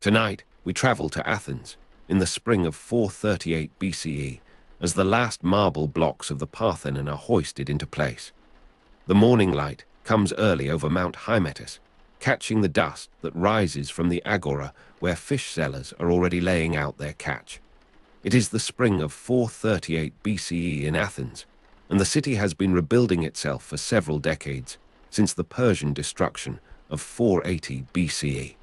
Tonight, we travel to Athens, in the spring of 438 BCE, as the last marble blocks of the Parthenon are hoisted into place. The morning light comes early over Mount Hymettus, catching the dust that rises from the Agora where fish sellers are already laying out their catch. It is the spring of 438 BCE in Athens, and the city has been rebuilding itself for several decades, since the Persian destruction of 480 BCE.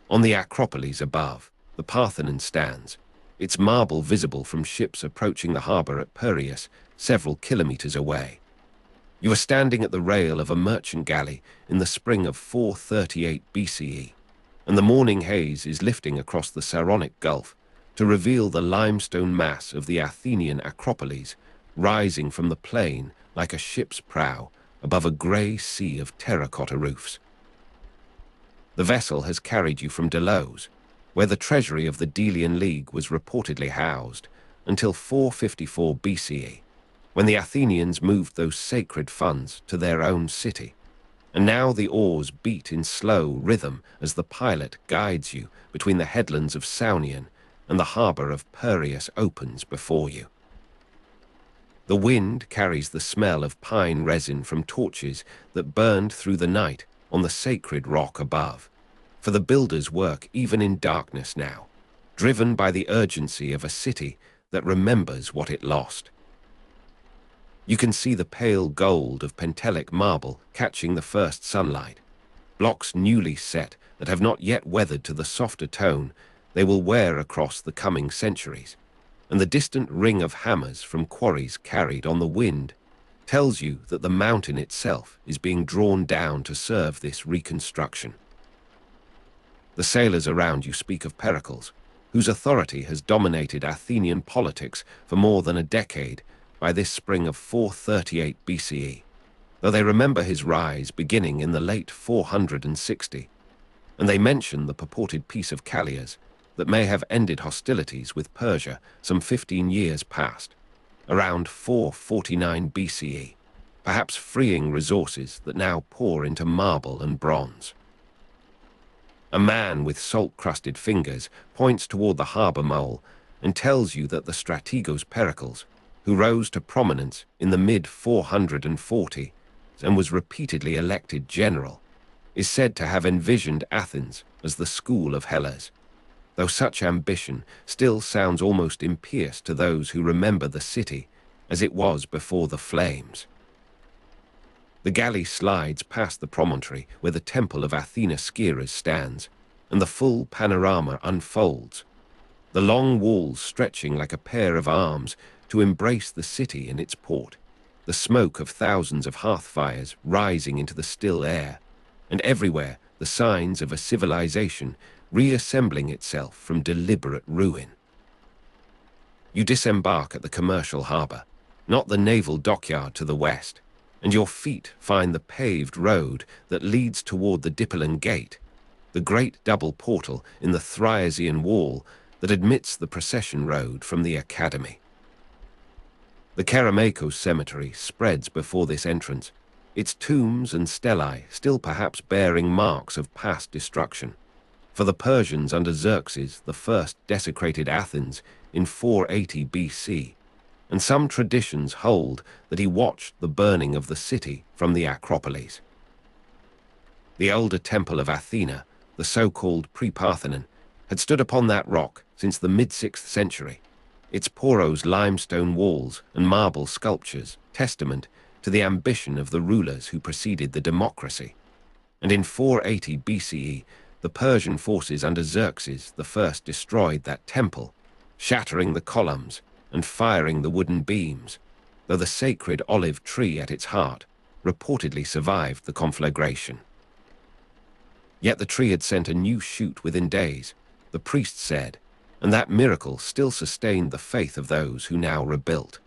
On the Acropolis above, the Parthenon stands, its marble visible from ships approaching the harbour at Piraeus, several kilometres away. You are standing at the rail of a merchant galley in the spring of 438 BCE, and the morning haze is lifting across the Saronic Gulf to reveal the limestone mass of the Athenian Acropolis rising from the plain like a ship's prow above a grey sea of terracotta roofs. The vessel has carried you from Delos, where the treasury of the Delian League was reportedly housed, until 454 BCE, when the Athenians moved those sacred funds to their own city. And now the oars beat in slow rhythm as the pilot guides you between the headlands of Saunion and the harbour of Piraeus opens before you. The wind carries the smell of pine resin from torches that burned through the night on the sacred rock above, for the builders work even in darkness now, driven by the urgency of a city that remembers what it lost. You can see the pale gold of Pentelic marble catching the first sunlight, blocks newly set that have not yet weathered to the softer tone they will wear across the coming centuries, and the distant ring of hammers from quarries carried on the wind tells you that the mountain itself is being drawn down to serve this reconstruction. The sailors around you speak of Pericles, whose authority has dominated Athenian politics for more than a decade by this spring of 438 BCE, though they remember his rise beginning in the late 460, and they mention the purported peace of Callias that may have ended hostilities with Persia some 15 years past, around 449 BCE, perhaps freeing resources that now pour into marble and bronze. A man with salt-crusted fingers points toward the harbour mole and tells you that the strategos Pericles, who rose to prominence in the mid-440s and was repeatedly elected general, is said to have envisioned Athens as the school of Hellas, though such ambition still sounds almost impious to those who remember the city as it was before the flames. The galley slides past the promontory where the temple of Athena Sciras stands, and the full panorama unfolds, the long walls stretching like a pair of arms to embrace the city in its port, the smoke of thousands of hearth fires rising into the still air, and everywhere the signs of a civilization reassembling itself from deliberate ruin. You disembark at the commercial harbour, not the naval dockyard to the west, and your feet find the paved road that leads toward the Dipylon Gate, the great double portal in the Thriasian wall that admits the procession road from the Academy. The Kerameikos cemetery spreads before this entrance, its tombs and stelae still perhaps bearing marks of past destruction, for the Persians under Xerxes I desecrated Athens in 480 BC, and some traditions hold that he watched the burning of the city from the Acropolis. The older temple of Athena, the so-called pre-Parthenon, had stood upon that rock since the mid-6th century, its porous limestone walls and marble sculptures testament to the ambition of the rulers who preceded the democracy. And in 480 BCE, the Persian forces under Xerxes I destroyed that temple, shattering the columns and firing the wooden beams, though the sacred olive tree at its heart reportedly survived the conflagration. Yet the tree had sent a new shoot within days, the priest said, and that miracle still sustained the faith of those who now rebuilt.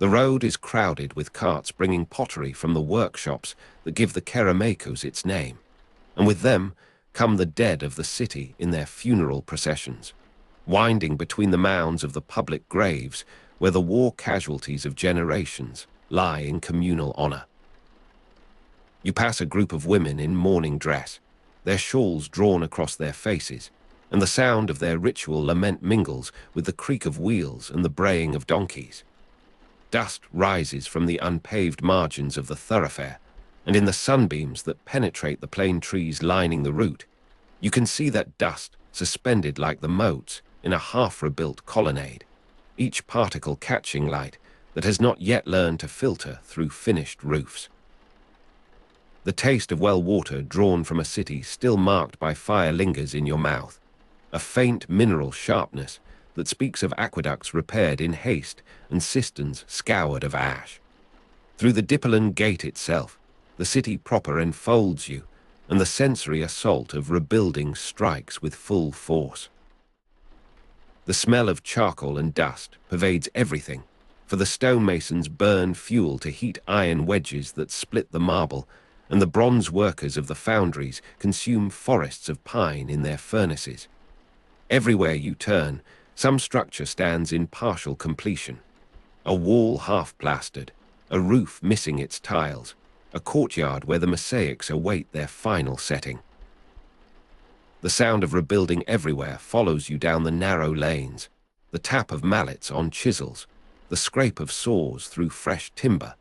The road is crowded with carts bringing pottery from the workshops that give the Kerameikos its name, and with them come the dead of the city in their funeral processions, winding between the mounds of the public graves where the war casualties of generations lie in communal honor. You pass a group of women in mourning dress, their shawls drawn across their faces, and the sound of their ritual lament mingles with the creak of wheels and the braying of donkeys. Dust rises from the unpaved margins of the thoroughfare, and in the sunbeams that penetrate the plane trees lining the route, you can see that dust suspended like the motes in a half-rebuilt colonnade, each particle catching light that has not yet learned to filter through finished roofs. The taste of well water drawn from a city still marked by fire lingers in your mouth, a faint mineral sharpness that speaks of aqueducts repaired in haste and cisterns scoured of ash. Through the Dipolon gate itself, the city proper enfolds you, and the sensory assault of rebuilding strikes with full force. The smell of charcoal and dust pervades everything, for the stonemasons burn fuel to heat iron wedges that split the marble, and the bronze workers of the foundries consume forests of pine in their furnaces. Everywhere you turn, some structure stands in partial completion. A wall half-plastered, a roof missing its tiles, a courtyard where the mosaics await their final setting. The sound of rebuilding everywhere follows you down the narrow lanes, the tap of mallets on chisels, the scrape of saws through fresh timber,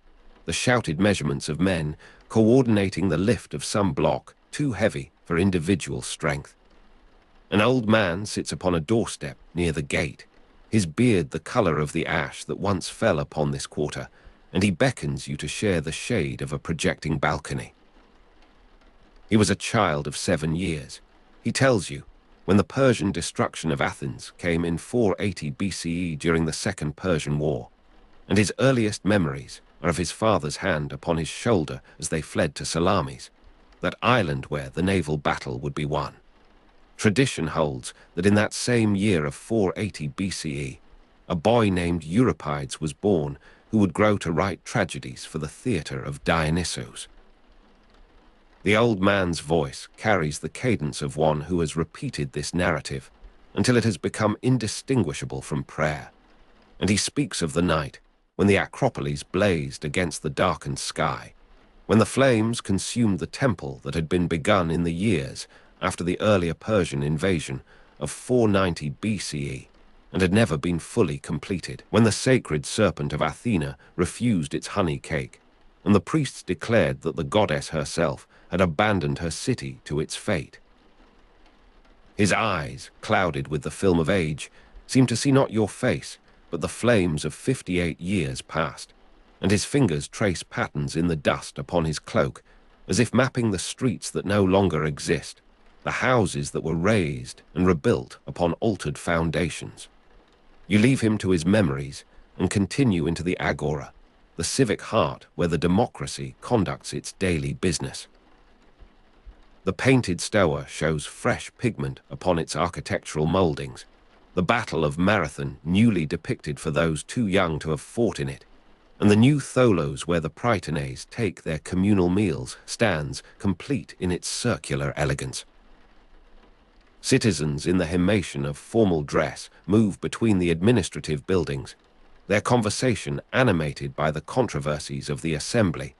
the shouted measurements of men coordinating the lift of some block too heavy for individual strength. An old man sits upon a doorstep near the gate, his beard the color of the ash that once fell upon this quarter, and he beckons you to share the shade of a projecting balcony. He was a child of 7 years. He tells you, when the Persian destruction of Athens came in 480 BCE during the Second Persian War, and his earliest memories are of his father's hand upon his shoulder as they fled to Salamis, that island where the naval battle would be won. Tradition holds that in that same year of 480 BCE, a boy named Euripides was born who would grow to write tragedies for the theatre of Dionysus. The old man's voice carries the cadence of one who has repeated this narrative until it has become indistinguishable from prayer, and he speaks of the night when the Acropolis blazed against the darkened sky, when the flames consumed the temple that had been begun in the years after the earlier Persian invasion of 490 BCE and had never been fully completed, when the sacred serpent of Athena refused its honey cake, and the priests declared that the goddess herself had abandoned her city to its fate. His eyes, clouded with the film of age, seemed to see not your face, but the flames of 58 years past, and his fingers trace patterns in the dust upon his cloak, as if mapping the streets that no longer exist, the houses that were razed and rebuilt upon altered foundations. You leave him to his memories and continue into the Agora, the civic heart where the democracy conducts its daily business. The painted Stoa shows fresh pigment upon its architectural mouldings, the Battle of Marathon newly depicted for those too young to have fought in it, and the new tholos where the prytanes take their communal meals stands complete in its circular elegance. Citizens in the himation of formal dress move between the administrative buildings, their conversation animated by the controversies of the assembly,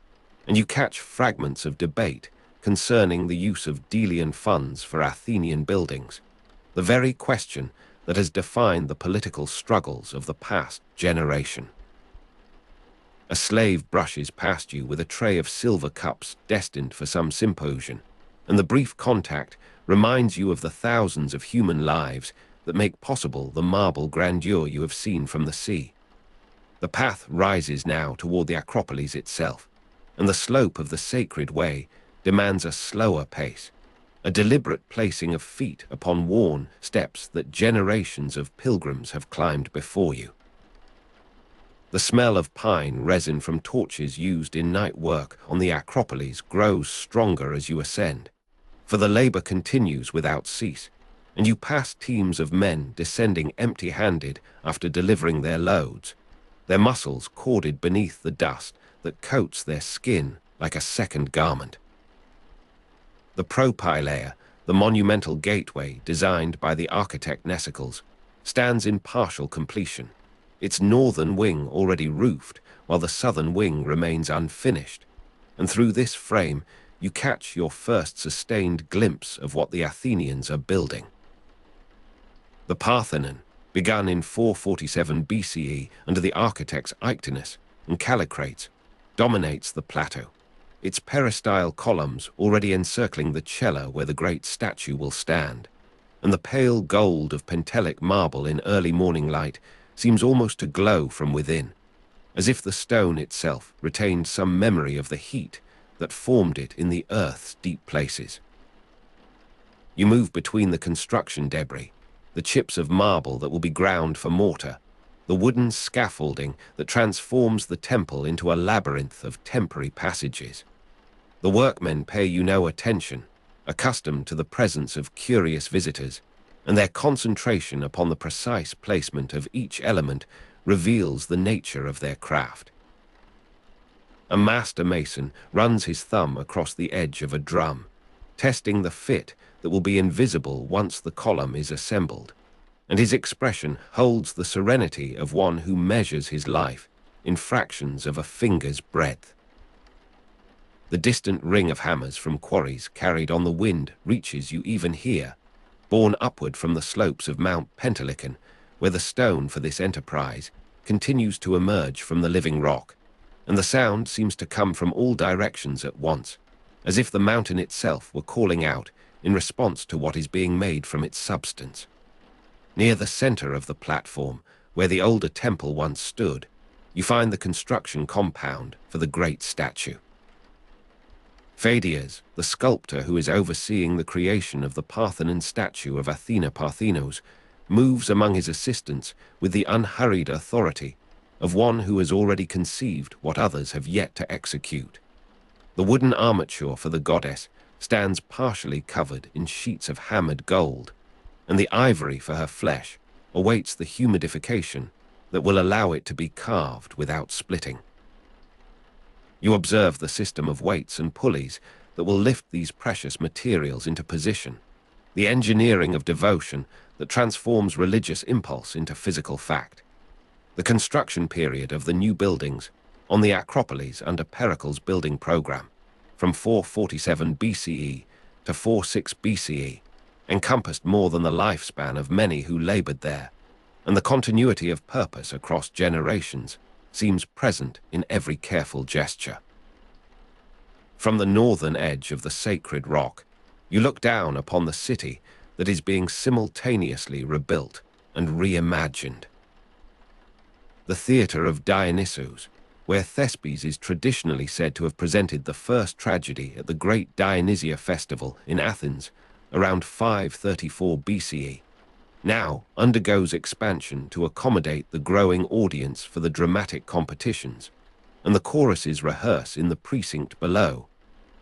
and you catch fragments of debate concerning the use of Delian funds for Athenian buildings, the very question that has defined the political struggles of the past generation. A slave brushes past you with a tray of silver cups destined for some symposium, and the brief contact reminds you of the thousands of human lives that make possible the marble grandeur you have seen from the sea. The path rises now toward the Acropolis itself, and the slope of the sacred way demands a slower pace, a deliberate placing of feet upon worn steps that generations of pilgrims have climbed before you. The smell of pine resin from torches used in night work on the Acropolis grows stronger as you ascend, for the labor continues without cease, and you pass teams of men descending empty-handed after delivering their loads, their muscles corded beneath the dust that coats their skin like a second garment. The propylaea, the monumental gateway designed by the architect Nesicles, stands in partial completion, its northern wing already roofed while the southern wing remains unfinished, and through this frame you catch your first sustained glimpse of what the Athenians are building. The Parthenon, begun in 447 BCE under the architects Ictinus and Callicrates, dominates the plateau, its peristyle columns already encircling the cella where the great statue will stand, and the pale gold of Pentelic marble in early morning light seems almost to glow from within, as if the stone itself retained some memory of the heat that formed it in the earth's deep places. You move between the construction debris, the chips of marble that will be ground for mortar, the wooden scaffolding that transforms the temple into a labyrinth of temporary passages. The workmen pay you no attention, accustomed to the presence of curious visitors, and their concentration upon the precise placement of each element reveals the nature of their craft. A master mason runs his thumb across the edge of a drum, testing the fit that will be invisible once the column is assembled, and his expression holds the serenity of one who measures his life in fractions of a finger's breadth. The distant ring of hammers from quarries carried on the wind reaches you even here, borne upward from the slopes of Mount Pentelicon, where the stone for this enterprise continues to emerge from the living rock, and the sound seems to come from all directions at once, as if the mountain itself were calling out in response to what is being made from its substance. Near the center of the platform, where the older temple once stood, you find the construction compound for the great statue. Pheidias, the sculptor who is overseeing the creation of the Parthenon statue of Athena Parthenos, moves among his assistants with the unhurried authority of one who has already conceived what others have yet to execute. The wooden armature for the goddess stands partially covered in sheets of hammered gold, and the ivory for her flesh awaits the humidification that will allow it to be carved without splitting. You observe the system of weights and pulleys that will lift these precious materials into position, the engineering of devotion that transforms religious impulse into physical fact. The construction period of the new buildings on the Acropolis under Pericles' building program, from 447 BCE to 46 BCE, encompassed more than the lifespan of many who labored there, and the continuity of purpose across generations seems present in every careful gesture. From the northern edge of the sacred rock, you look down upon the city that is being simultaneously rebuilt and reimagined. The theatre of Dionysus, where Thespes is traditionally said to have presented the first tragedy at the great Dionysia festival in Athens around 534 BCE, now undergoes expansion to accommodate the growing audience for the dramatic competitions, and the choruses rehearse in the precinct below,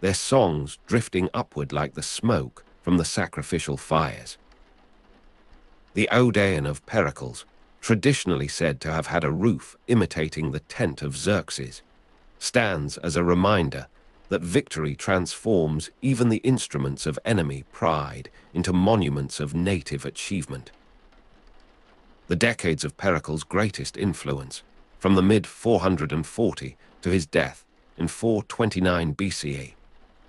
their songs drifting upward like the smoke from the sacrificial fires. The Odeon of Pericles, traditionally said to have had a roof imitating the tent of Xerxes, stands as a reminder that victory transforms even the instruments of enemy pride into monuments of native achievement. The decades of Pericles' greatest influence, from the mid-440 to his death in 429 BCE,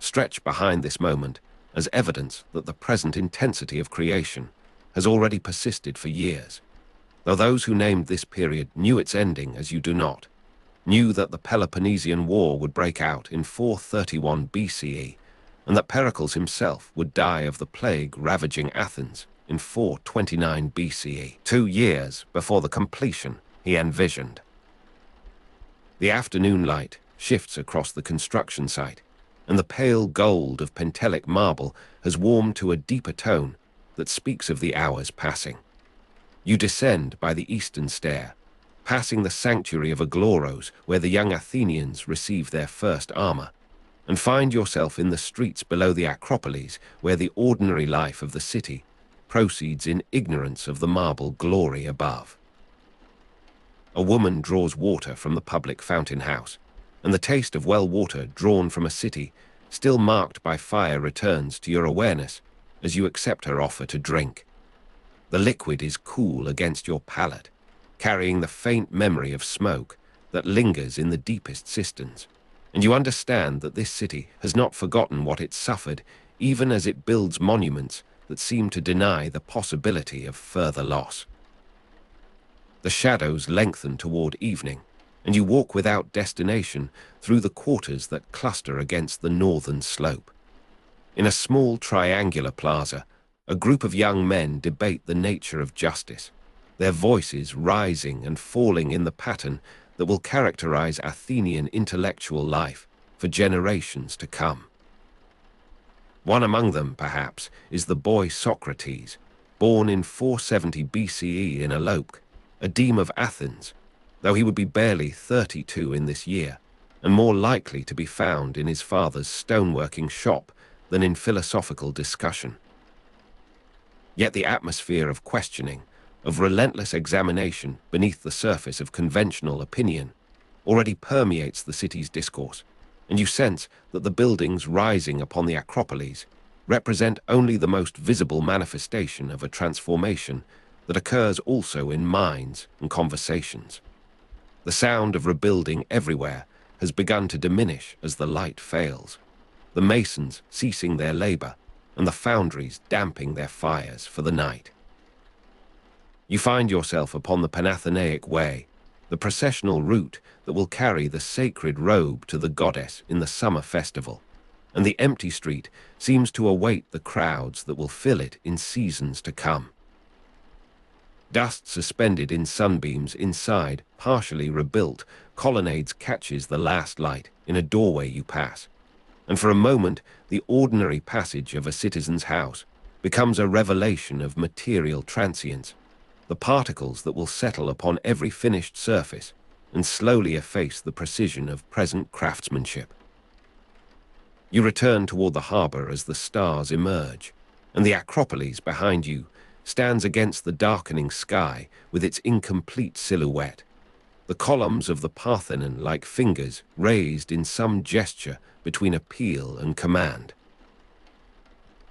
stretch behind this moment as evidence that the present intensity of creation has already persisted for years, though those who named this period knew its ending as you do not, knew that the Peloponnesian War would break out in 431 BCE, and that Pericles himself would die of the plague ravaging Athens in 429 BCE, 2 years before the completion he envisioned. The afternoon light shifts across the construction site, and the pale gold of Pentelic marble has warmed to a deeper tone that speaks of the hours passing. You descend by the eastern stair, passing the sanctuary of Agoros, where the young Athenians receive their first armor, and find yourself in the streets below the Acropolis, where the ordinary life of the city proceeds in ignorance of the marble glory above. A woman draws water from the public fountain house, and the taste of well water drawn from a city still marked by fire returns to your awareness as you accept her offer to drink. The liquid is cool against your palate, carrying the faint memory of smoke that lingers in the deepest cisterns, and you understand that this city has not forgotten what it suffered, even as it builds monuments that seem to deny the possibility of further loss. The shadows lengthen toward evening, and you walk without destination through the quarters that cluster against the northern slope. In a small triangular plaza, a group of young men debate the nature of justice, their voices rising and falling in the pattern that will characterize Athenian intellectual life for generations to come. One among them, perhaps, is the boy Socrates, born in 470 BCE in Alope, a deme of Athens, though he would be barely 32 in this year, and more likely to be found in his father's stoneworking shop than in philosophical discussion. Yet the atmosphere of questioning, of relentless examination beneath the surface of conventional opinion, already permeates the city's discourse, and you sense that the buildings rising upon the Acropolis represent only the most visible manifestation of a transformation that occurs also in minds and conversations. The sound of rebuilding everywhere has begun to diminish as the light fails, the masons ceasing their labor and the foundries damping their fires for the night. You find yourself upon the Panathenaic Way, the processional route that will carry the sacred robe to the goddess in the summer festival, and the empty street seems to await the crowds that will fill it in seasons to come. Dust suspended in sunbeams inside, partially rebuilt, colonnades catches the last light in a doorway you pass, and for a moment the ordinary passage of a citizen's house becomes a revelation of material transience, the particles that will settle upon every finished surface and slowly efface the precision of present craftsmanship. You return toward the harbor as the stars emerge, and the Acropolis behind you stands against the darkening sky with its incomplete silhouette, the columns of the Parthenon like fingers raised in some gesture between appeal and command.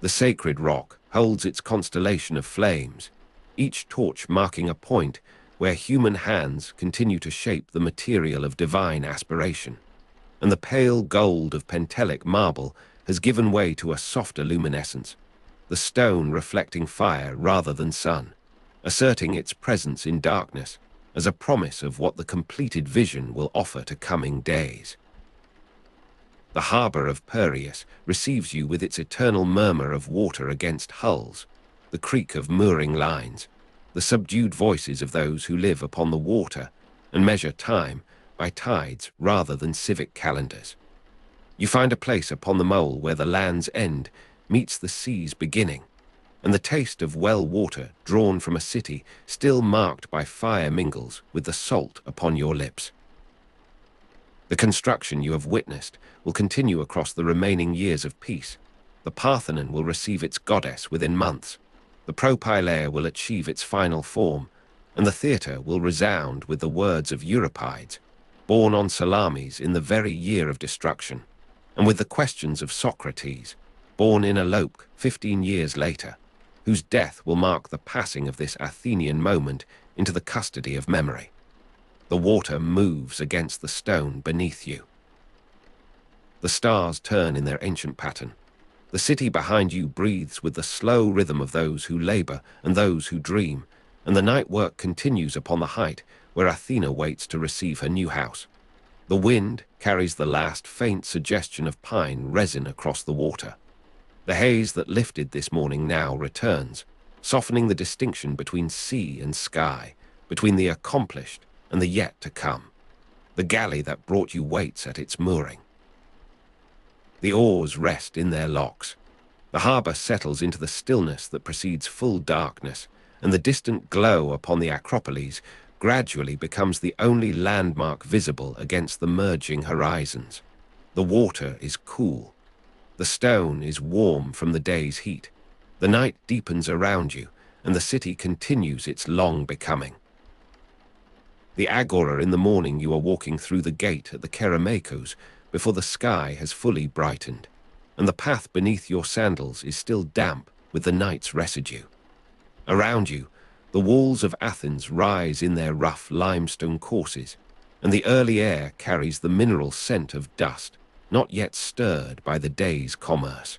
The sacred rock holds its constellation of flames, each torch marking a point where human hands continue to shape the material of divine aspiration, and the pale gold of Pentelic marble has given way to a softer luminescence, the stone reflecting fire rather than sun, asserting its presence in darkness as a promise of what the completed vision will offer to coming days. The harbor of Piraeus receives you with its eternal murmur of water against hulls, the creak of mooring lines, the subdued voices of those who live upon the water and measure time by tides rather than civic calendars. You find a place upon the mole where the land's end meets the sea's beginning, and the taste of well water drawn from a city still marked by fire mingles with the salt upon your lips. The construction you have witnessed will continue across the remaining years of peace. The Parthenon will receive its goddess within months, the Propylaea will achieve its final form, and the theatre will resound with the words of Euripides, born on Salamis in the very year of destruction, and with the questions of Socrates, born in Alope 15 years later, whose death will mark the passing of this Athenian moment into the custody of memory. The water moves against the stone beneath you. The stars turn in their ancient pattern. The city behind you breathes with the slow rhythm of those who labor and those who dream, and the night work continues upon the height where Athena waits to receive her new house. The wind carries the last faint suggestion of pine resin across the water. The haze that lifted this morning now returns, softening the distinction between sea and sky, between the accomplished and the yet to come. The galley that brought you waits at its mooring. The oars rest in their locks. The harbor settles into the stillness that precedes full darkness, and the distant glow upon the Acropolis gradually becomes the only landmark visible against the merging horizons. The water is cool. The stone is warm from the day's heat. The night deepens around you, and the city continues its long becoming. The Agora in the morning you are walking through the gate at the Kerameikos before the sky has fully brightened, and the path beneath your sandals is still damp with the night's residue. Around you, the walls of Athens rise in their rough limestone courses, and the early air carries the mineral scent of dust, not yet stirred by the day's commerce.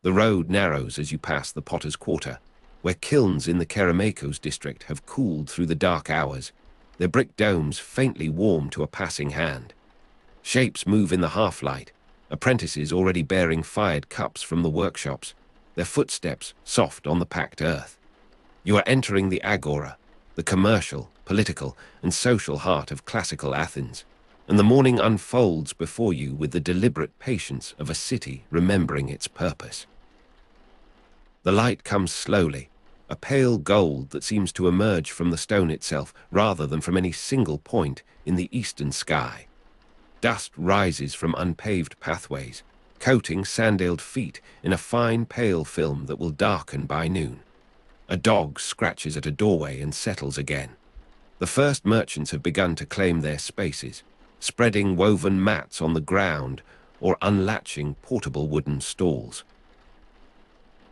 The road narrows as you pass the Potter's Quarter, where kilns in the Kerameikos district have cooled through the dark hours, their brick domes faintly warm to a passing hand. Shapes move in the half-light, apprentices already bearing fired cups from the workshops, their footsteps soft on the packed earth. You are entering the Agora, the commercial, political, and social heart of classical Athens, and the morning unfolds before you with the deliberate patience of a city remembering its purpose. The light comes slowly, a pale gold that seems to emerge from the stone itself rather than from any single point in the eastern sky. Dust rises from unpaved pathways, coating sandaled feet in a fine pale film that will darken by noon. A dog scratches at a doorway and settles again. The first merchants have begun to claim their spaces, spreading woven mats on the ground or unlatching portable wooden stalls.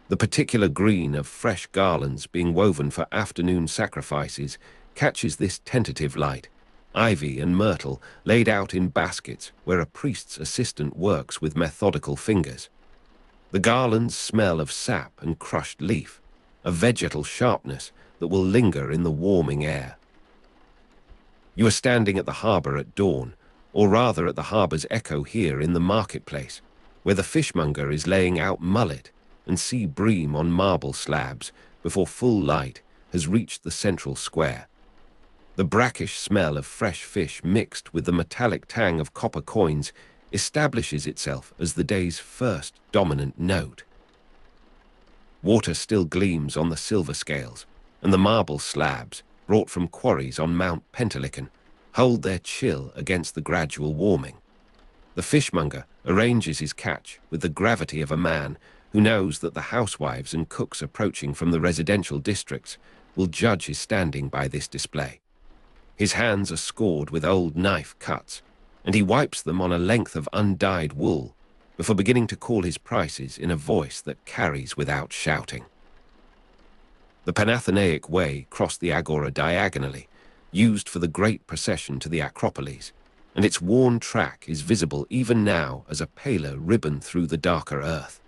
The particular green of fresh garlands being woven for afternoon sacrifices catches this tentative light, ivy and myrtle laid out in baskets where a priest's assistant works with methodical fingers. The garlands smell of sap and crushed leaf, a vegetal sharpness that will linger in the warming air. You are standing at the harbour at dawn, or rather at the harbour's echo here in the marketplace, where the fishmonger is laying out mullet and sea bream on marble slabs before full light has reached the central square. The brackish smell of fresh fish mixed with the metallic tang of copper coins establishes itself as the day's first dominant note. Water still gleams on the silver scales, and the marble slabs, brought from quarries on Mount Pentelicon, hold their chill against the gradual warming. The fishmonger arranges his catch with the gravity of a man who knows that the housewives and cooks approaching from the residential districts will judge his standing by this display. His hands are scored with old knife cuts, and he wipes them on a length of undyed wool before beginning to call his prices in a voice that carries without shouting. The Panathenaic Way crossed the Agora diagonally, used for the great procession to the Acropolis, and its worn track is visible even now as a paler ribbon through the darker earth.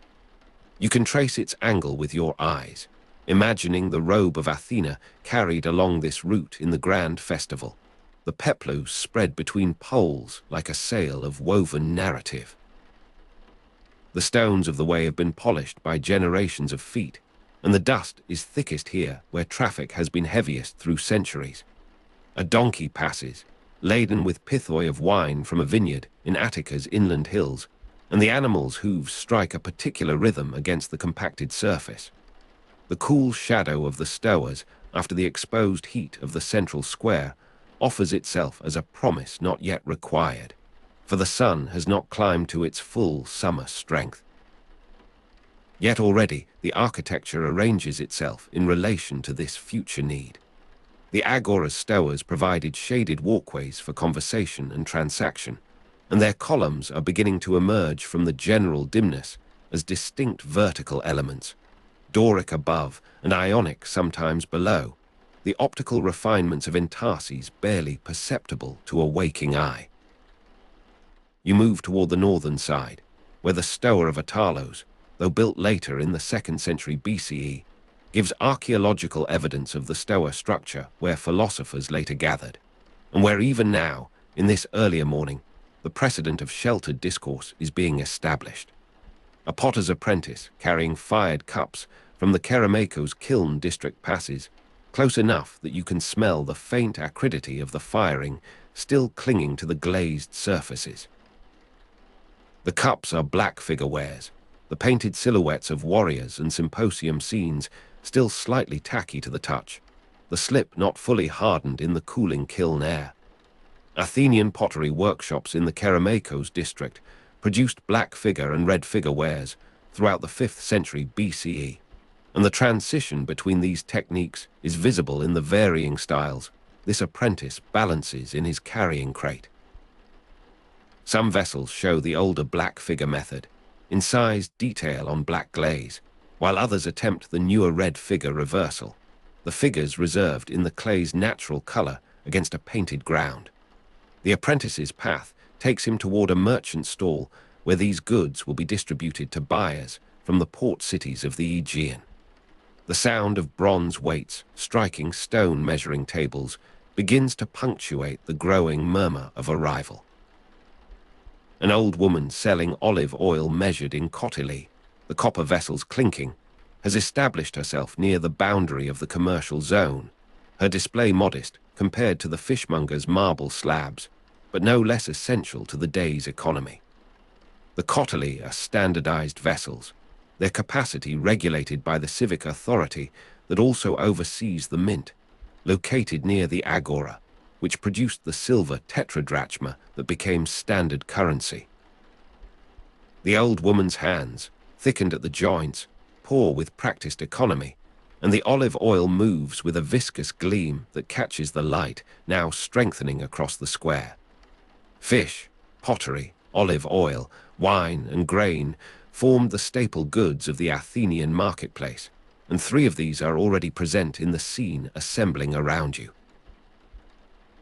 You can trace its angle with your eyes, imagining the robe of Athena carried along this route in the grand festival, the peplous spread between poles like a sail of woven narrative. The stones of the way have been polished by generations of feet, and the dust is thickest here where traffic has been heaviest through centuries. A donkey passes, laden with pithoi of wine from a vineyard in Attica's inland hills, and the animal's hooves strike a particular rhythm against the compacted surface. The cool shadow of the Stoas, after the exposed heat of the central square, offers itself as a promise not yet required, for the sun has not climbed to its full summer strength. Yet already the architecture arranges itself in relation to this future need. The Agora's Stoas provided shaded walkways for conversation and transaction, and their columns are beginning to emerge from the general dimness as distinct vertical elements, Doric above and Ionic sometimes below, the optical refinements of intarses barely perceptible to a waking eye. You move toward the northern side, where the Stoa of Attalos, though built later in the 2nd century BCE, gives archaeological evidence of the Stoa structure where philosophers later gathered, and where even now, in this earlier morning, the precedent of sheltered discourse is being established. A potter's apprentice carrying fired cups from the Kerameikos kiln district passes, close enough that you can smell the faint acridity of the firing still clinging to the glazed surfaces. The cups are black figurewares, the painted silhouettes of warriors and symposium scenes still slightly tacky to the touch, the slip not fully hardened in the cooling kiln air. Athenian pottery workshops in the Kerameikos district produced black figure and red figure wares throughout the 5th century BCE, and the transition between these techniques is visible in the varying styles this apprentice balances in his carrying crate. Some vessels show the older black figure method, incised detail on black glaze, while others attempt the newer red figure reversal, the figures reserved in the clay's natural color against a painted ground. The apprentice's path takes him toward a merchant stall where these goods will be distributed to buyers from the port cities of the Aegean. The sound of bronze weights striking stone measuring tables begins to punctuate the growing murmur of arrival. An old woman selling olive oil measured in cotyle, the copper vessels clinking, has established herself near the boundary of the commercial zone, her display modest compared to the fishmonger's marble slabs, but no less essential to the day's economy. The cotyle are standardized vessels, their capacity regulated by the civic authority that also oversees the mint, located near the Agora, which produced the silver tetradrachma that became standard currency. The old woman's hands, thickened at the joints, pour with practiced economy, and the olive oil moves with a viscous gleam that catches the light, now strengthening across the square. Fish, pottery, olive oil, wine, and grain formed the staple goods of the Athenian marketplace, and 3 of these are already present in the scene assembling around you.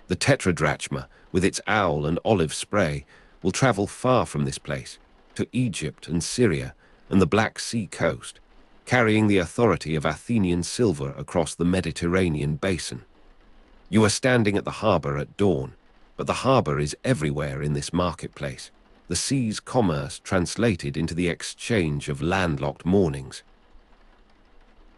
The tetradrachma, with its owl and olive spray, will travel far from this place, to Egypt and Syria and the Black Sea coast, carrying the authority of Athenian silver across the Mediterranean basin. You are standing at the harbor at dawn, but the harbor is everywhere in this marketplace, the sea's commerce translated into the exchange of landlocked mornings.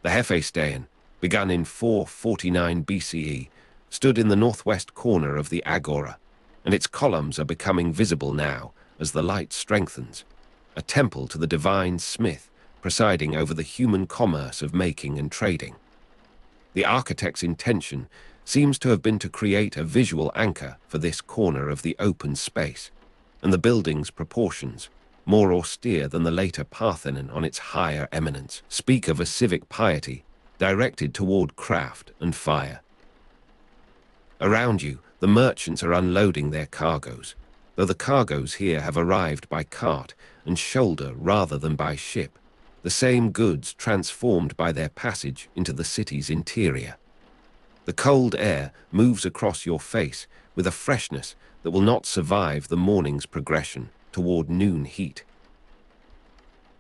The Hephaestion, begun in 449 BCE, stood in the northwest corner of the Agora, and its columns are becoming visible now as the light strengthens, a temple to the divine smith presiding over the human commerce of making and trading. The architect's intention seems to have been to create a visual anchor for this corner of the open space, and the building's proportions, more austere than the later Parthenon on its higher eminence, speak of a civic piety directed toward craft and fire. Around you, the merchants are unloading their cargoes, though the cargoes here have arrived by cart and shoulder rather than by ship, the same goods transformed by their passage into the city's interior. The cold air moves across your face with a freshness that will not survive the morning's progression toward noon heat.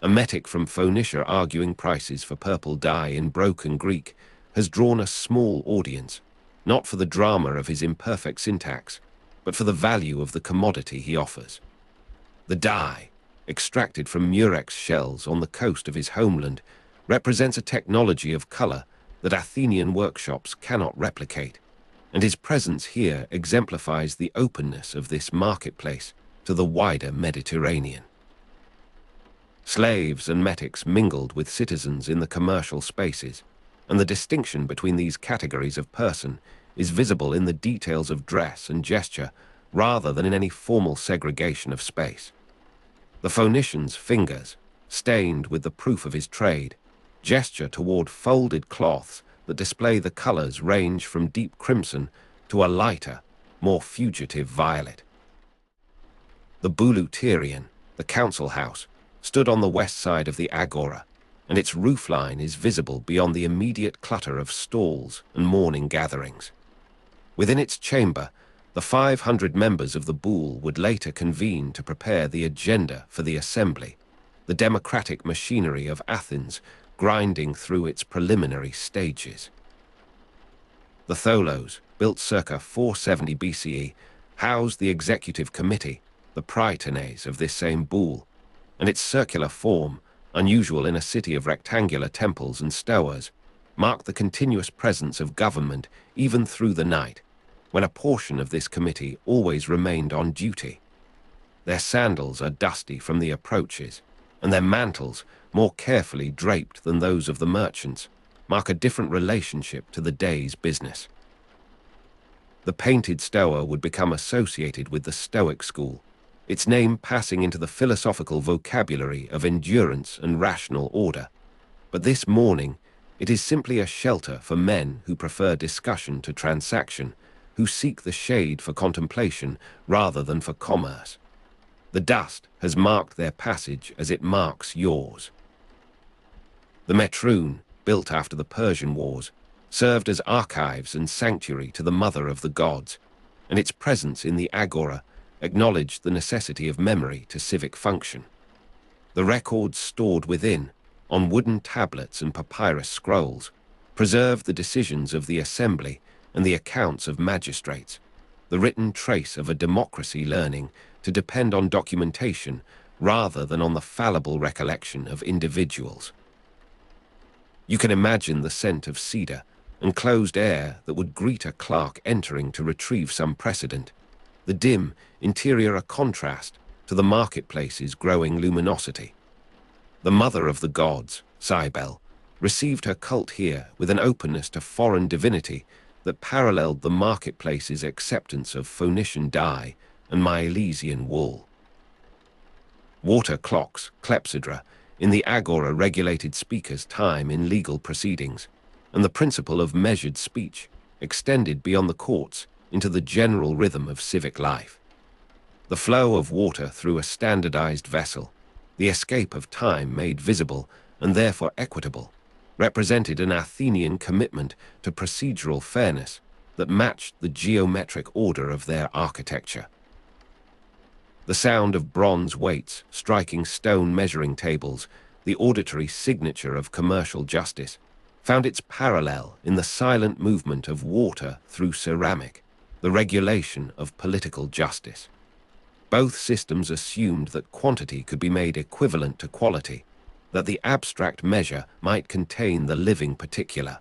A metic from Phoenicia arguing prices for purple dye in broken Greek has drawn a small audience, not for the drama of his imperfect syntax, but for the value of the commodity he offers. The dye, extracted from murex shells on the coast of his homeland, represents a technology of color that Athenian workshops cannot replicate, and his presence here exemplifies the openness of this marketplace to the wider Mediterranean. Slaves and metics mingled with citizens in the commercial spaces, and the distinction between these categories of person is visible in the details of dress and gesture rather than in any formal segregation of space. The Phoenician's fingers, stained with the proof of his trade, gesture toward folded cloths that display the colors range from deep crimson to a lighter, more fugitive violet. The Bouleuterion, the council house, stood on the west side of the Agora, and its roofline is visible beyond the immediate clutter of stalls and morning gatherings. Within its chamber, the 500 members of the Boule would later convene to prepare the agenda for the assembly, the democratic machinery of Athens grinding through its preliminary stages. The Tholos, built circa 470 BCE, housed the executive committee, the Prytanes of this same Boule, and its circular form, unusual in a city of rectangular temples and stoas, marked the continuous presence of government even through the night, when a portion of this committee always remained on duty. Their sandals are dusty from the approaches, and their mantles, more carefully draped than those of the merchants, mark a different relationship to the day's business. The painted Stoa would become associated with the Stoic school, its name passing into the philosophical vocabulary of endurance and rational order. But this morning, it is simply a shelter for men who prefer discussion to transaction, who seek the shade for contemplation rather than for commerce. The dust has marked their passage as it marks yours. The Metroon, built after the Persian Wars, served as archives and sanctuary to the mother of the gods, and its presence in the Agora acknowledged the necessity of memory to civic function. The records stored within, on wooden tablets and papyrus scrolls, preserved the decisions of the assembly and the accounts of magistrates, the written trace of a democracy learning to depend on documentation rather than on the fallible recollection of individuals. You can imagine the scent of cedar and closed air that would greet a clerk entering to retrieve some precedent, the dim interior a contrast to the marketplace's growing luminosity. The mother of the gods, Cybele, received her cult here with an openness to foreign divinity that paralleled the marketplace's acceptance of Phoenician dye and Milesian wool. Water clocks, clepsydra, in the Agora regulated speakers' time in legal proceedings, and the principle of measured speech extended beyond the courts into the general rhythm of civic life. The flow of water through a standardized vessel, the escape of time made visible and therefore equitable, represented an Athenian commitment to procedural fairness that matched the geometric order of their architecture. The sound of bronze weights striking stone measuring tables, the auditory signature of commercial justice, found its parallel in the silent movement of water through ceramic, the regulation of political justice. Both systems assumed that quantity could be made equivalent to quality, that the abstract measure might contain the living particular.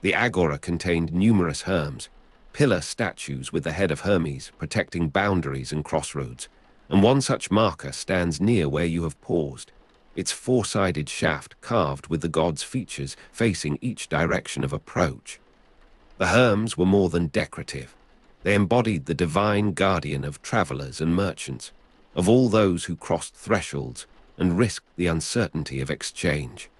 The Agora contained numerous herms, pillar statues with the head of Hermes protecting boundaries and crossroads, and one such marker stands near where you have paused, its four-sided shaft carved with the god's features facing each direction of approach. The herms were more than decorative. They embodied the divine guardian of travelers and merchants, of all those who crossed thresholds and risked the uncertainty of exchange.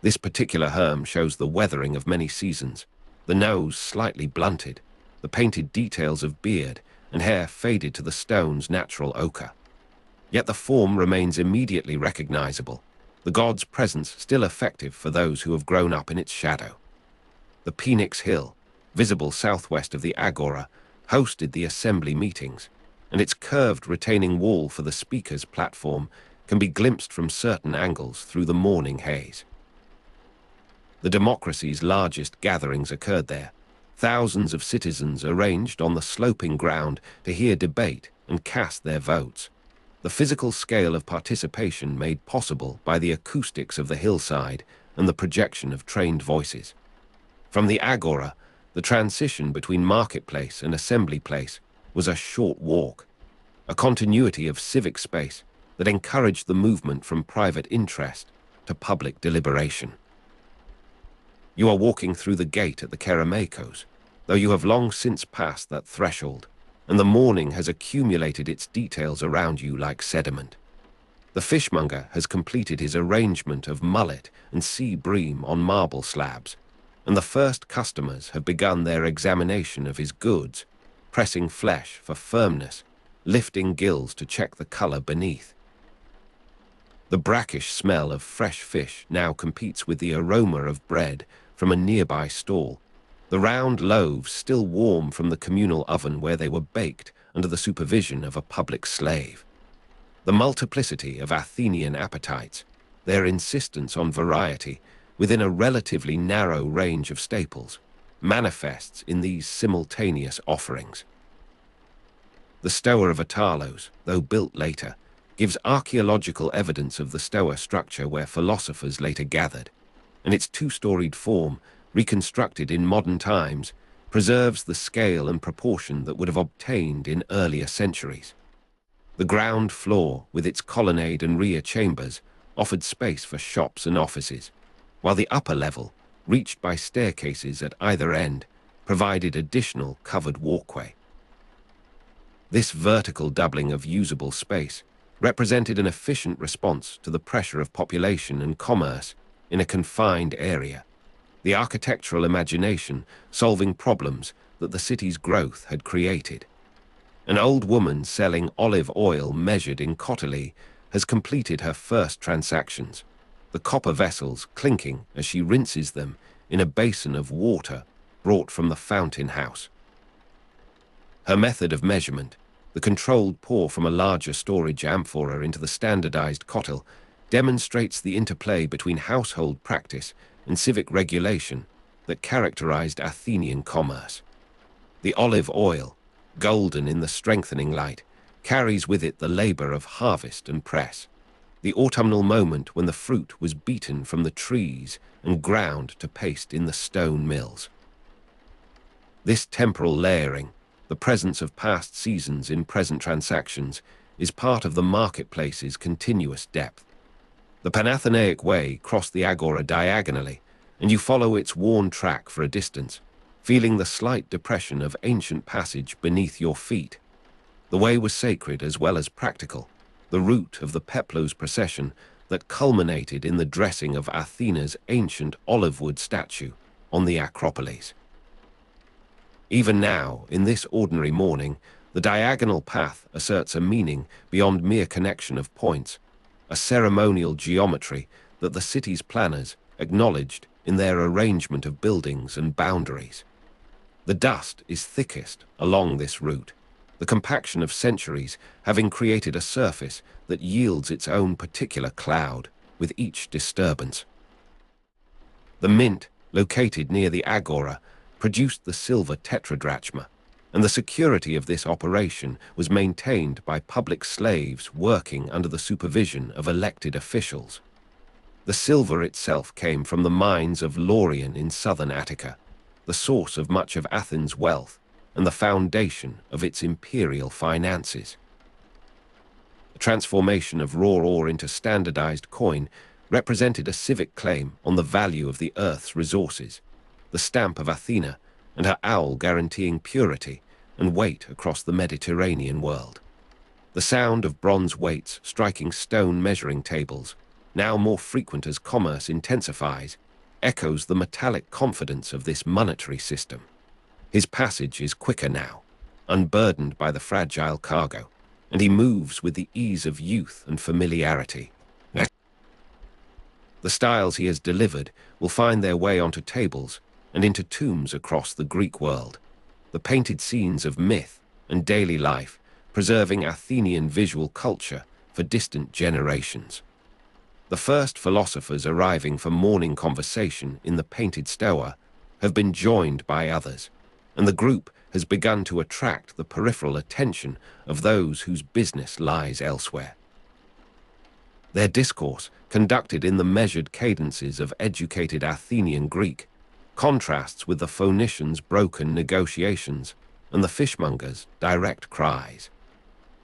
This particular herm shows the weathering of many seasons, the nose slightly blunted, the painted details of beard and hair faded to the stone's natural ochre. Yet the form remains immediately recognizable, the god's presence still effective for those who have grown up in its shadow. The Pnyx hill, visible southwest of the Agora, hosted the assembly meetings, and its curved retaining wall for the speaker's platform can be glimpsed from certain angles through the morning haze. The democracy's largest gatherings occurred there, thousands of citizens arranged on the sloping ground to hear debate and cast their votes. The physical scale of participation made possible by the acoustics of the hillside and the projection of trained voices. From the Agora, the transition between marketplace and assembly place was a short walk, a continuity of civic space that encouraged the movement from private interest to public deliberation. You are walking through the gate at the Kerameikos, though you have long since passed that threshold, and the morning has accumulated its details around you like sediment. The fishmonger has completed his arrangement of mullet and sea bream on marble slabs, and the first customers have begun their examination of his goods, pressing flesh for firmness, lifting gills to check the color beneath. The brackish smell of fresh fish now competes with the aroma of bread from a nearby stall, the round loaves still warm from the communal oven where they were baked under the supervision of a public slave. The multiplicity of Athenian appetites, their insistence on variety within a relatively narrow range of staples, manifests in these simultaneous offerings. The Stoa of Atalos, though built later, gives archaeological evidence of the Stoa structure where philosophers later gathered, and its two-storied form, reconstructed in modern times, preserves the scale and proportion that would have obtained in earlier centuries. The ground floor, with its colonnade and rear chambers, offered space for shops and offices, while the upper level, reached by staircases at either end, provided additional covered walkway. This vertical doubling of usable space represented an efficient response to the pressure of population and commerce in a confined area, the architectural imagination solving problems that the city's growth had created. An old woman selling olive oil measured in kottali has completed her first transactions, the copper vessels clinking as she rinses them in a basin of water brought from the fountain house. Her method of measurement, the controlled pour from a larger storage amphora into the standardized cottle, demonstrates the interplay between household practice and civic regulation that characterized Athenian commerce. The olive oil, golden in the strengthening light, carries with it the labor of harvest and press, the autumnal moment when the fruit was beaten from the trees and ground to paste in the stone mills. This temporal layering, the presence of past seasons in present transactions, is part of the marketplace's continuous depth. The Panathenaic Way crossed the Agora diagonally, and you follow its worn track for a distance, feeling the slight depression of ancient passage beneath your feet. The way was sacred as well as practical, the route of the Peplos procession that culminated in the dressing of Athena's ancient olive-wood statue on the Acropolis. Even now, in this ordinary morning, the diagonal path asserts a meaning beyond mere connection of points, a ceremonial geometry that the city's planners acknowledged in their arrangement of buildings and boundaries. The dust is thickest along this route, the compaction of centuries having created a surface that yields its own particular cloud with each disturbance. The mint, located near the Agora, produced the silver tetradrachma, and the security of this operation was maintained by public slaves working under the supervision of elected officials. The silver itself came from the mines of Laurion in southern Attica, the source of much of Athens' wealth and the foundation of its imperial finances. The transformation of raw ore into standardized coin represented a civic claim on the value of the earth's resources, the stamp of Athena and her owl guaranteeing purity and weight across the Mediterranean world. The sound of bronze weights striking stone measuring tables, now more frequent as commerce intensifies, echoes the metallic confidence of this monetary system. His passage is quicker now, unburdened by the fragile cargo, and he moves with the ease of youth and familiarity. The styles he has delivered will find their way onto tables and into tombs across the Greek world, the painted scenes of myth and daily life preserving Athenian visual culture for distant generations. The first philosophers arriving for morning conversation in the painted Stoa have been joined by others, and the group has begun to attract the peripheral attention of those whose business lies elsewhere. Their discourse, conducted in the measured cadences of educated Athenian Greek, contrasts with the Phoenicians' broken negotiations and the fishmongers' direct cries.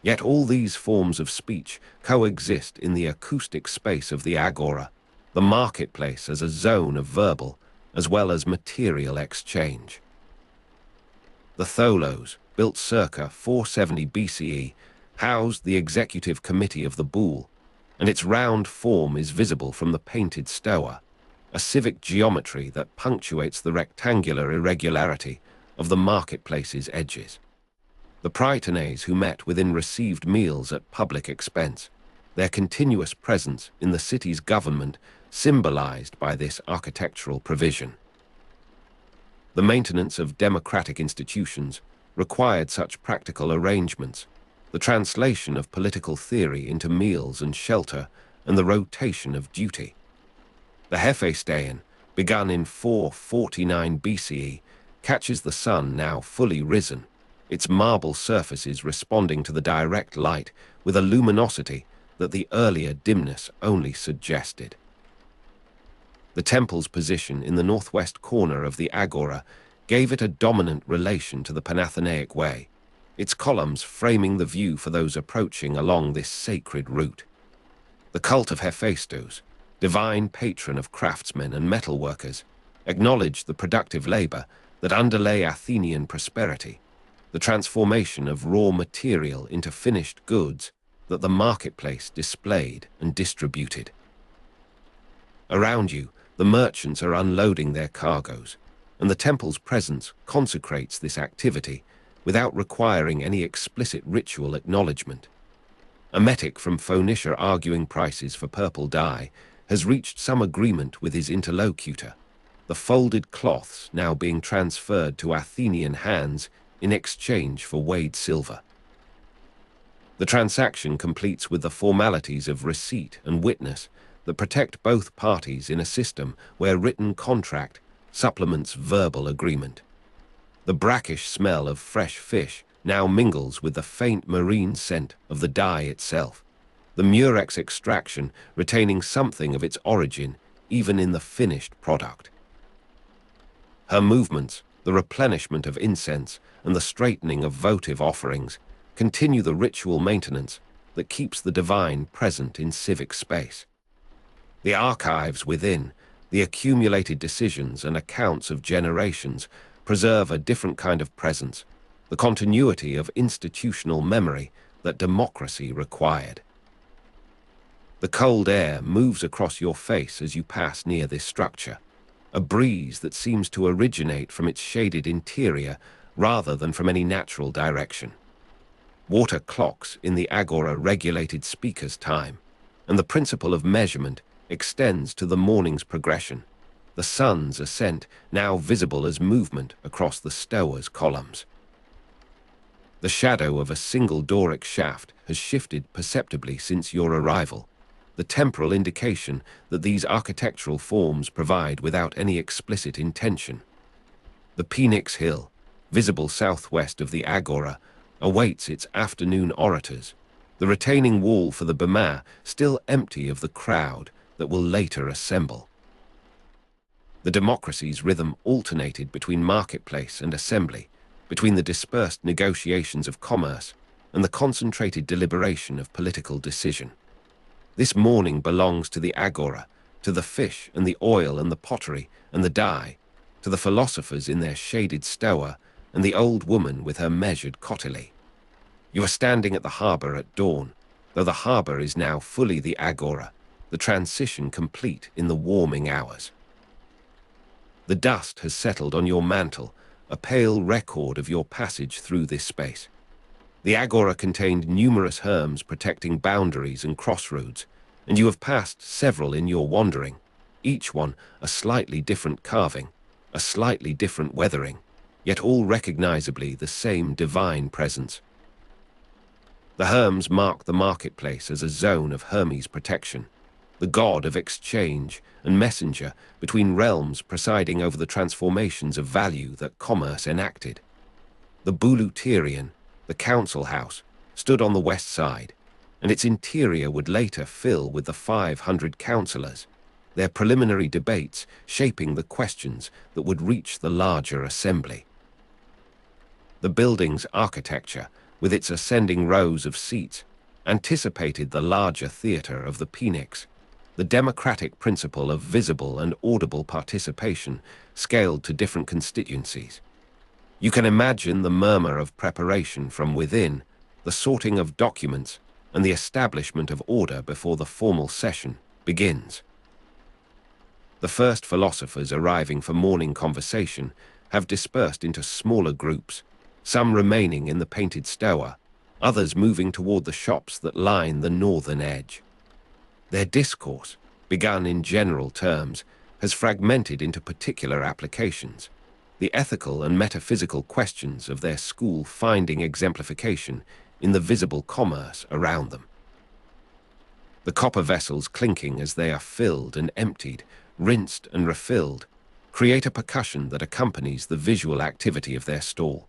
Yet all these forms of speech coexist in the acoustic space of the Agora, the marketplace as a zone of verbal as well as material exchange. The Tholos, built circa 470 BCE, housed the executive committee of the Bull, and its round form is visible from the painted Stoa, a civic geometry that punctuates the rectangular irregularity of the marketplace's edges. The prytanes who met within received meals at public expense, their continuous presence in the city's government symbolized by this architectural provision. The maintenance of democratic institutions required such practical arrangements, the translation of political theory into meals and shelter, and the rotation of duty. The Hephaestion, begun in 449 BCE, catches the sun now fully risen, its marble surfaces responding to the direct light with a luminosity that the earlier dimness only suggested. The temple's position in the northwest corner of the Agora gave it a dominant relation to the Panathenaic Way, its columns framing the view for those approaching along this sacred route. The cult of Hephaestus, divine patron of craftsmen and metalworkers, acknowledged the productive labor that underlay Athenian prosperity, the transformation of raw material into finished goods that the marketplace displayed and distributed. Around you, the merchants are unloading their cargoes, and the temple's presence consecrates this activity without requiring any explicit ritual acknowledgement. A metic from Phoenicia arguing prices for purple dye has reached some agreement with his interlocutor, the folded cloths now being transferred to Athenian hands in exchange for weighed silver. The transaction completes with the formalities of receipt and witness that protect both parties in a system where written contract supplements verbal agreement. The brackish smell of fresh fish now mingles with the faint marine scent of the dye itself, the murex extraction retaining something of its origin even in the finished product. Her movements, the replenishment of incense and the straightening of votive offerings, continue the ritual maintenance that keeps the divine present in civic space. The archives within, the accumulated decisions and accounts of generations, preserve a different kind of presence, the continuity of institutional memory that democracy required. The cold air moves across your face as you pass near this structure, a breeze that seems to originate from its shaded interior rather than from any natural direction. Water clocks in the Agora regulated speaker's time, and the principle of measurement extends to the morning's progression, the sun's ascent now visible as movement across the Stoa's columns. The shadow of a single Doric shaft has shifted perceptibly since your arrival, the temporal indication that these architectural forms provide without any explicit intention. The Pnyx hill, visible southwest of the Agora, awaits its afternoon orators, the retaining wall for the Bema still empty of the crowd that will later assemble. The democracy's rhythm alternated between marketplace and assembly, between the dispersed negotiations of commerce and the concentrated deliberation of political decision. This morning belongs to the Agora, to the fish and the oil and the pottery and the dye, to the philosophers in their shaded Stoa and the old woman with her measured cotyle. You are standing at the harbour at dawn, though the harbour is now fully the Agora, the transition complete in the warming hours. The dust has settled on your mantle, a pale record of your passage through this space. The Agora contained numerous herms protecting boundaries and crossroads, and you have passed several in your wandering, each one a slightly different carving, a slightly different weathering, yet all recognizably the same divine presence. The herms mark the marketplace as a zone of Hermes' protection, the god of exchange and messenger between realms presiding over the transformations of value that commerce enacted. The Bouleuterion, the council house, stood on the west side, and its interior would later fill with the 500 councillors, their preliminary debates shaping the questions that would reach the larger assembly. The building's architecture, with its ascending rows of seats, anticipated the larger theatre of the Pnyx, the democratic principle of visible and audible participation scaled to different constituencies. You can imagine the murmur of preparation from within, the sorting of documents, and the establishment of order before the formal session begins. The first philosophers arriving for morning conversation have dispersed into smaller groups, some remaining in the painted Stoa, others moving toward the shops that line the northern edge. Their discourse, begun in general terms, has fragmented into particular applications, the ethical and metaphysical questions of their school finding exemplification in the visible commerce around them. The copper vessels clinking as they are filled and emptied, rinsed and refilled, create a percussion that accompanies the visual activity of their stall.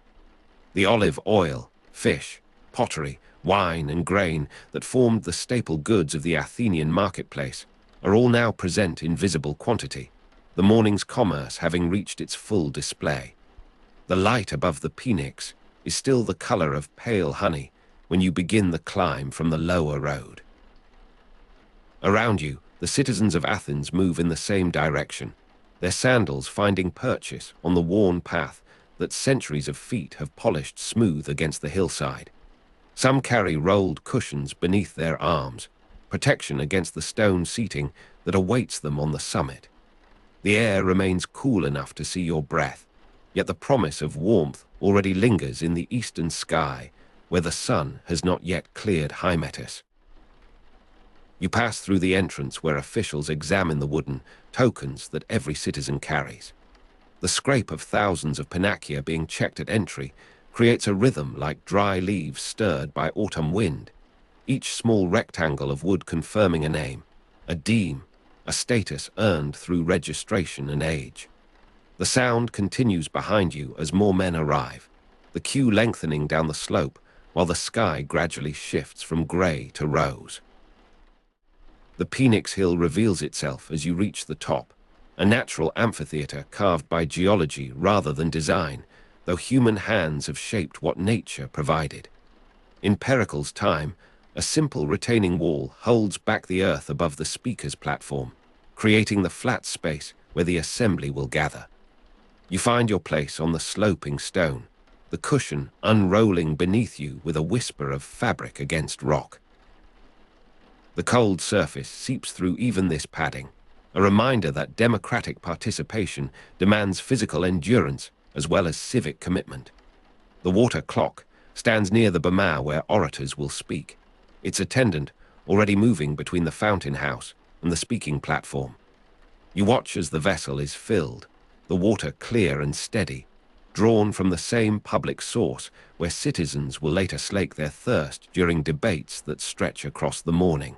The olive oil, fish, pottery, wine and grain that formed the staple goods of the Athenian marketplace are all now present in visible quantity, the morning's commerce having reached its full display. The light above the Pnyx is still the color of pale honey when you begin the climb from the lower road. Around you, the citizens of Athens move in the same direction, their sandals finding purchase on the worn path that centuries of feet have polished smooth against the hillside. Some carry rolled cushions beneath their arms, protection against the stone seating that awaits them on the summit. The air remains cool enough to see your breath, yet the promise of warmth already lingers in the eastern sky, where the sun has not yet cleared Hymettus. You pass through the entrance where officials examine the wooden tokens that every citizen carries. The scrape of thousands of panakia being checked at entry creates a rhythm like dry leaves stirred by autumn wind, each small rectangle of wood confirming a name, a deme, a status earned through registration and age. The sound continues behind you as more men arrive, the queue lengthening down the slope while the sky gradually shifts from grey to rose. The Pnyx hill reveals itself as you reach the top, a natural amphitheatre carved by geology rather than design, though human hands have shaped what nature provided. In Pericles' time, a simple retaining wall holds back the earth above the speaker's platform, creating the flat space where the assembly will gather. You find your place on the sloping stone, the cushion unrolling beneath you with a whisper of fabric against rock. The cold surface seeps through even this padding, a reminder that democratic participation demands physical endurance as well as civic commitment. The water clock stands near the bema where orators will speak, its attendant already moving between the fountain house and the speaking platform. You watch as the vessel is filled, the water clear and steady, drawn from the same public source where citizens will later slake their thirst during debates that stretch across the morning.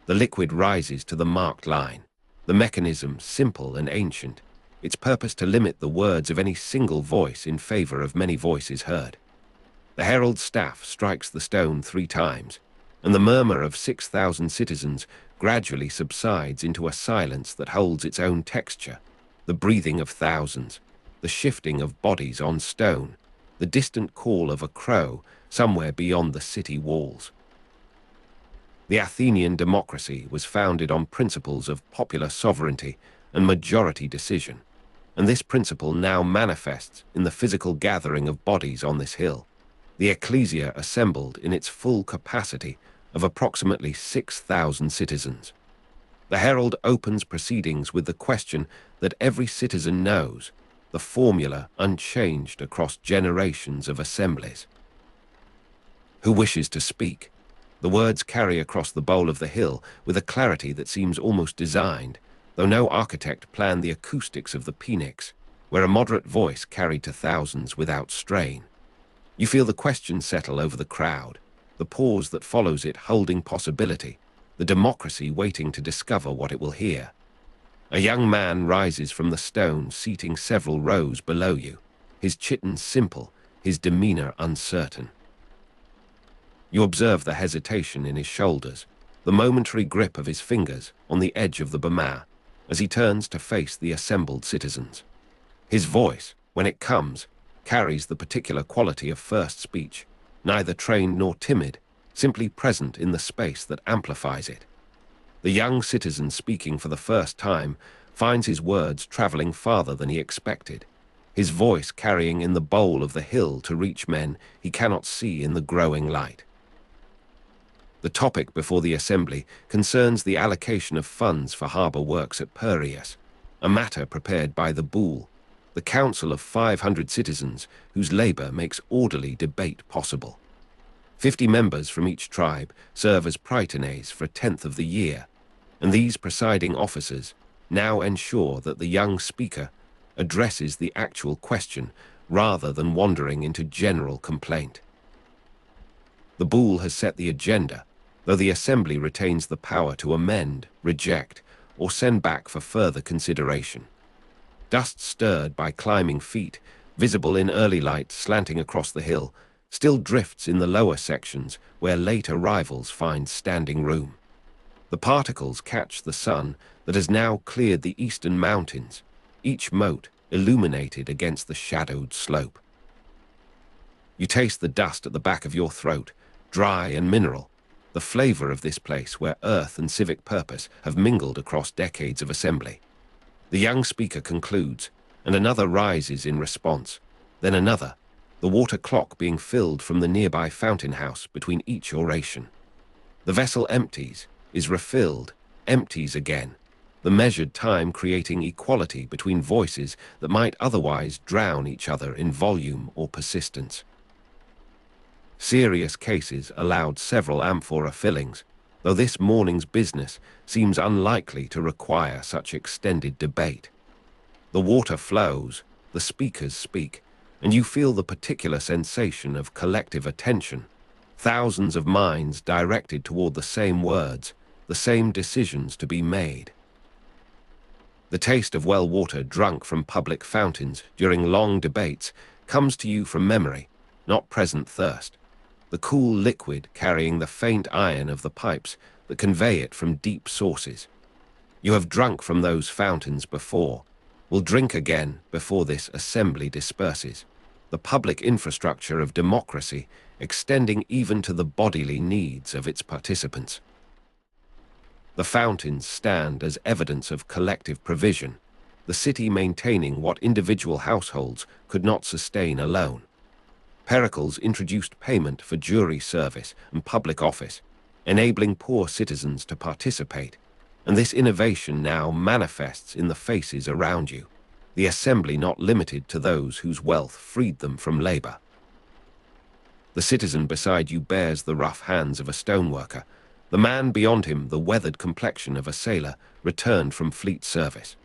The liquid rises to the marked line, the mechanism simple and ancient, its purpose to limit the words of any single voice in favor of many voices heard. The herald's staff strikes the stone 3 times, and the murmur of 6,000 citizens gradually subsides into a silence that holds its own texture, the breathing of thousands, the shifting of bodies on stone, the distant call of a crow somewhere beyond the city walls. The Athenian democracy was founded on principles of popular sovereignty and majority decision, and this principle now manifests in the physical gathering of bodies on this hill, the ecclesia assembled in its full capacity of approximately 6,000 citizens. The herald opens proceedings with the question that every citizen knows, the formula unchanged across generations of assemblies. Who wishes to speak? The words carry across the bowl of the hill with a clarity that seems almost designed, though no architect planned the acoustics of the Pnyx, where a moderate voice carried to thousands without strain. You feel the question settle over the crowd, the pause that follows it holding possibility, the democracy waiting to discover what it will hear. A young man rises from the stone seating several rows below you, his chiton simple, his demeanor uncertain. You observe the hesitation in his shoulders, the momentary grip of his fingers on the edge of the bema as he turns to face the assembled citizens. His voice, when it comes, carries the particular quality of first speech, neither trained nor timid, simply present in the space that amplifies it. The young citizen speaking for the first time finds his words traveling farther than he expected, his voice carrying in the bowl of the hill to reach men he cannot see in the growing light. The topic before the assembly concerns the allocation of funds for harbour works at Perseus, a matter prepared by the Boule, the council of 500 citizens whose labour makes orderly debate possible. 50 members from each tribe serve as prytanes for a tenth of the year, and these presiding officers now ensure that the young speaker addresses the actual question rather than wandering into general complaint. The Boule has set the agenda, though the assembly retains the power to amend, reject, or send back for further consideration. Dust stirred by climbing feet, visible in early light slanting across the hill, still drifts in the lower sections where late arrivals find standing room. The particles catch the sun that has now cleared the eastern mountains, each mote illuminated against the shadowed slope. You taste the dust at the back of your throat, dry and mineral, the flavor of this place where earth and civic purpose have mingled across decades of assembly. The young speaker concludes, and another rises in response, then another, the water clock being filled from the nearby fountain house between each oration. The vessel empties, is refilled, empties again, the measured time creating equality between voices that might otherwise drown each other in volume or persistence. Serious cases allowed several amphora fillings, though this morning's business seems unlikely to require such extended debate. The water flows, the speakers speak, and you feel the particular sensation of collective attention, thousands of minds directed toward the same words, the same decisions to be made. The taste of well water drunk from public fountains during long debates comes to you from memory, not present thirst. The cool liquid carrying the faint iron of the pipes that convey it from deep sources. You have drunk from those fountains before, will drink again before this assembly disperses. The public infrastructure of democracy extending even to the bodily needs of its participants. The fountains stand as evidence of collective provision, the city maintaining what individual households could not sustain alone. Pericles introduced payment for jury service and public office, enabling poor citizens to participate, and this innovation now manifests in the faces around you, the assembly not limited to those whose wealth freed them from labor. The citizen beside you bears the rough hands of a stoneworker, the man beyond him the weathered complexion of a sailor returned from fleet service.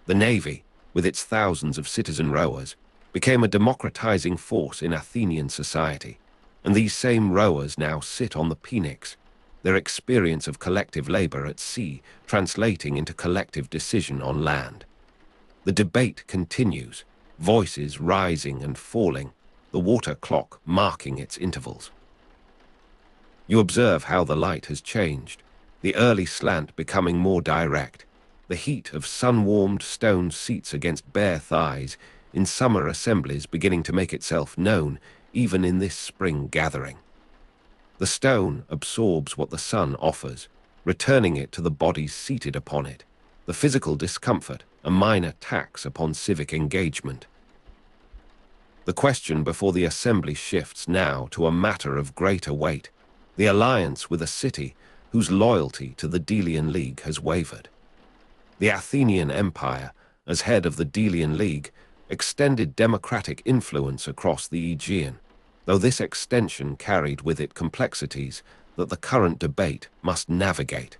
The navy, with its thousands of citizen rowers, became a democratizing force in Athenian society, and these same rowers now sit on the Pnyx, their experience of collective labor at sea translating into collective decision on land. The debate continues, voices rising and falling, the water clock marking its intervals. You observe how the light has changed, the early slant becoming more direct, the heat of sun-warmed stone seats against bare thighs in summer assemblies beginning to make itself known even in this spring gathering. The stone absorbs what the sun offers, returning it to the bodies seated upon it, the physical discomfort a minor tax upon civic engagement. The question before the assembly shifts now to a matter of greater weight, the alliance with a city whose loyalty to the Delian League has wavered. The Athenian Empire, as head of the Delian League, extended democratic influence across the Aegean, though this extension carried with it complexities that the current debate must navigate.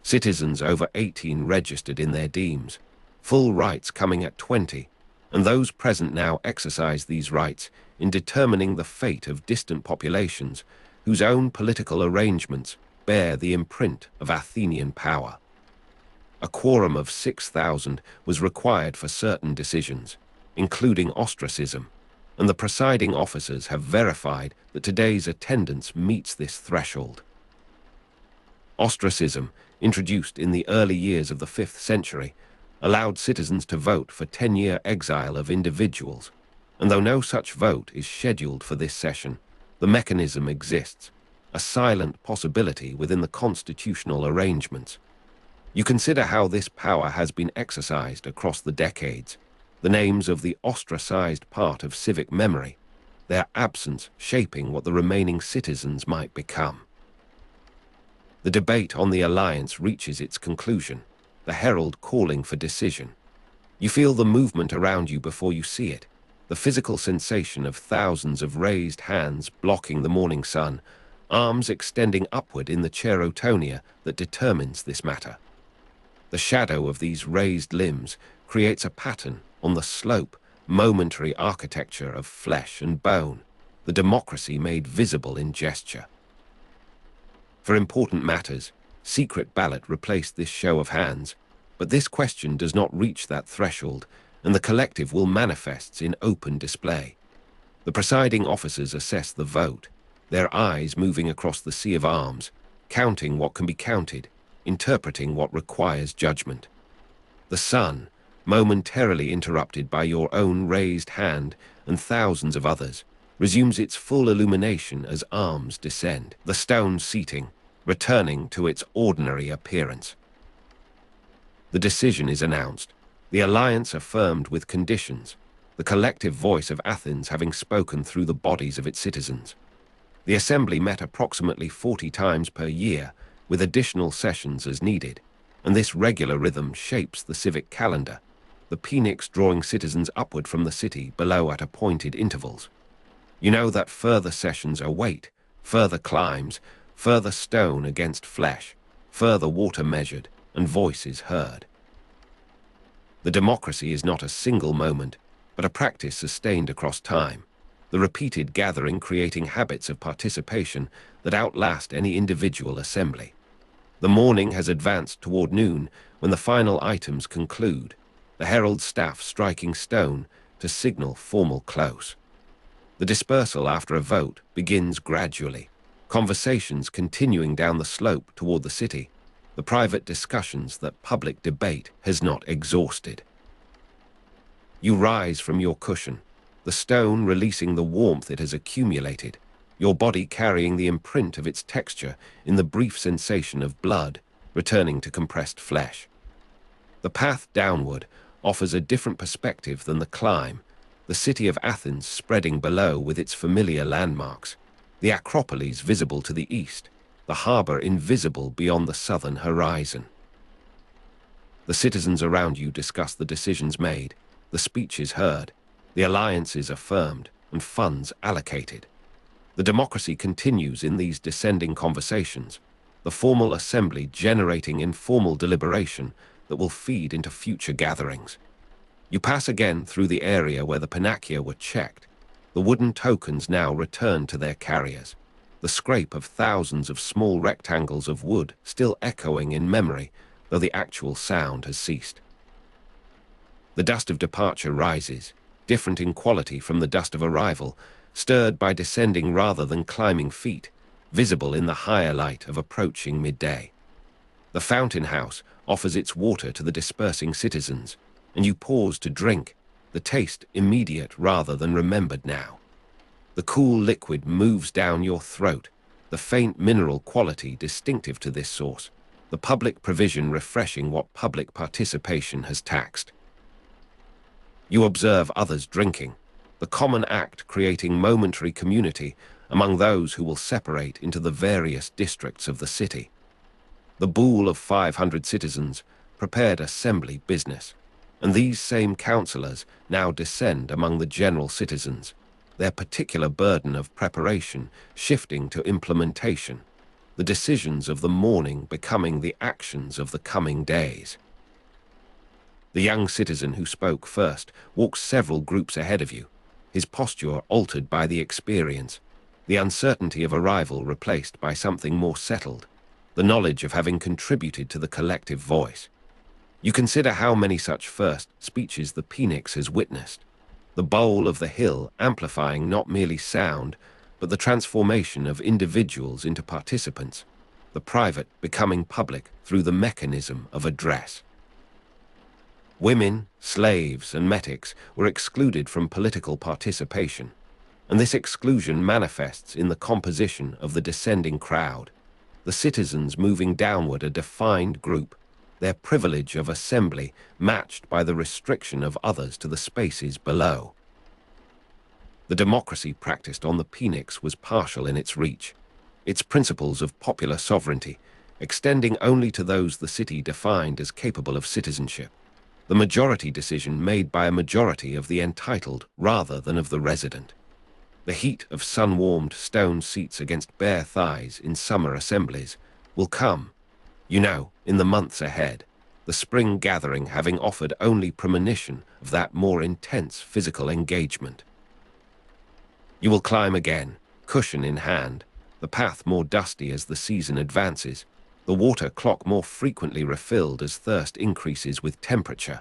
Citizens over 18 registered in their demes, full rights coming at 20, and those present now exercise these rights in determining the fate of distant populations whose own political arrangements bear the imprint of Athenian power. A quorum of 6,000 was required for certain decisions, including ostracism, and the presiding officers have verified that today's attendance meets this threshold. Ostracism, introduced in the early years of the 5th century, allowed citizens to vote for 10-year exile of individuals, and though no such vote is scheduled for this session, the mechanism exists, a silent possibility within the constitutional arrangements. You consider how this power has been exercised across the decades, the names of the ostracized part of civic memory, their absence shaping what the remaining citizens might become. The debate on the alliance reaches its conclusion, the herald calling for decision. You feel the movement around you before you see it, the physical sensation of thousands of raised hands blocking the morning sun, arms extending upward in the cherotonia that determines this matter. The shadow of these raised limbs creates a pattern on the slope, momentary architecture of flesh and bone, the democracy made visible in gesture. For important matters, secret ballot replaced this show of hands, but this question does not reach that threshold, and the collective will manifest in open display. The presiding officers assess the vote, their eyes moving across the sea of arms, counting what can be counted, interpreting what requires judgment. The sun, momentarily interrupted by your own raised hand and thousands of others, resumes its full illumination as arms descend, the stone seating, returning to its ordinary appearance. The decision is announced, the alliance affirmed with conditions, the collective voice of Athens having spoken through the bodies of its citizens. The assembly met approximately 40 times per year, with additional sessions as needed, and this regular rhythm shapes the civic calendar, the Pnyx drawing citizens upward from the city below at appointed intervals. You know that further sessions await, further climbs, Further stone against flesh, further water measured, and voices heard. The democracy is not a single moment, but a practice sustained across time, the repeated gathering creating habits of participation that outlast any individual assembly. The morning has advanced toward noon when the final items conclude, the herald staff striking stone to signal formal close. The dispersal after a vote begins gradually, conversations continuing down the slope toward the city, the private discussions that public debate has not exhausted. You rise from your cushion, the stone releasing the warmth it has accumulated, your body carrying the imprint of its texture in the brief sensation of blood returning to compressed flesh. The path downward offers a different perspective than the climb, the city of Athens spreading below with its familiar landmarks, the Acropolis visible to the east, the harbor invisible beyond the southern horizon. The citizens around you discuss the decisions made, the speeches heard, the alliances affirmed, and funds allocated. The democracy continues in these descending conversations, the formal assembly generating informal deliberation that will feed into future gatherings. You pass again through the area where the Pnyx were checked. The wooden tokens now return to their carriers, the scrape of thousands of small rectangles of wood still echoing in memory, though the actual sound has ceased. The dust of departure rises, different in quality from the dust of arrival, stirred by descending rather than climbing feet, visible in the higher light of approaching midday. The fountain house offers its water to the dispersing citizens, and you pause to drink, the taste immediate rather than remembered now. The cool liquid moves down your throat, the faint mineral quality distinctive to this source, the public provision refreshing what public participation has taxed. You observe others drinking, the common act creating momentary community among those who will separate into the various districts of the city. The bool of 500 citizens prepared assembly business, and these same councillors now descend among the general citizens, their particular burden of preparation shifting to implementation, the decisions of the morning becoming the actions of the coming days. The young citizen who spoke first walks several groups ahead of you, his posture altered by the experience, the uncertainty of arrival replaced by something more settled, the knowledge of having contributed to the collective voice. You consider how many such first speeches the Pnyx has witnessed, the bowl of the hill amplifying not merely sound, but the transformation of individuals into participants, the private becoming public through the mechanism of address. Women, slaves, and metics were excluded from political participation, and this exclusion manifests in the composition of the descending crowd, the citizens moving downward a defined group, their privilege of assembly matched by the restriction of others to the spaces below. The democracy practiced on the Pnyx was partial in its reach, its principles of popular sovereignty extending only to those the city defined as capable of citizenship, the majority decision made by a majority of the entitled rather than of the resident. The heat of sun-warmed stone seats against bare thighs in summer assemblies will come, you know, in the months ahead, the spring gathering having offered only premonition of that more intense physical engagement. You will climb again, cushion in hand, the path more dusty as the season advances, the water clock more frequently refilled as thirst increases with temperature.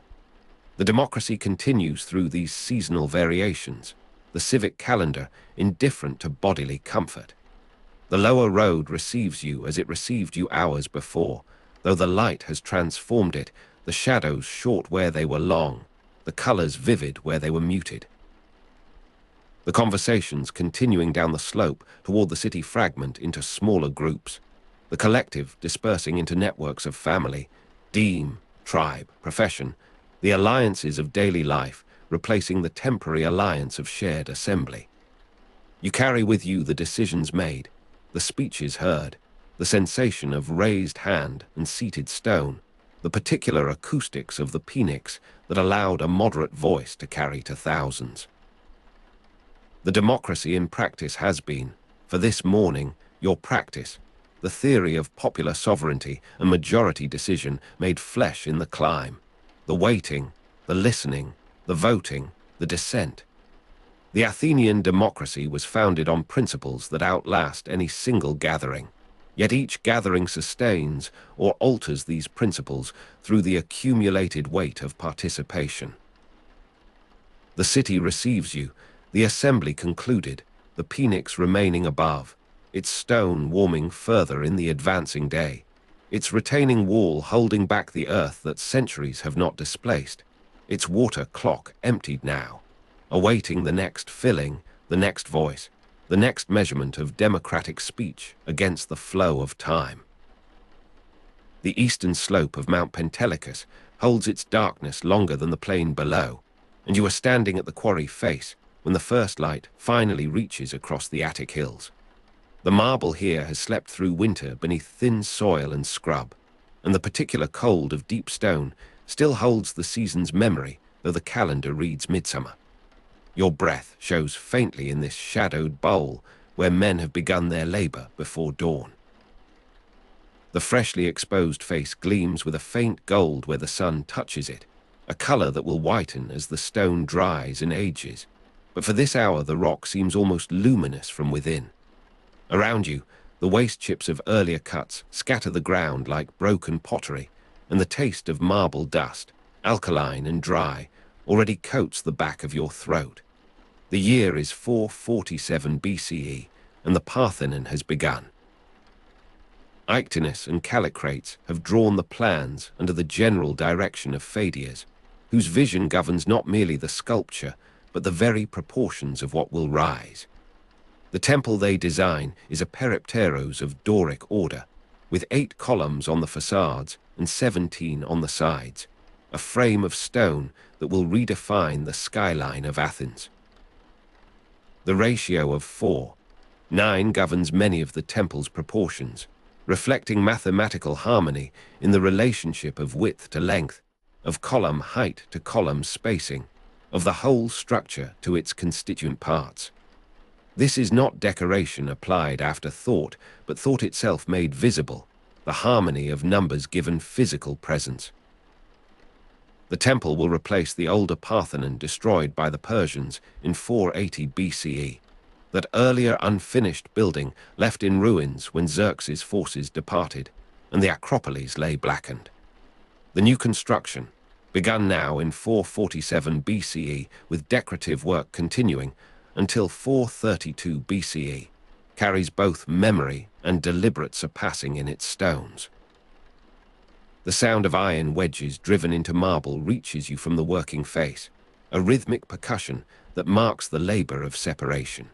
The democracy continues through these seasonal variations, the civic calendar indifferent to bodily comfort. The lower road receives you as it received you hours before, though the light has transformed it, the shadows short where they were long, the colors vivid where they were muted. The conversations continuing down the slope toward the city fragment into smaller groups, the collective dispersing into networks of family, deme, tribe, profession, the alliances of daily life replacing the temporary alliance of shared assembly. You carry with you the decisions made, the speeches heard, the sensation of raised hand and seated stone, the particular acoustics of the Pnyx that allowed a moderate voice to carry to thousands. The democracy in practice has been, for this morning, your practice, the theory of popular sovereignty and majority decision made flesh in the climb. The waiting, the listening, the voting, the dissent. The Athenian democracy was founded on principles that outlast any single gathering. Yet each gathering sustains or alters these principles through the accumulated weight of participation. The city receives you, the assembly concluded, the Pnyx remaining above, its stone warming further in the advancing day, its retaining wall holding back the earth that centuries have not displaced, its water clock emptied now, awaiting the next filling, the next voice, the next measurement of democratic speech against the flow of time. The eastern slope of Mount Pentelicus holds its darkness longer than the plain below, and you are standing at the quarry face when the first light finally reaches across the Attic hills. The marble here has slept through winter beneath thin soil and scrub, and the particular cold of deep stone still holds the season's memory, though the calendar reads midsummer. Your breath shows faintly in this shadowed bowl where men have begun their labor before dawn. The freshly exposed face gleams with a faint gold where the sun touches it, a color that will whiten as the stone dries and ages. But for this hour the rock seems almost luminous from within. Around you, the waste chips of earlier cuts scatter the ground like broken pottery, and the taste of marble dust, alkaline and dry, already coats the back of your throat. The year is 447 BCE, and the Parthenon has begun. Ictinus and Callicrates have drawn the plans under the general direction of Pheidias, whose vision governs not merely the sculpture, but the very proportions of what will rise. The temple they design is a peripteros of Doric order, with 8 columns on the facades and 17 on the sides, a frame of stone that will redefine the skyline of Athens. The ratio of 4:9 governs many of the temple's proportions, reflecting mathematical harmony in the relationship of width to length, of column height to column spacing, of the whole structure to its constituent parts. This is not decoration applied after thought, but thought itself made visible, the harmony of numbers given physical presence. The temple will replace the older Parthenon destroyed by the Persians in 480 BCE, that earlier unfinished building left in ruins when Xerxes' forces departed, and the Acropolis lay blackened. The new construction, begun now in 447 BCE with decorative work continuing until 432 BCE, carries both memory and deliberate surpassing in its stones. The sound of iron wedges driven into marble reaches you from the working face, a rhythmic percussion that marks the labor of separation.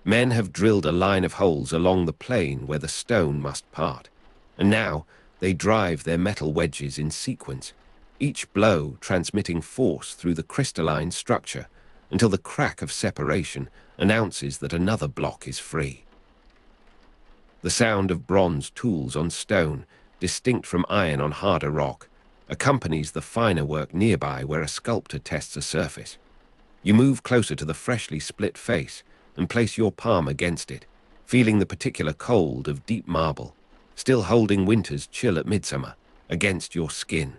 Men have drilled a line of holes along the plane where the stone must part, and now they drive their metal wedges in sequence, each blow transmitting force through the crystalline structure until the crack of separation announces that another block is free. The sound of bronze tools on stone, distinct from iron on harder rock, accompanies the finer work nearby where a sculptor tests a surface. You move closer to the freshly split face and place your palm against it, feeling the particular cold of deep marble, still holding winter's chill at midsummer, against your skin.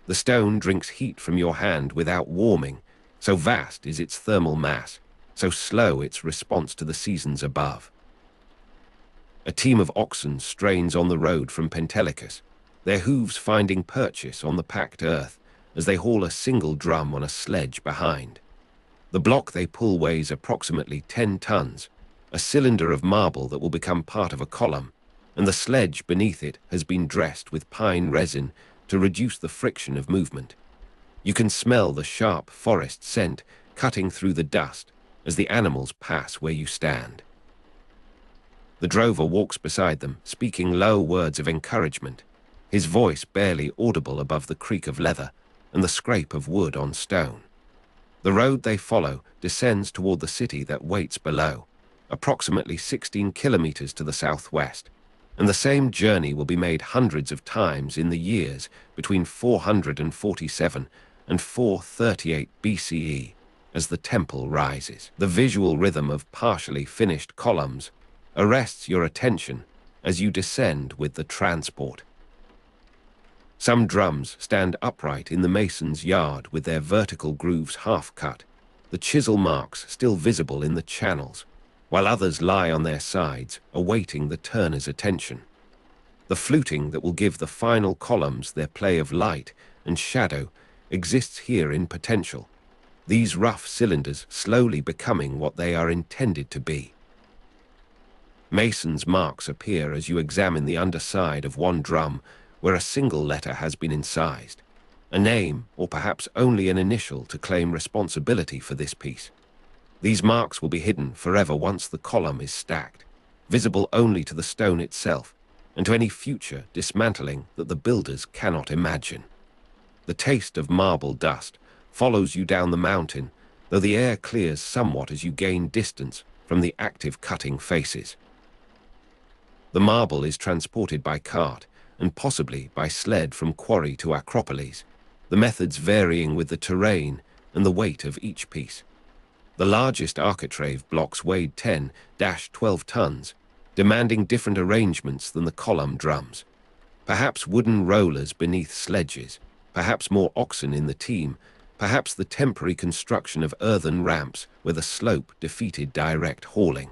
The stone drinks heat from your hand without warming, so vast is its thermal mass, so slow its response to the seasons above. A team of oxen strains on the road from Pentelicus, their hooves finding purchase on the packed earth as they haul a single drum on a sledge behind. The block they pull weighs approximately 10 tons, a cylinder of marble that will become part of a column, and the sledge beneath it has been dressed with pine resin to reduce the friction of movement. You can smell the sharp forest scent cutting through the dust as the animals pass where you stand. The drover walks beside them, speaking low words of encouragement, his voice barely audible above the creak of leather and the scrape of wood on stone. The road they follow descends toward the city that waits below, approximately 16 kilometers to the southwest, and the same journey will be made hundreds of times in the years between 447 and 438 BCE as the temple rises. The visual rhythm of partially finished columns arrests your attention as you descend with the transport. Some drums stand upright in the mason's yard with their vertical grooves half cut, the chisel marks still visible in the channels, while others lie on their sides, awaiting the turner's attention. The fluting that will give the final columns their play of light and shadow exists here in potential, these rough cylinders slowly becoming what they are intended to be. Mason's marks appear as you examine the underside of one drum where a single letter has been incised, a name or perhaps only an initial to claim responsibility for this piece. These marks will be hidden forever once the column is stacked, visible only to the stone itself and to any future dismantling that the builders cannot imagine. The taste of marble dust follows you down the mountain, though the air clears somewhat as you gain distance from the active cutting faces. The marble is transported by cart and possibly by sled from quarry to Acropolis, the methods varying with the terrain and the weight of each piece. The largest architrave blocks weighed 10-12 tons, demanding different arrangements than the column drums. Perhaps wooden rollers beneath sledges, perhaps more oxen in the team, perhaps the temporary construction of earthen ramps where the slope defeated direct hauling.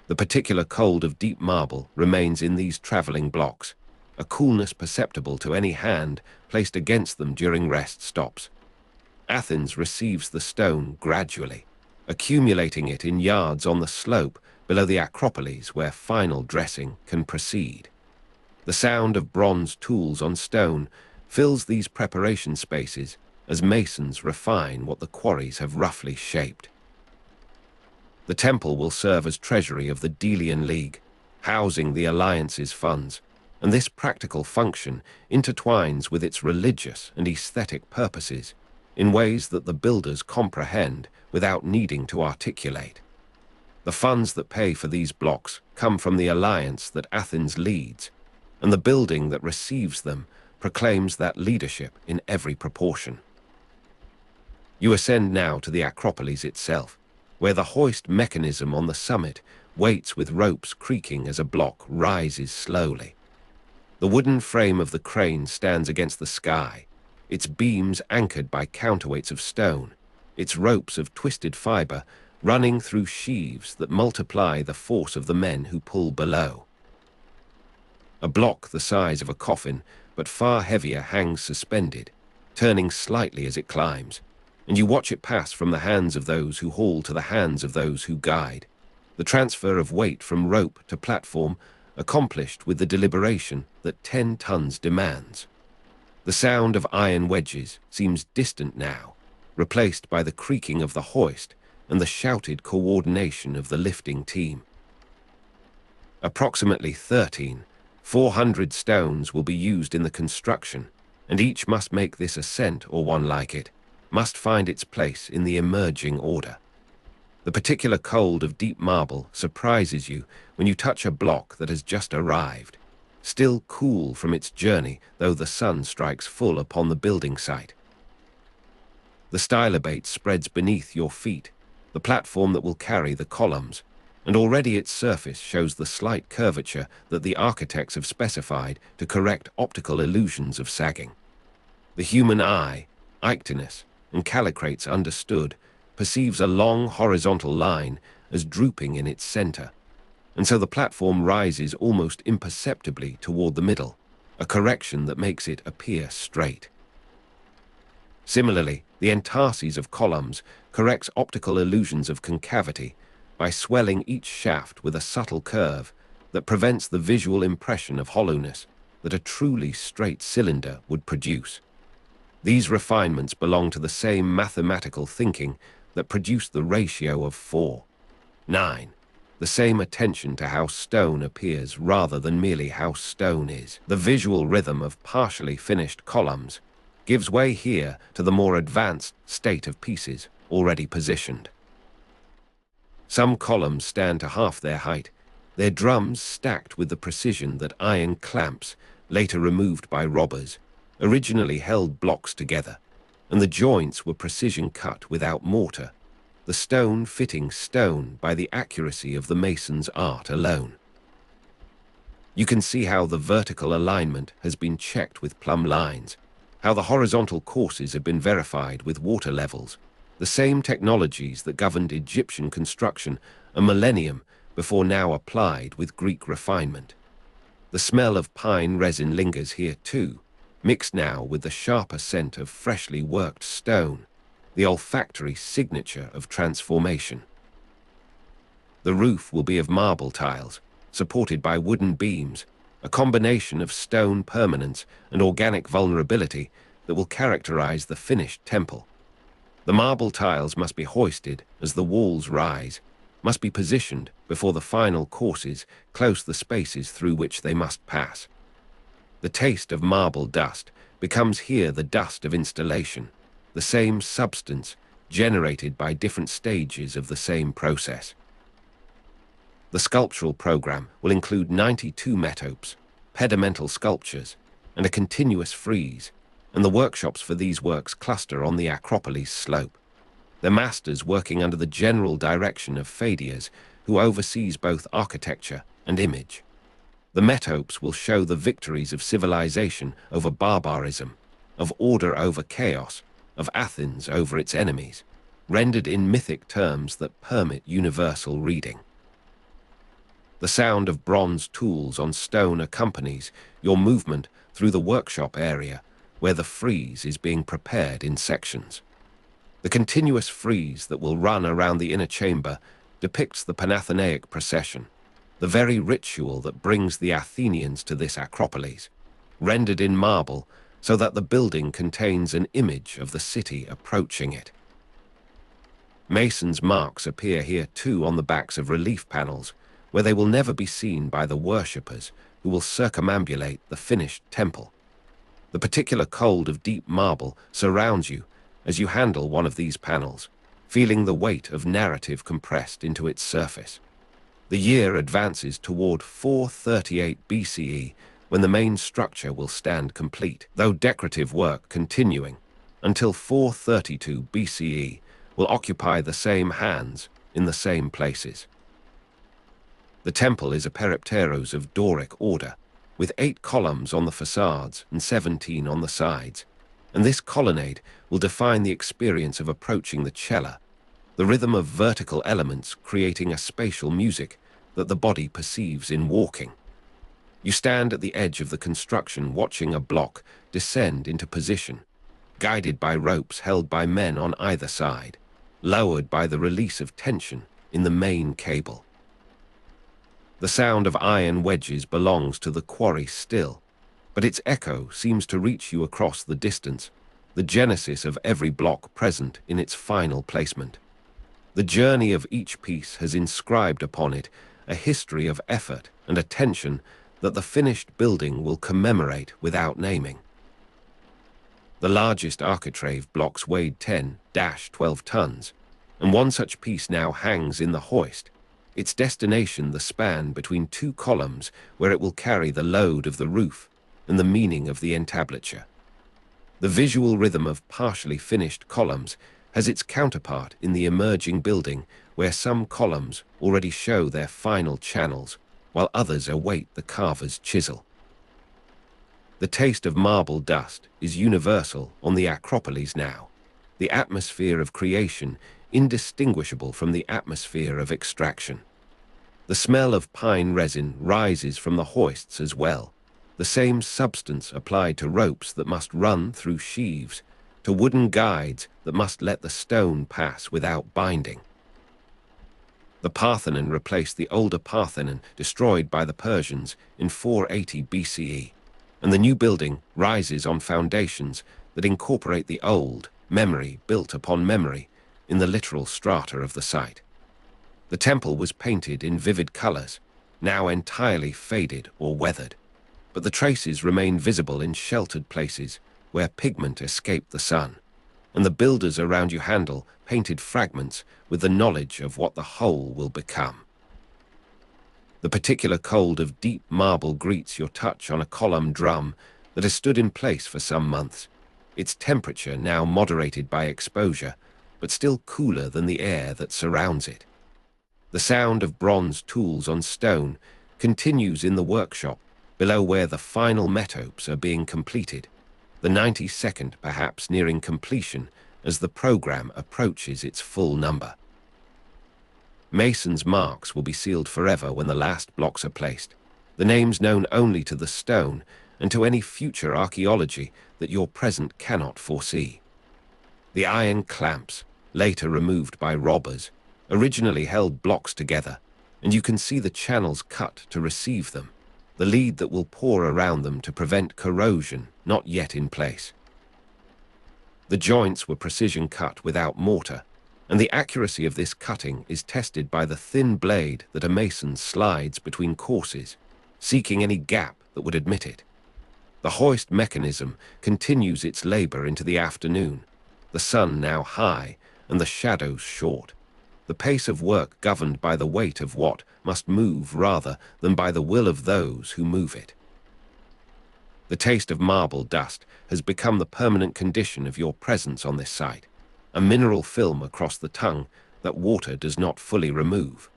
The particular cold of deep marble remains in these travelling blocks, a coolness perceptible to any hand placed against them during rest stops. Athens receives the stone gradually, accumulating it in yards on the slope below the Acropolis where final dressing can proceed. The sound of bronze tools on stone fills these preparation spaces as masons refine what the quarries have roughly shaped. The temple will serve as treasury of the Delian League, housing the Alliance's funds, and this practical function intertwines with its religious and aesthetic purposes in ways that the builders comprehend without needing to articulate. The funds that pay for these blocks come from the alliance that Athens leads, and the building that receives them proclaims that leadership in every proportion. You ascend now to the Acropolis itself, where the hoist mechanism on the summit waits with ropes creaking as a block rises slowly. The wooden frame of the crane stands against the sky, its beams anchored by counterweights of stone, its ropes of twisted fiber running through sheaves that multiply the force of the men who pull below. A block the size of a coffin, but far heavier, hangs suspended, turning slightly as it climbs, and you watch it pass from the hands of those who haul to the hands of those who guide, the transfer of weight from rope to platform accomplished with the deliberation that 10 tons demands. The sound of iron wedges seems distant now, replaced by the creaking of the hoist and the shouted coordination of the lifting team. Approximately 400 stones will be used in the construction, and each must make this ascent or one like it, must find its place in the emerging order. The particular cold of deep marble surprises you when you touch a block that has just arrived, still cool from its journey though the sun strikes full upon the building site. The stylobate spreads beneath your feet, the platform that will carry the columns, and already its surface shows the slight curvature that the architects have specified to correct optical illusions of sagging. The human eye, ictinus, and calicrates understood, perceives a long horizontal line as drooping in its center, and so the platform rises almost imperceptibly toward the middle, a correction that makes it appear straight. Similarly, the entarses of columns corrects optical illusions of concavity by swelling each shaft with a subtle curve that prevents the visual impression of hollowness that a truly straight cylinder would produce. These refinements belong to the same mathematical thinking that produced the ratio of 4:9, the same attention to how stone appears rather than merely how stone is. The visual rhythm of partially finished columns gives way here to the more advanced state of pieces already positioned. Some columns stand to half their height, their drums stacked with the precision that iron clamps, later removed by robbers, originally held blocks together, and the joints were precision cut without mortar, the stone fitting stone by the accuracy of the mason's art alone. You can see how the vertical alignment has been checked with plumb lines, how the horizontal courses have been verified with water levels, the same technologies that governed Egyptian construction a millennium before now applied with Greek refinement. The smell of pine resin lingers here too, mixed now with the sharper scent of freshly worked stone, the olfactory signature of transformation. The roof will be of marble tiles, supported by wooden beams, a combination of stone permanence and organic vulnerability that will characterize the finished temple. The marble tiles must be hoisted as the walls rise, must be positioned before the final courses close the spaces through which they must pass. The taste of marble dust becomes here the dust of installation, the same substance generated by different stages of the same process. The sculptural program will include 92 metopes, pedamental sculptures, and a continuous frieze, and the workshops for these works cluster on the Acropolis slope. The masters working under the general direction of Pheidias, who oversees both architecture and image. The metopes will show the victories of civilization over barbarism, of order over chaos, of Athens over its enemies, rendered in mythic terms that permit universal reading. The sound of bronze tools on stone accompanies your movement through the workshop area, where the frieze is being prepared in sections. The continuous frieze that will run around the inner chamber depicts the Panathenaic procession, the very ritual that brings the Athenians to this Acropolis, rendered in marble so that the building contains an image of the city approaching it. Masons' marks appear here too on the backs of relief panels, where they will never be seen by the worshippers who will circumambulate the finished temple. The particular cold of deep marble surrounds you as you handle one of these panels, feeling the weight of narrative compressed into its surface. The year advances toward 438 BCE, when the main structure will stand complete, though decorative work continuing, until 432 BCE will occupy the same hands in the same places. The temple is a peripteros of Doric order, with 8 columns on the facades and 17 on the sides, and this colonnade will define the experience of approaching the cella, the rhythm of vertical elements creating a spatial music that the body perceives in walking. You stand at the edge of the construction watching a block descend into position, guided by ropes held by men on either side, lowered by the release of tension in the main cable. The sound of iron wedges belongs to the quarry still, but its echo seems to reach you across the distance, the genesis of every block present in its final placement. The journey of each piece has inscribed upon it a history of effort and attention that the finished building will commemorate without naming. The largest architrave blocks weighed 10-12 tons, and one such piece now hangs in the hoist, its destination the span between 2 columns where it will carry the load of the roof and the meaning of the entablature. The visual rhythm of partially finished columns has its counterpart in the emerging building, where some columns already show their final channels, while others await the carver's chisel. The taste of marble dust is universal on the Acropolis now, the atmosphere of creation indistinguishable from the atmosphere of extraction. The smell of pine resin rises from the hoists as well, the same substance applied to ropes that must run through sheaves, to wooden guides that must let the stone pass without binding. The Parthenon replaced the older Parthenon destroyed by the Persians in 480 BCE, and the new building rises on foundations that incorporate the old, memory built upon memory, in the literal strata of the site. The temple was painted in vivid colors, now entirely faded or weathered, but the traces remain visible in sheltered places where pigment escaped the sun, and the builders around you handle painted fragments with the knowledge of what the whole will become. The particular cold of deep marble greets your touch on a column drum that has stood in place for some months, its temperature now moderated by exposure, but still cooler than the air that surrounds it. The sound of bronze tools on stone continues in the workshop below where the final metopes are being completed, the 92nd perhaps nearing completion as the program approaches its full number. Mason's marks will be sealed forever when the last blocks are placed, the names known only to the stone and to any future archaeology that your present cannot foresee. The iron clamps, later removed by robbers, originally held blocks together, and you can see the channels cut to receive them, the lead that will pour around them to prevent corrosion not yet in place. The joints were precision cut without mortar, and the accuracy of this cutting is tested by the thin blade that a mason slides between courses, seeking any gap that would admit it. The hoist mechanism continues its labor into the afternoon, the sun now high and the shadows short, the pace of work governed by the weight of what must move rather than by the will of those who move it. The taste of marble dust has become the permanent condition of your presence on this site, a mineral film across the tongue that water does not fully remove.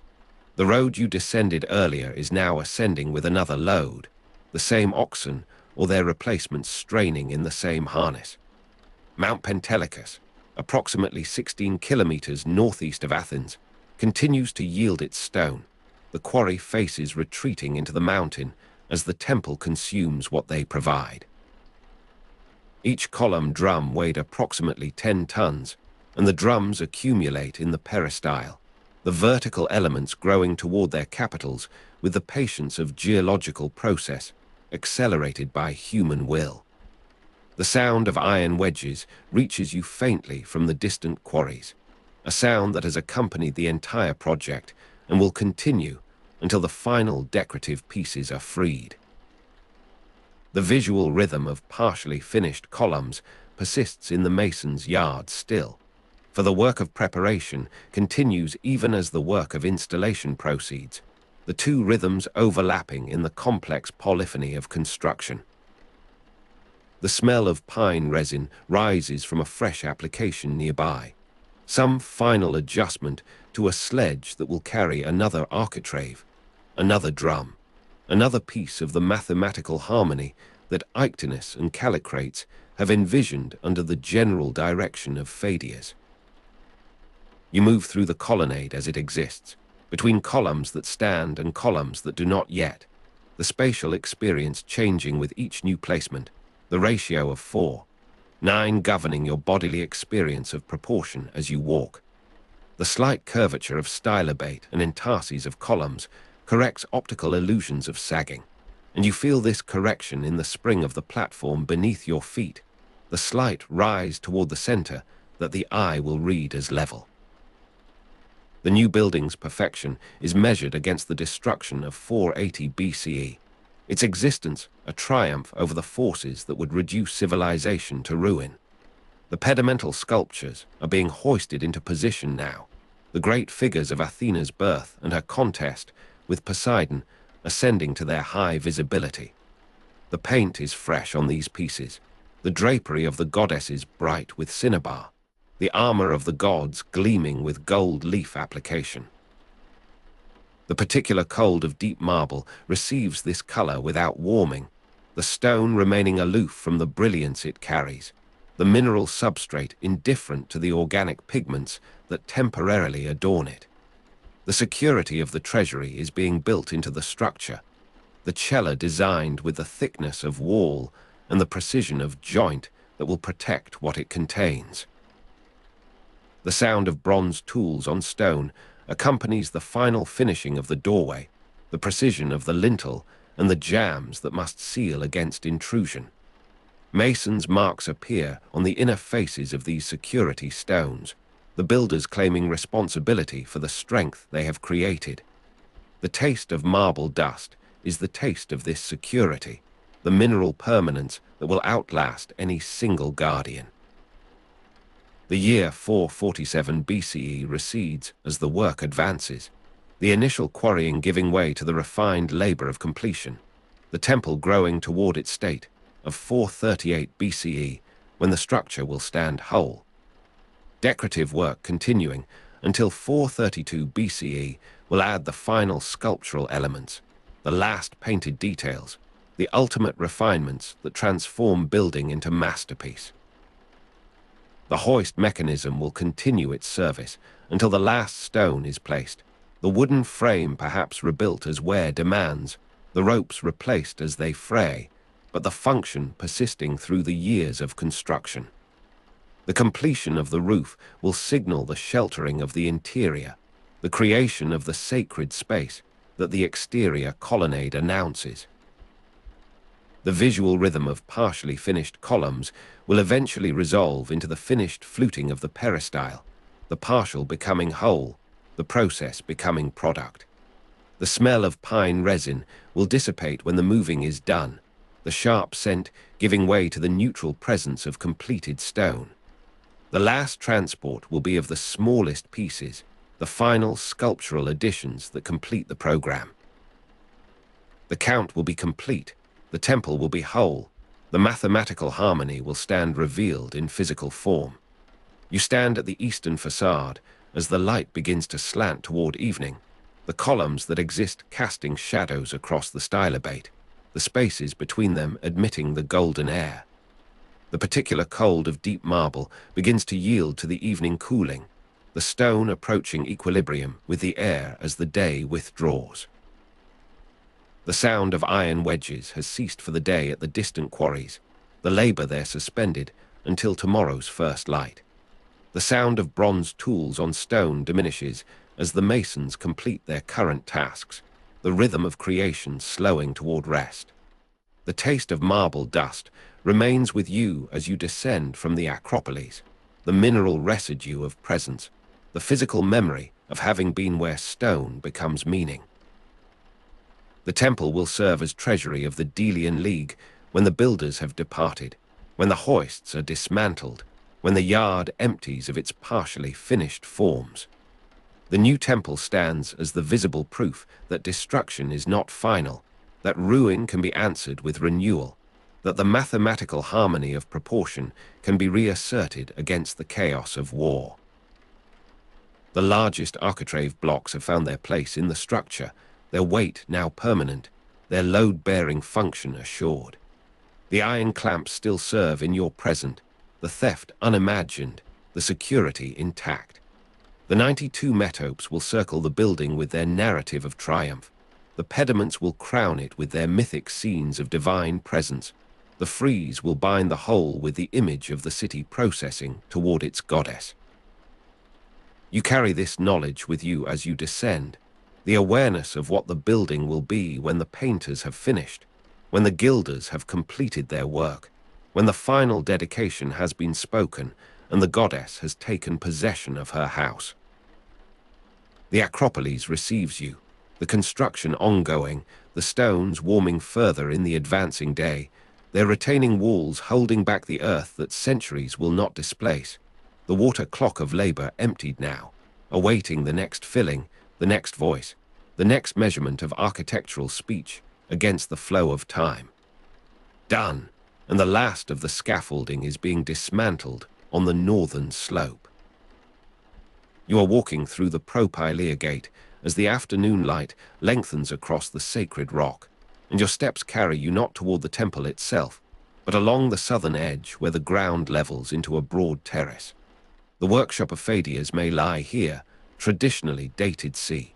The road you descended earlier is now ascending with another load, the same oxen or their replacements straining in the same harness. Mount Pentelicus, approximately 16 kilometers northeast of Athens, continues to yield its stone, the quarry faces retreating into the mountain as the temple consumes what they provide. Each column drum weighed approximately 10 tons, and the drums accumulate in the peristyle, the vertical elements growing toward their capitals with the patience of geological process, accelerated by human will. The sound of iron wedges reaches you faintly from the distant quarries, a sound that has accompanied the entire project and will continue until the final decorative pieces are freed. The visual rhythm of partially finished columns persists in the mason's yard still, for the work of preparation continues even as the work of installation proceeds, the two rhythms overlapping in the complex polyphony of construction. The smell of pine resin rises from a fresh application nearby, some final adjustment to a sledge that will carry another architrave, another drum, another piece of the mathematical harmony that Ictinus and Callicrates have envisioned under the general direction of Pheidias. You move through the colonnade as it exists, between columns that stand and columns that do not yet, the spatial experience changing with each new placement, the ratio of 4, 9 governing your bodily experience of proportion as you walk. The slight curvature of stylobate and intarses of columns corrects optical illusions of sagging, and you feel this correction in the spring of the platform beneath your feet, the slight rise toward the center that the eye will read as level. The new building's perfection is measured against the destruction of 480 BCE, its existence a triumph over the forces that would reduce civilization to ruin. The pedamental sculptures are being hoisted into position now, the great figures of Athena's birth and her contest with Poseidon ascending to their high visibility. The paint is fresh on these pieces, the drapery of the goddesses bright with cinnabar, the armor of the gods gleaming with gold leaf application. The particular cold of deep marble receives this color without warming, the stone remaining aloof from the brilliance it carries, the mineral substrate indifferent to the organic pigments that temporarily adorn it. The security of the treasury is being built into the structure, the cella designed with the thickness of wall and the precision of joint that will protect what it contains. The sound of bronze tools on stone accompanies the final finishing of the doorway, the precision of the lintel, and the jambs that must seal against intrusion. Masons' marks appear on the inner faces of these security stones, the builders claiming responsibility for the strength they have created. The taste of marble dust is the taste of this security, the mineral permanence that will outlast any single guardian. The year 447 BCE recedes as the work advances, the initial quarrying giving way to the refined labor of completion, the temple growing toward its state of 438 BCE, when the structure will stand whole. Decorative work continuing until 432 BCE will add the final sculptural elements, the last painted details, the ultimate refinements that transform building into masterpiece. The hoist mechanism will continue its service until the last stone is placed, the wooden frame perhaps rebuilt as wear demands, the ropes replaced as they fray, but the function persisting through the years of construction. The completion of the roof will signal the sheltering of the interior, the creation of the sacred space that the exterior colonnade announces. The visual rhythm of partially finished columns will eventually resolve into the finished fluting of the peristyle, the partial becoming whole, the process becoming product. The smell of pine resin will dissipate when the moving is done, the sharp scent giving way to the neutral presence of completed stone. The last transport will be of the smallest pieces, the final sculptural additions that complete the program. The count will be complete, the temple will be whole, the mathematical harmony will stand revealed in physical form. You stand at the eastern facade as the light begins to slant toward evening, the columns that exist casting shadows across the stylobate, the spaces between them admitting the golden air. The particular cold of deep marble begins to yield to the evening cooling, the stone approaching equilibrium with the air as the day withdraws. The sound of iron wedges has ceased for the day at the distant quarries, the labor there suspended until tomorrow's first light. The sound of bronze tools on stone diminishes as the masons complete their current tasks, the rhythm of creation slowing toward rest. The taste of marble dust remains with you as you descend from the Acropolis, the mineral residue of presence, the physical memory of having been where stone becomes meaning. The temple will serve as treasury of the Delian League when the builders have departed, when the hoists are dismantled, when the yard empties of its partially finished forms. The new temple stands as the visible proof that destruction is not final, that ruin can be answered with renewal, that the mathematical harmony of proportion can be reasserted against the chaos of war. The largest architrave blocks have found their place in the structure, their weight now permanent, their load-bearing function assured. The iron clamps still serve in your present, the theft unimagined, the security intact. The 92 metopes will circle the building with their narrative of triumph. The pediments will crown it with their mythic scenes of divine presence. The frieze will bind the whole with the image of the city processing toward its goddess. You carry this knowledge with you as you descend, the awareness of what the building will be when the painters have finished, when the gilders have completed their work, when the final dedication has been spoken and the goddess has taken possession of her house. The Acropolis receives you, the construction ongoing, the stones warming further in the advancing day, their retaining walls holding back the earth that centuries will not displace, the water clock of labor emptied now, awaiting the next filling, the next voice, the next measurement of architectural speech against the flow of time. Done, and the last of the scaffolding is being dismantled on the northern slope. You are walking through the Propylaea gate as the afternoon light lengthens across the sacred rock, and your steps carry you not toward the temple itself, but along the southern edge where the ground levels into a broad terrace. The workshop of Pheidias may lie here, traditionally dated c.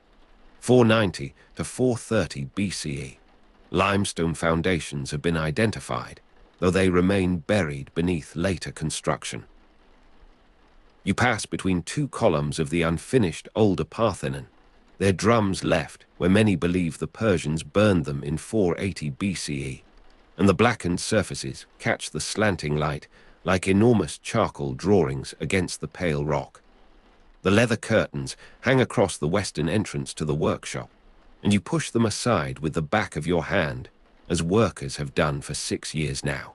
490 to 430 BCE. Limestone foundations have been identified, though they remain buried beneath later construction. You pass between two columns of the unfinished older Parthenon, their drums left where many believe the Persians burned them in 480 BCE, and the blackened surfaces catch the slanting light like enormous charcoal drawings against the pale rock. The leather curtains hang across the western entrance to the workshop, and you push them aside with the back of your hand, as workers have done for 6 years now.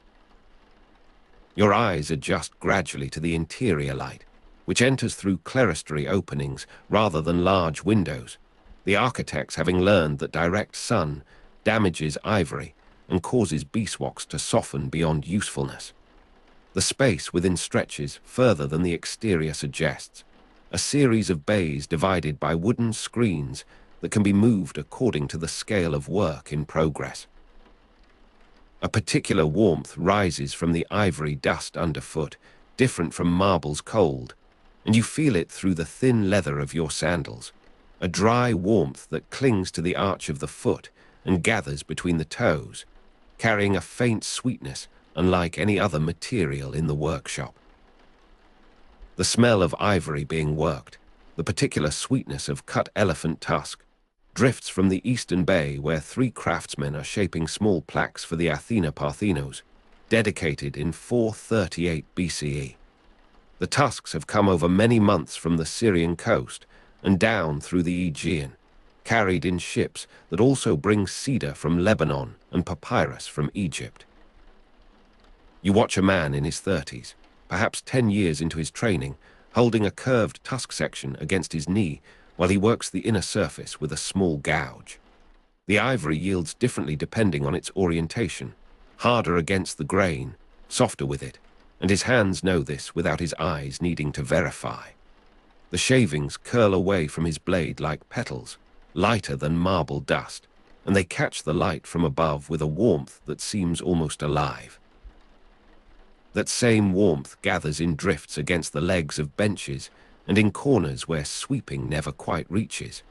Your eyes adjust gradually to the interior light, which enters through clerestory openings rather than large windows, the architects having learned that direct sun damages ivory and causes beeswax to soften beyond usefulness. The space within stretches further than the exterior suggests, a series of bays divided by wooden screens that can be moved according to the scale of work in progress. A particular warmth rises from the ivory dust underfoot, different from marble's cold, and you feel it through the thin leather of your sandals, a dry warmth that clings to the arch of the foot and gathers between the toes, carrying a faint sweetness unlike any other material in the workshop. The smell of ivory being worked, the particular sweetness of cut elephant tusk, drifts from the eastern bay where 3 craftsmen are shaping small plaques for the Athena Parthenos, dedicated in 438 BCE. The tusks have come over many months from the Syrian coast and down through the Aegean, carried in ships that also bring cedar from Lebanon and papyrus from Egypt. You watch a man in his 30s, perhaps 10 years into his training, holding a curved tusk section against his knee while he works the inner surface with a small gouge. The ivory yields differently depending on its orientation, harder against the grain, softer with it, and his hands know this without his eyes needing to verify. The shavings curl away from his blade like petals, lighter than marble dust, and they catch the light from above with a warmth that seems almost alive. That same warmth gathers in drifts against the legs of benches and in corners where sweeping never quite reaches.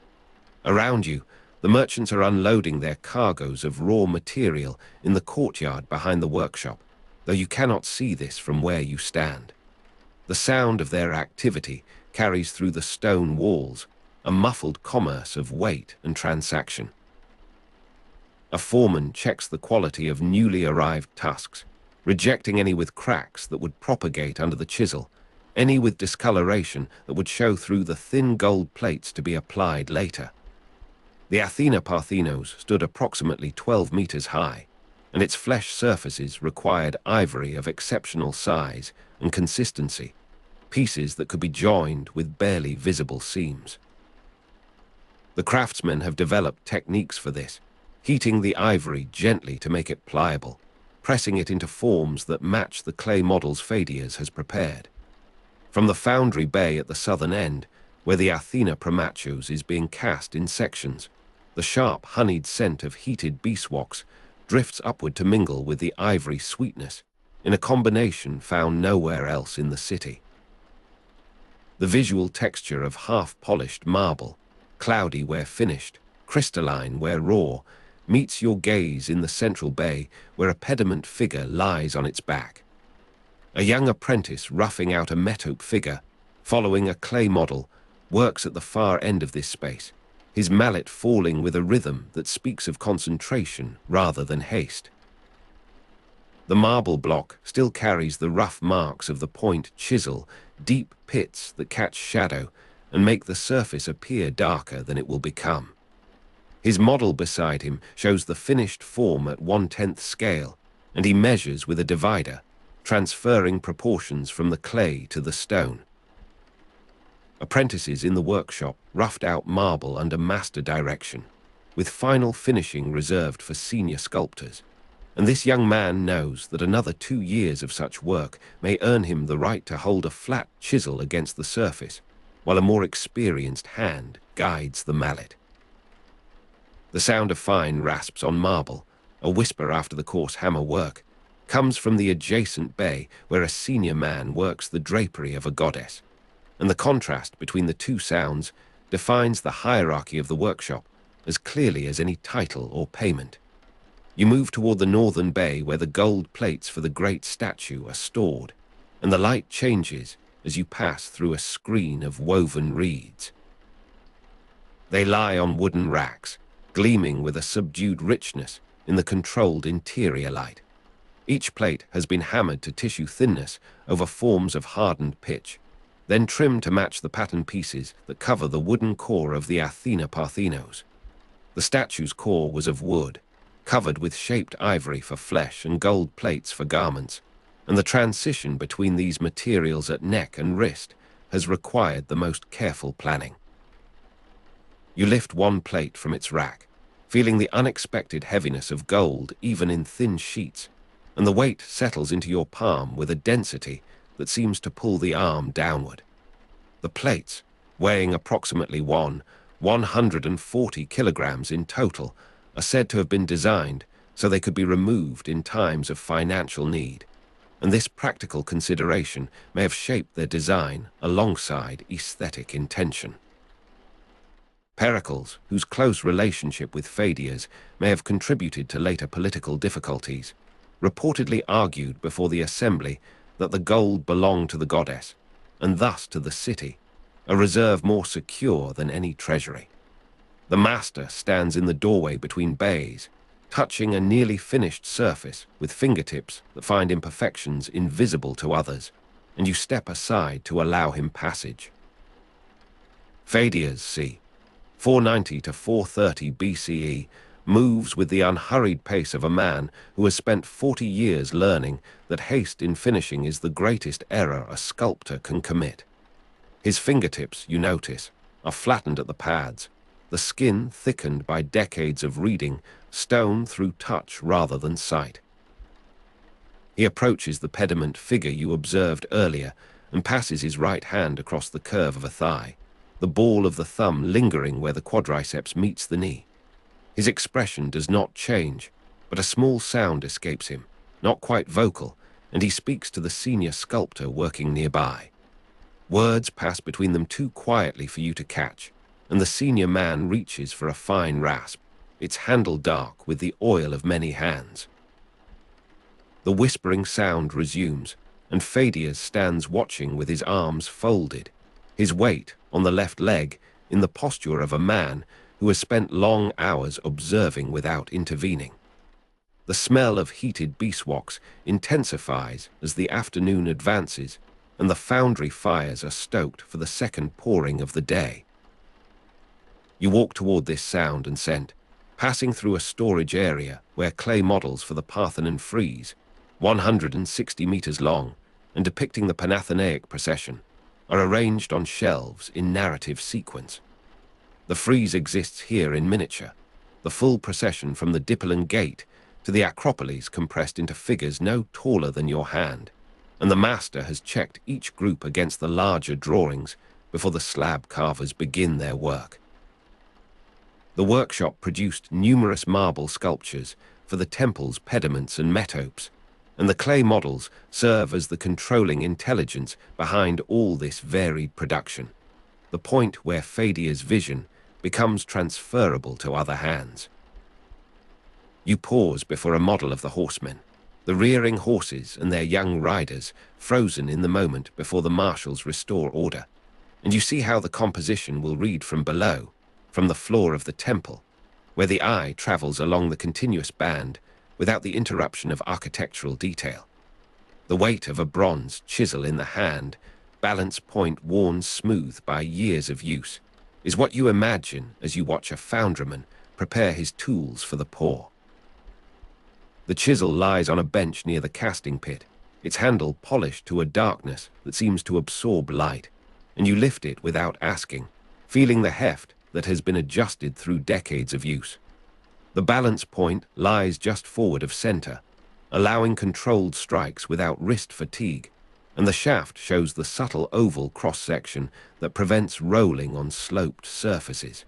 Around you, the merchants are unloading their cargoes of raw material in the courtyard behind the workshop, though you cannot see this from where you stand. The sound of their activity carries through the stone walls, a muffled commerce of weight and transaction. A foreman checks the quality of newly arrived tusks, rejecting any with cracks that would propagate under the chisel, any with discoloration that would show through the thin gold plates to be applied later. The Athena Parthenos stood approximately 12 meters high, and its flesh surfaces required ivory of exceptional size and consistency, pieces that could be joined with barely visible seams. The craftsmen have developed techniques for this, heating the ivory gently to make it pliable, pressing it into forms that match the clay models Pheidias has prepared. From the foundry bay at the southern end, where the Athena Promachos is being cast in sections, the sharp honeyed scent of heated beeswax drifts upward to mingle with the ivory sweetness, in a combination found nowhere else in the city. The visual texture of half-polished marble, cloudy where finished, crystalline where raw, meets your gaze in the central bay where a pediment figure lies on its back. A young apprentice roughing out a metope figure, following a clay model, works at the far end of this space, his mallet falling with a rhythm that speaks of concentration rather than haste. The marble block still carries the rough marks of the point chisel, deep pits that catch shadow and make the surface appear darker than it will become. His model beside him shows the finished form at 1/10 scale, and he measures with a divider, transferring proportions from the clay to the stone. Apprentices in the workshop roughed out marble under master direction, with final finishing reserved for senior sculptors, and this young man knows that another 2 years of such work may earn him the right to hold a flat chisel against the surface, while a more experienced hand guides the mallet. The sound of fine rasps on marble, a whisper after the coarse hammer work, comes from the adjacent bay where a senior man works the drapery of a goddess, and the contrast between the two sounds defines the hierarchy of the workshop as clearly as any title or payment. You move toward the northern bay where the gold plates for the great statue are stored, and the light changes as you pass through a screen of woven reeds. They lie on wooden racks, gleaming with a subdued richness in the controlled interior light. Each plate has been hammered to tissue thinness over forms of hardened pitch, then trimmed to match the pattern pieces that cover the wooden core of the Athena Parthenos. The statue's core was of wood, covered with shaped ivory for flesh and gold plates for garments, and the transition between these materials at neck and wrist has required the most careful planning. You lift one plate from its rack, feeling the unexpected heaviness of gold even in thin sheets, and the weight settles into your palm with a density that seems to pull the arm downward. The plates, weighing approximately 140 kilograms in total, are said to have been designed so they could be removed in times of financial need, and this practical consideration may have shaped their design alongside aesthetic intention. Pericles, whose close relationship with Pheidias may have contributed to later political difficulties, reportedly argued before the assembly that the gold belonged to the goddess, and thus to the city, a reserve more secure than any treasury. The master stands in the doorway between bays, touching a nearly finished surface with fingertips that find imperfections invisible to others, and you step aside to allow him passage. Pheidias, c. 490 to 430 BCE, moves with the unhurried pace of a man who has spent 40 years learning that haste in finishing is the greatest error a sculptor can commit. His fingertips, you notice, are flattened at the pads, the skin thickened by decades of reading, stone through touch rather than sight. He approaches the pediment figure you observed earlier and passes his right hand across the curve of a thigh, the ball of the thumb lingering where the quadriceps meets the knee. His expression does not change, but a small sound escapes him, not quite vocal, and he speaks to the senior sculptor working nearby. Words pass between them too quietly for you to catch, and the senior man reaches for a fine rasp, its handle dark with the oil of many hands. The whispering sound resumes, and Pheidias stands watching with his arms folded, his weight on the left leg in the posture of a man who has spent long hours observing without intervening. The smell of heated beeswax intensifies as the afternoon advances and the foundry fires are stoked for the second pouring of the day. You walk toward this sound and scent, passing through a storage area where clay models for the Parthenon frieze, 160 meters long and depicting the Panathenaic procession, are arranged on shelves in narrative sequence. The frieze exists here in miniature, the full procession from the Dipylon Gate to the Acropolis compressed into figures no taller than your hand, and the master has checked each group against the larger drawings before the slab carvers begin their work. The workshop produced numerous marble sculptures for the temple's pediments and metopes, and the clay models serve as the controlling intelligence behind all this varied production, the point where Pheidias' vision becomes transferable to other hands. You pause before a model of the horsemen, the rearing horses and their young riders frozen in the moment before the marshals restore order, and you see how the composition will read from below, from the floor of the temple, where the eye travels along the continuous band without the interruption of architectural detail. The weight of a bronze chisel in the hand, balance point worn smooth by years of use, is what you imagine as you watch a foundryman prepare his tools for the pour. The chisel lies on a bench near the casting pit, its handle polished to a darkness that seems to absorb light, and you lift it without asking, feeling the heft that has been adjusted through decades of use. The balance point lies just forward of center, allowing controlled strikes without wrist fatigue, and the shaft shows the subtle oval cross-section that prevents rolling on sloped surfaces.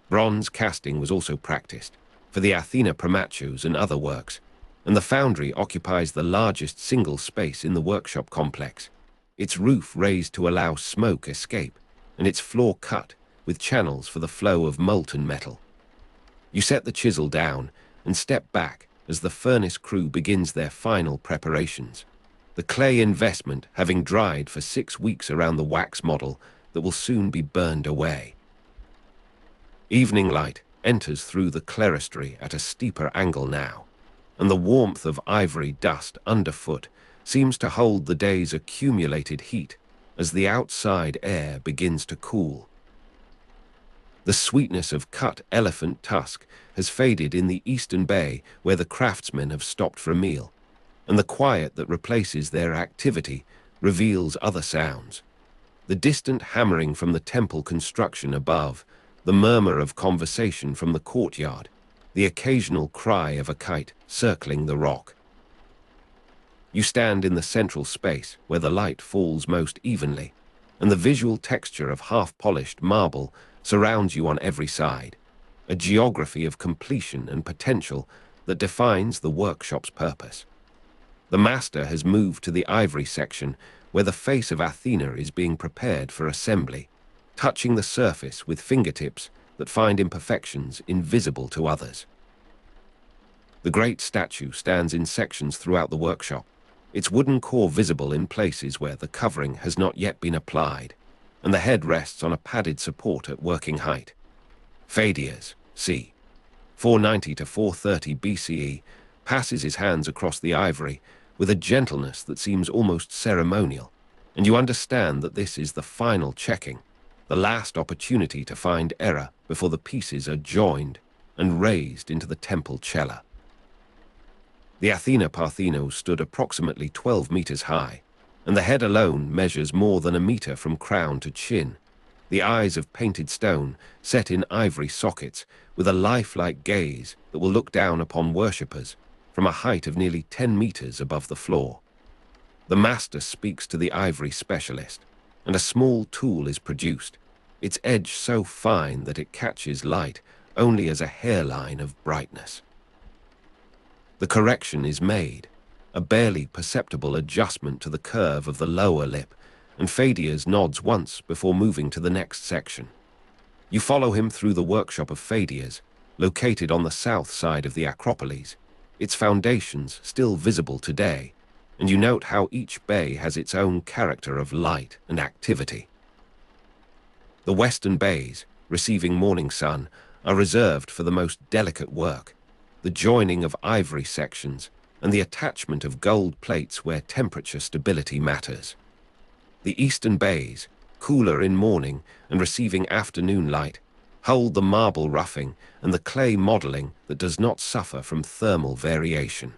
Bronze casting was also practiced for the Athena primachos and other works, and the foundry occupies the largest single space in the workshop complex, its roof raised to allow smoke escape, and its floor cut with channels for the flow of molten metal. You set the chisel down and step back as the furnace crew begins their final preparations, the clay investment having dried for 6 weeks around the wax model that will soon be burned away. Evening light enters through the clerestory at a steeper angle now, and the warmth of ivory dust underfoot seems to hold the day's accumulated heat as the outside air begins to cool. The sweetness of cut elephant tusk has faded in the eastern bay where the craftsmen have stopped for a meal, and the quiet that replaces their activity reveals other sounds. The distant hammering from the temple construction above, the murmur of conversation from the courtyard, the occasional cry of a kite circling the rock. You stand in the central space where the light falls most evenly, and the visual texture of half-polished marble surrounds you on every side. a geography of completion and potential that defines the workshop's purpose. The master has moved to the ivory section where the face of Athena is being prepared for assembly, touching the surface with fingertips that find imperfections invisible to others. The great statue stands in sections throughout the workshop, its wooden core visible in places where the covering has not yet been applied, and the head rests on a padded support at working height. Pheidias, c. 490 to 430 BCE, passes his hands across the ivory with a gentleness that seems almost ceremonial, and you understand that this is the final checking, the last opportunity to find error before the pieces are joined and raised into the temple cella. The Athena Parthenon stood approximately 12 meters high, and the head alone measures more than a meter from crown to chin, the eyes of painted stone set in ivory sockets with a lifelike gaze that will look down upon worshippers from a height of nearly 10 meters above the floor. The master speaks to the ivory specialist, and a small tool is produced, its edge so fine that it catches light only as a hairline of brightness. The correction is made, a barely perceptible adjustment to the curve of the lower lip, and Pheidias nods once before moving to the next section. You follow him through the workshop of Pheidias, located on the south side of the Acropolis, its foundations still visible today, and you note how each bay has its own character of light and activity. The western bays, receiving morning sun, are reserved for the most delicate work, the joining of ivory sections and the attachment of gold plates where temperature stability matters. The eastern bays, cooler in morning and receiving afternoon light, hold the marble roughing and the clay modeling that does not suffer from thermal variation.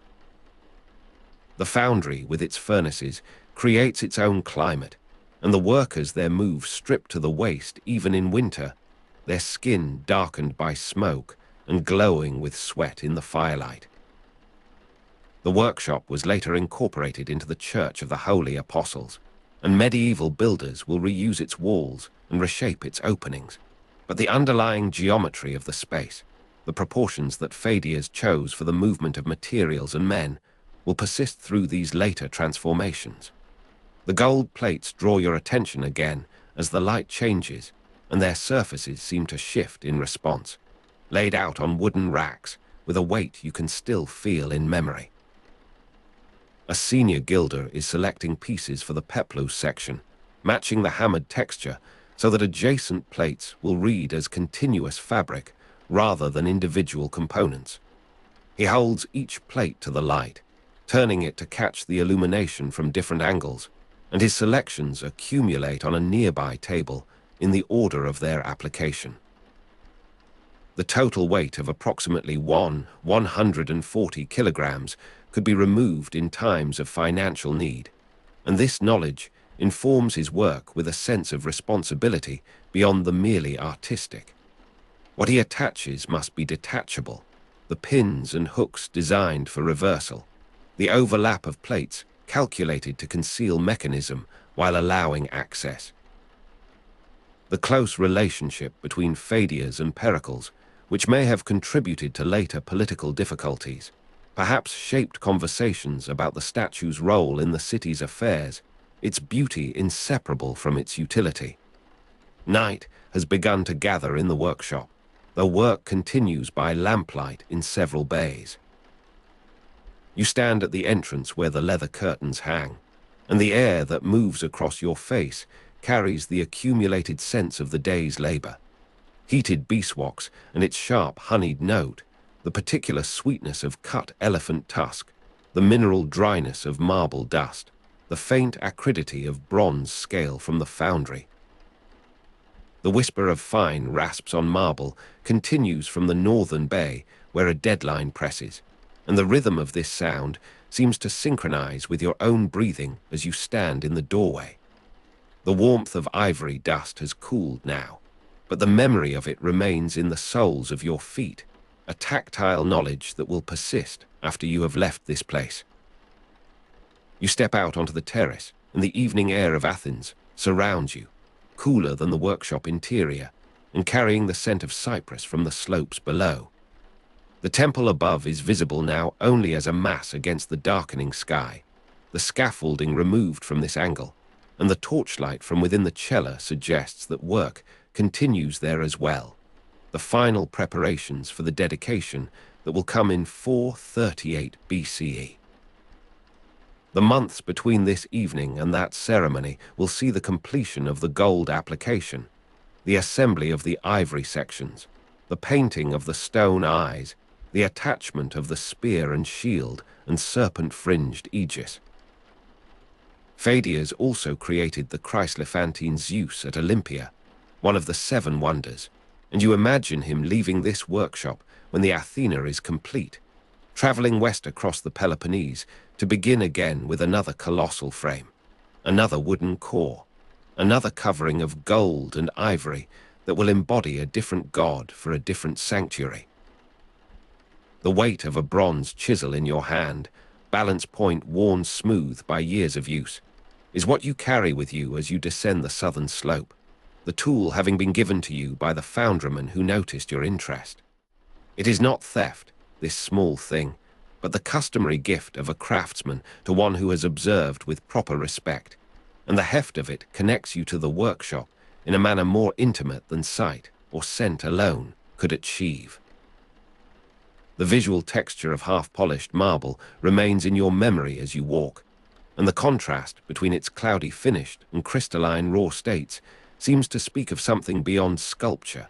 The foundry, with its furnaces, creates its own climate, and the workers there move stripped to the waist even in winter, their skin darkened by smoke and glowing with sweat in the firelight. The workshop was later incorporated into the Church of the Holy Apostles, and medieval builders will reuse its walls and reshape its openings. But the underlying geometry of the space, the proportions that Pheidias chose for the movement of materials and men, will persist through these later transformations. The gold plates draw your attention again as the light changes, and their surfaces seem to shift in response, laid out on wooden racks with a weight you can still feel in memory. A senior gilder is selecting pieces for the peplous section, matching the hammered texture so that adjacent plates will read as continuous fabric rather than individual components. He holds each plate to the light, turning it to catch the illumination from different angles, and his selections accumulate on a nearby table in the order of their application. The total weight of approximately 140 kilograms could be removed in times of financial need, and this knowledge informs his work with a sense of responsibility beyond the merely artistic. What he attaches must be detachable, the pins and hooks designed for reversal, the overlap of plates calculated to conceal mechanism while allowing access. The close relationship between Pheidias and Pericles, which may have contributed to later political difficulties, perhaps shaped conversations about the statue's role in the city's affairs, its beauty inseparable from its utility. Night has begun to gather in the workshop, though work continues by lamplight in several bays. You stand at the entrance where the leather curtains hang, and the air that moves across your face carries the accumulated sense of the day's labor. Heated beeswax and its sharp honeyed note, the particular sweetness of cut elephant tusk, the mineral dryness of marble dust, the faint acridity of bronze scale from the foundry. The whisper of fine rasps on marble continues from the northern bay where a deadline presses, and the rhythm of this sound seems to synchronize with your own breathing as you stand in the doorway. The warmth of ivory dust has cooled now, but the memory of it remains in the soles of your feet, a tactile knowledge that will persist after you have left this place. You step out onto the terrace, and the evening air of Athens surrounds you, cooler than the workshop interior, and carrying the scent of cypress from the slopes below. The temple above is visible now only as a mass against the darkening sky, the scaffolding removed from this angle, and the torchlight from within the cella suggests that work continues there as well, the final preparations for the dedication that will come in 438 BCE. The months between this evening and that ceremony will see the completion of the gold application, the assembly of the ivory sections, the painting of the stone eyes, the attachment of the spear and shield and serpent-fringed aegis. Pheidias also created the chryselephantine Zeus at Olympia, one of the 7 wonders, and you imagine him leaving this workshop when the Athena is complete, traveling west across the Peloponnese to begin again with another colossal frame, another wooden core, another covering of gold and ivory that will embody a different god for a different sanctuary. The weight of a bronze chisel in your hand, balance point worn smooth by years of use, is what you carry with you as you descend the southern slope, the tool having been given to you by the foundryman who noticed your interest. It is not theft, this small thing, but the customary gift of a craftsman to one who has observed with proper respect, and the heft of it connects you to the workshop in a manner more intimate than sight or scent alone could achieve. The visual texture of half-polished marble remains in your memory as you walk, and the contrast between its cloudy finished and crystalline raw states seems to speak of something beyond sculpture,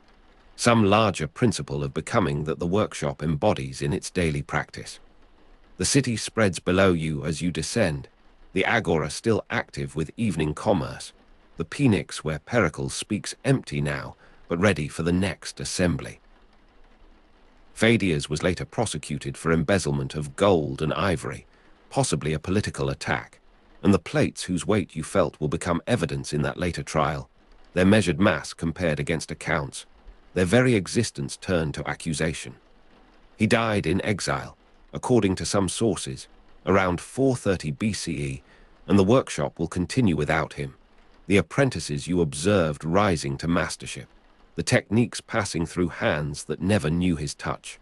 some larger principle of becoming that the workshop embodies in its daily practice. The city spreads below you as you descend, the Agora still active with evening commerce, the Pnyx where Pericles speaks empty now, but ready for the next assembly. Pheidias was later prosecuted for embezzlement of gold and ivory, possibly a political attack, and the plates whose weight you felt will become evidence in that later trial, their measured mass compared against accounts, their very existence turned to accusation. He died in exile, according to some sources, around 430 BCE, and the workshop will continue without him, the apprentices you observed rising to mastership, the techniques passing through hands that never knew his touch.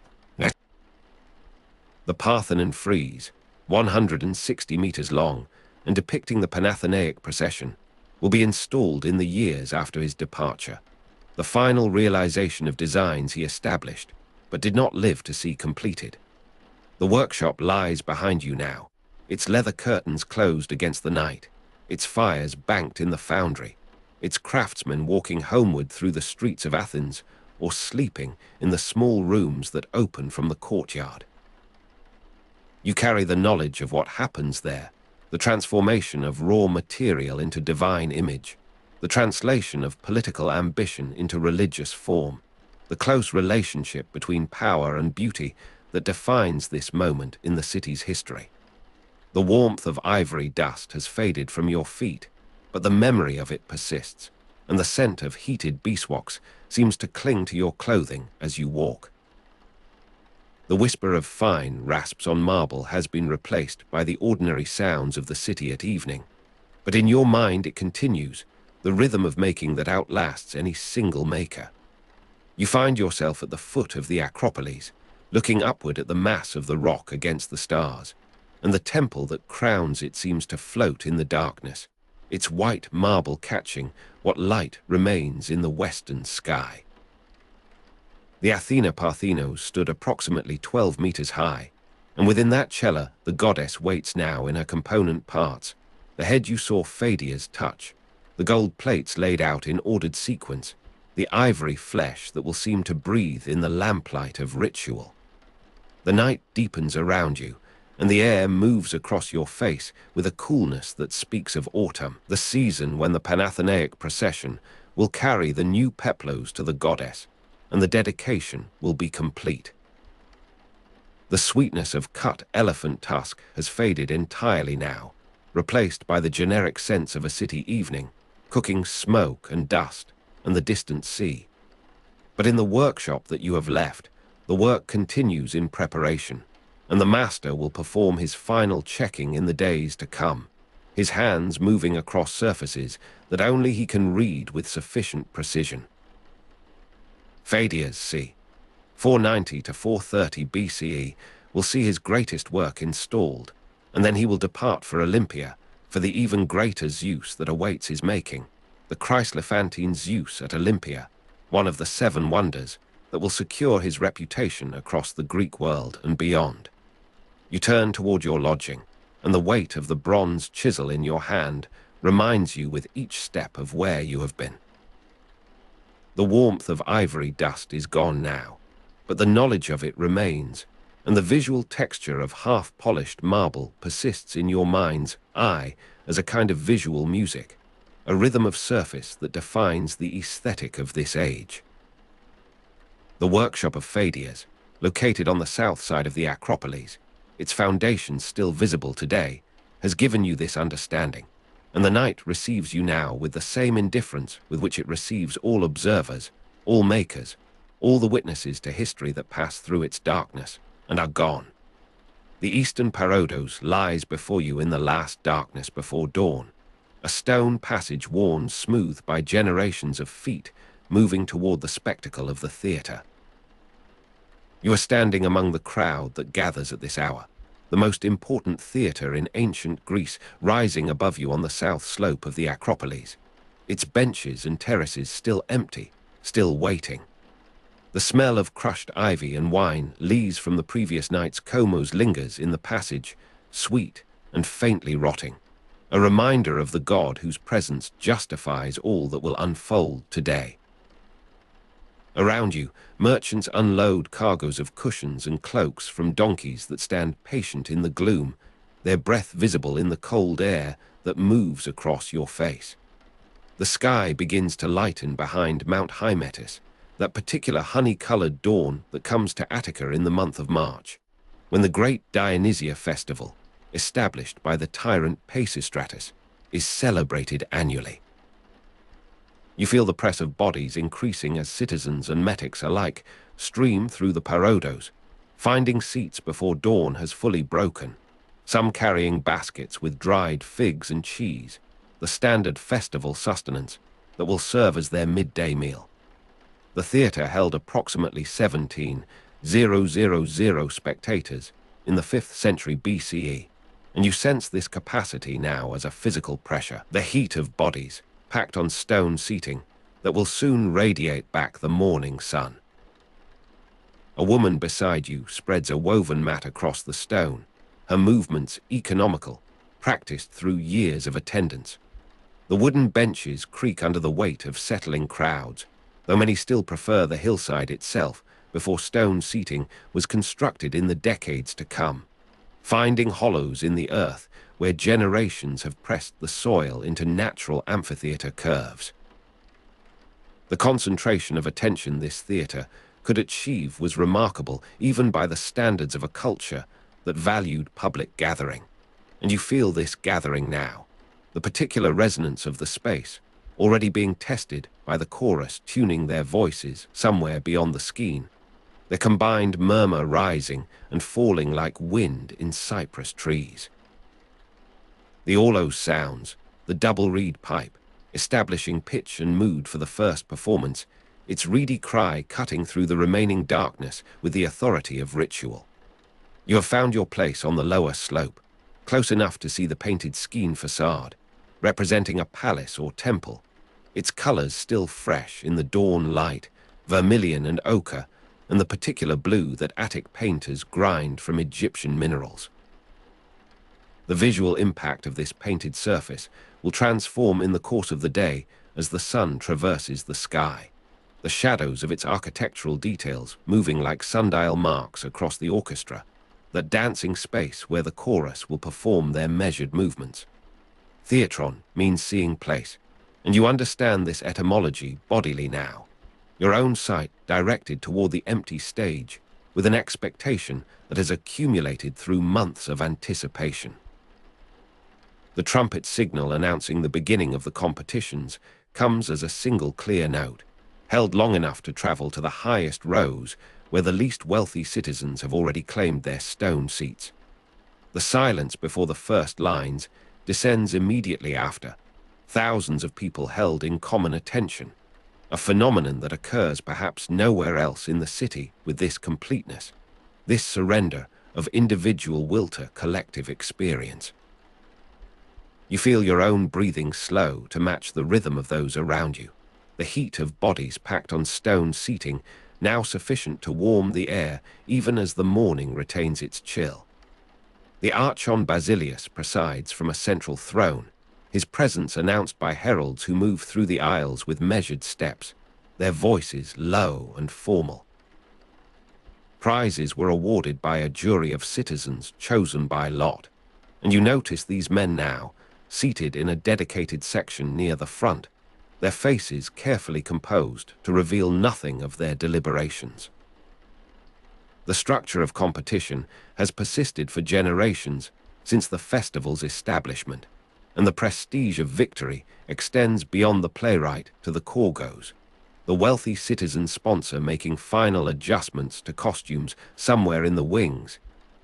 The Parthenon frieze, 160 meters long, and depicting the Panathenaic procession, will be installed in the years after his departure, the final realization of designs he established, but did not live to see completed. The workshop lies behind you now, its leather curtains closed against the night, its fires banked in the foundry, its craftsmen walking homeward through the streets of Athens or sleeping in the small rooms that open from the courtyard. You carry the knowledge of what happens there, the transformation of raw material into divine image, the translation of political ambition into religious form, the close relationship between power and beauty that defines this moment in the city's history. The warmth of ivory dust has faded from your feet, but the memory of it persists, and the scent of heated beeswax seems to cling to your clothing as you walk. The whisper of fine rasps on marble has been replaced by the ordinary sounds of the city at evening, but in your mind it continues, the rhythm of making that outlasts any single maker. You find yourself at the foot of the Acropolis, looking upward at the mass of the rock against the stars, and the temple that crowns it seems to float in the darkness, its white marble catching what light remains in the western sky. The Athena Parthenos stood approximately 12 meters high, and within that cella the goddess waits now in her component parts, the head you saw Pheidias touch, the gold plates laid out in ordered sequence, the ivory flesh that will seem to breathe in the lamplight of ritual. The night deepens around you, and the air moves across your face with a coolness that speaks of autumn, the season when the Panathenaic procession will carry the new peplos to the goddess, and the dedication will be complete. The sweetness of cut elephant tusk has faded entirely now, replaced by the generic sense of a city evening, cooking smoke and dust and the distant sea. But in the workshop that you have left, the work continues in preparation, and the master will perform his final checking in the days to come, his hands moving across surfaces that only he can read with sufficient precision. Pheidias c. 490 to 430 BCE will see his greatest work installed, and then he will depart for Olympia, for the even greater Zeus that awaits his making, the Chryslephantine Zeus at Olympia, one of the 7 wonders that will secure his reputation across the Greek world and beyond. You turn toward your lodging, and the weight of the bronze chisel in your hand reminds you with each step of where you have been. The warmth of ivory dust is gone now, but the knowledge of it remains, and the visual texture of half-polished marble persists in your mind's eye as a kind of visual music, a rhythm of surface that defines the aesthetic of this age. The workshop of Pheidias, located on the south side of the Acropolis, its foundations still visible today, has given you this understanding, and the night receives you now with the same indifference with which it receives all observers, all makers, all the witnesses to history that pass through its darkness and are gone. The eastern Parodos lies before you in the last darkness before dawn, a stone passage worn smooth by generations of feet moving toward the spectacle of the theatre. You are standing among the crowd that gathers at this hour, the most important theatre in ancient Greece rising above you on the south slope of the Acropolis, its benches and terraces still empty, still waiting. The smell of crushed ivy and wine lees from the previous night's comos lingers in the passage, sweet and faintly rotting, a reminder of the god whose presence justifies all that will unfold today. Around you, merchants unload cargoes of cushions and cloaks from donkeys that stand patient in the gloom, their breath visible in the cold air that moves across your face. The sky begins to lighten behind Mount Hymettus, that particular honey-colored dawn that comes to Attica in the month of March, when the great Dionysia festival, established by the tyrant Pisistratus, is celebrated annually. You feel the press of bodies increasing as citizens and metics alike stream through the Parodos, finding seats before dawn has fully broken, some carrying baskets with dried figs and cheese, the standard festival sustenance that will serve as their midday meal. The theatre held approximately 17,000 spectators in the 5th century BCE, and you sense this capacity now as a physical pressure, the heat of bodies, packed on stone seating that will soon radiate back the morning sun. A woman beside you spreads a woven mat across the stone, her movements economical, practiced through years of attendance. The wooden benches creak under the weight of settling crowds, though many still prefer the hillside itself before stone seating was constructed in the decades to come, finding hollows in the earth where generations have pressed the soil into natural amphitheater curves. The concentration of attention this theater could achieve was remarkable even by the standards of a culture that valued public gathering. And you feel this gathering now, the particular resonance of the space, already being tested by the chorus tuning their voices somewhere beyond the skein, their combined murmur rising and falling like wind in cypress trees. The Orlos sounds, the double reed pipe, establishing pitch and mood for the first performance, its reedy cry cutting through the remaining darkness with the authority of ritual. You have found your place on the lower slope, close enough to see the painted skein facade, representing a palace or temple, its colors still fresh in the dawn light, vermilion and ochre, and the particular blue that Attic painters grind from Egyptian minerals. The visual impact of this painted surface will transform in the course of the day as the sun traverses the sky, the shadows of its architectural details moving like sundial marks across the orchestra, that dancing space where the chorus will perform their measured movements. Theatron means seeing place, and you understand this etymology bodily now, your own sight directed toward the empty stage with an expectation that has accumulated through months of anticipation. The trumpet signal announcing the beginning of the competitions comes as a single clear note, held long enough to travel to the highest rows where the least wealthy citizens have already claimed their stone seats. The silence before the first lines descends immediately after, thousands of people held in common attention, a phenomenon that occurs perhaps nowhere else in the city with this completeness, this surrender of individual will to collective experience. You feel your own breathing slow to match the rhythm of those around you, the heat of bodies packed on stone seating now sufficient to warm the air even as the morning retains its chill. The Archon Basilius presides from a central throne, his presence announced by heralds who move through the aisles with measured steps, their voices low and formal. Prizes were awarded by a jury of citizens chosen by lot, and you notice these men now, seated in a dedicated section near the front, their faces carefully composed to reveal nothing of their deliberations. The structure of competition has persisted for generations since the festival's establishment, and the prestige of victory extends beyond the playwright to the Korgos, the wealthy citizen sponsor making final adjustments to costumes somewhere in the wings,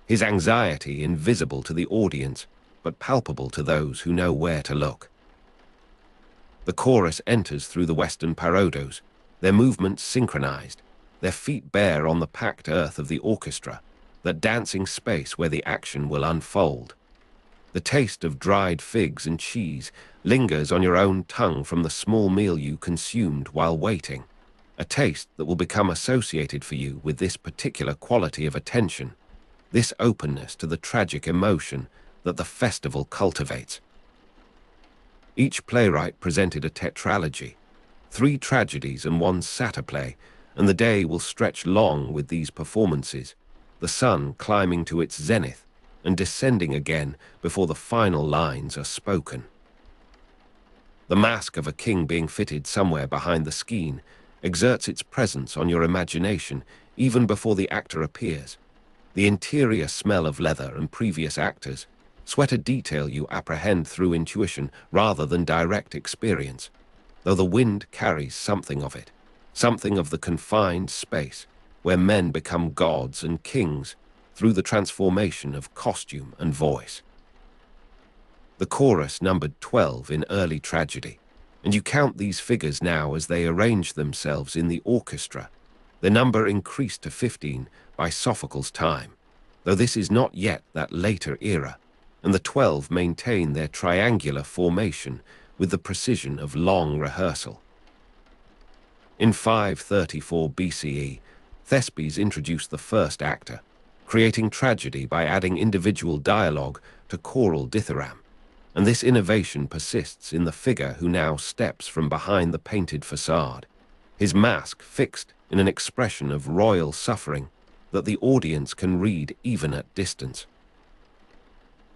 his anxiety invisible to the audience but palpable to those who know where to look. The chorus enters through the western parodos, their movements synchronized, their feet bare on the packed earth of the orchestra, that dancing space where the action will unfold. The taste of dried figs and cheese lingers on your own tongue from the small meal you consumed while waiting, a taste that will become associated for you with this particular quality of attention, this openness to the tragic emotion that the festival cultivates. Each playwright presented a tetralogy, 3 tragedies and 1 satyr play, and the day will stretch long with these performances, the sun climbing to its zenith and descending again before the final lines are spoken. The mask of a king being fitted somewhere behind the skein exerts its presence on your imagination even before the actor appears. The interior smell of leather and previous actors sweat a detail you apprehend through intuition rather than direct experience, though the wind carries something of it, something of the confined space where men become gods and kings through the transformation of costume and voice. The chorus numbered 12 in early tragedy, and you count these figures now as they arrange themselves in the orchestra. The number increased to 15 by Sophocles' time, though this is not yet that later era, and the 12 maintain their triangular formation with the precision of long rehearsal. In 534 BCE, Thespes introduced the first actor, creating tragedy by adding individual dialogue to choral dithyramb, and this innovation persists in the figure who now steps from behind the painted facade, his mask fixed in an expression of royal suffering that the audience can read even at distance.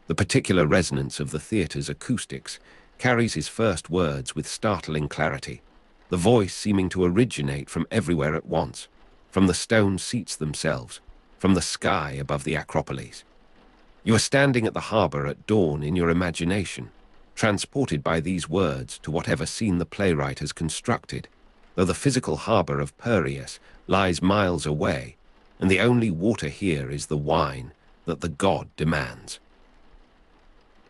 The particular resonance of the theatre's acoustics carries his first words with startling clarity, the voice seeming to originate from everywhere at once, from the stone seats themselves, from the sky above the Acropolis. You are standing at the harbor at dawn in your imagination, transported by these words to whatever scene the playwright has constructed, though the physical harbor of Piraeus lies miles away, and the only water here is the wine that the god demands.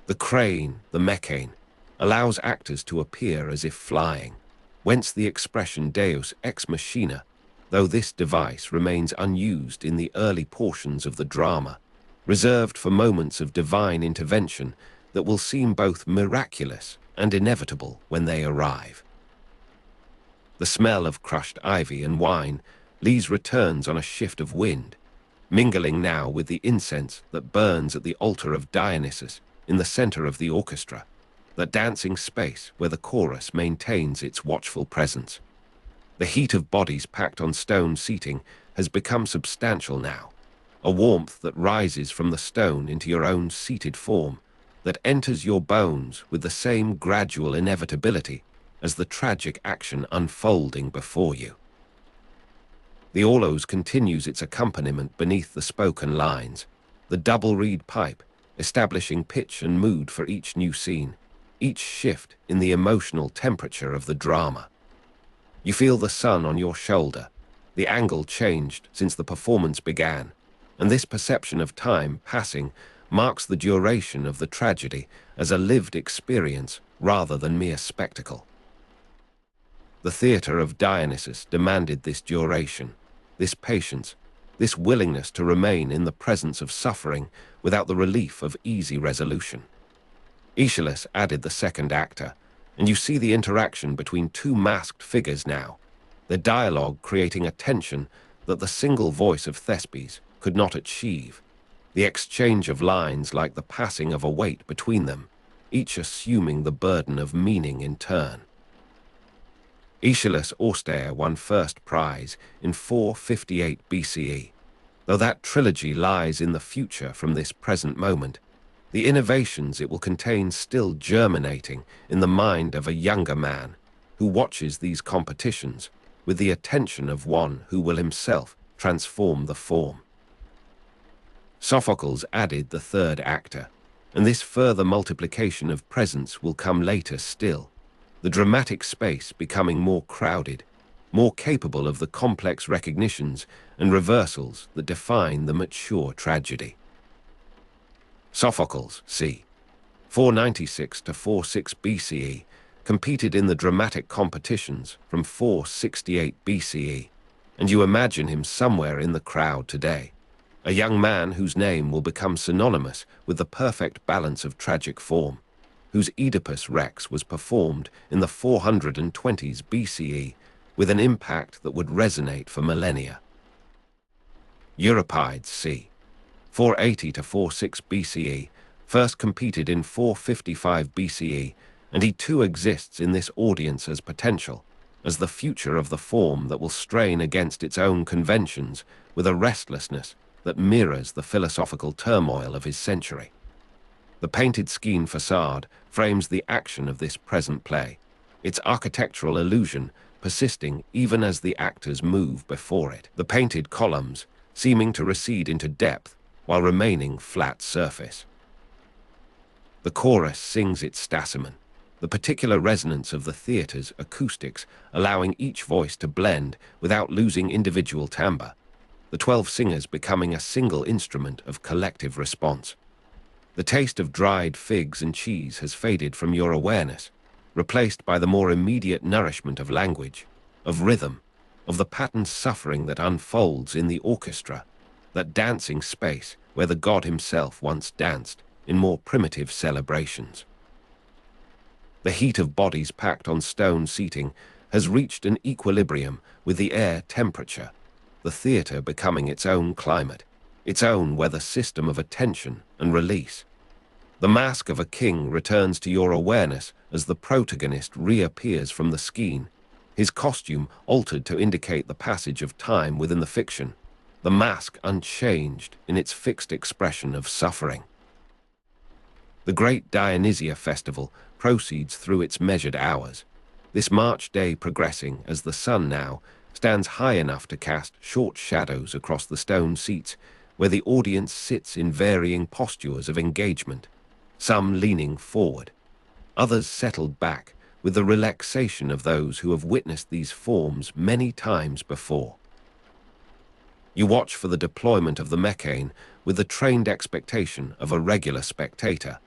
The crane, the mechane, allows actors to appear as if flying, whence the expression deus ex machina, though this device remains unused in the early portions of the drama, reserved for moments of divine intervention that will seem both miraculous and inevitable when they arrive. The smell of crushed ivy and wine leaves returns on a shift of wind, mingling now with the incense that burns at the altar of Dionysus in the center of the orchestra, that dancing space where the chorus maintains its watchful presence. The heat of bodies packed on stone seating has become substantial now, a warmth that rises from the stone into your own seated form, that enters your bones with the same gradual inevitability as the tragic action unfolding before you. The aulos continues its accompaniment beneath the spoken lines, the double reed pipe establishing pitch and mood for each new scene, each shift in the emotional temperature of the drama. You feel the sun on your shoulder, the angle changed since the performance began, and this perception of time passing marks the duration of the tragedy as a lived experience rather than mere spectacle. The theatre of Dionysus demanded this duration, this patience, this willingness to remain in the presence of suffering without the relief of easy resolution. Aeschylus added the second actor, and you see the interaction between two masked figures now, their dialogue creating a tension that the single voice of Thespes could not achieve, the exchange of lines like the passing of a weight between them, each assuming the burden of meaning in turn. Aeschylus' Austere won first prize in 458 BCE. Though that trilogy lies in the future from this present moment, the innovations it will contain still germinating in the mind of a younger man who watches these competitions with the attention of one who will himself transform the form. Sophocles added the third actor, and this further multiplication of presence will come later still, the dramatic space becoming more crowded, more capable of the complex recognitions and reversals that define the mature tragedy. Sophocles, c. 496 to 46 BCE, competed in the dramatic competitions from 468 BCE, and you imagine him somewhere in the crowd today, a young man whose name will become synonymous with the perfect balance of tragic form, whose Oedipus Rex was performed in the 420s BCE with an impact that would resonate for millennia. Euripides, c. 480 to 46 BCE, first competed in 455 BCE, and he too exists in this audience as potential, as the future of the form that will strain against its own conventions with a restlessness that mirrors the philosophical turmoil of his century. The painted Skein facade frames the action of this present play, its architectural illusion persisting even as the actors move before it, the painted columns seeming to recede into depth while remaining flat surface. The chorus sings its stasimon, the particular resonance of the theatre's acoustics allowing each voice to blend without losing individual timbre, the 12 singers becoming a single instrument of collective response. The taste of dried figs and cheese has faded from your awareness, replaced by the more immediate nourishment of language, of rhythm, of the patterned suffering that unfolds in the orchestra, that dancing space where the god himself once danced in more primitive celebrations. The heat of bodies packed on stone seating has reached an equilibrium with the air temperature, the theatre becoming its own climate, its own weather system of attention and release. The mask of a king returns to your awareness as the protagonist reappears from the Skein, his costume altered to indicate the passage of time within the fiction, the mask unchanged in its fixed expression of suffering. The great Dionysia festival proceeds through its measured hours, this March day progressing as the sun now stands high enough to cast short shadows across the stone seats where the audience sits in varying postures of engagement, some leaning forward, others settled back with the relaxation of those who have witnessed these forms many times before. You watch for the deployment of the mechane with the trained expectation of a regular spectator,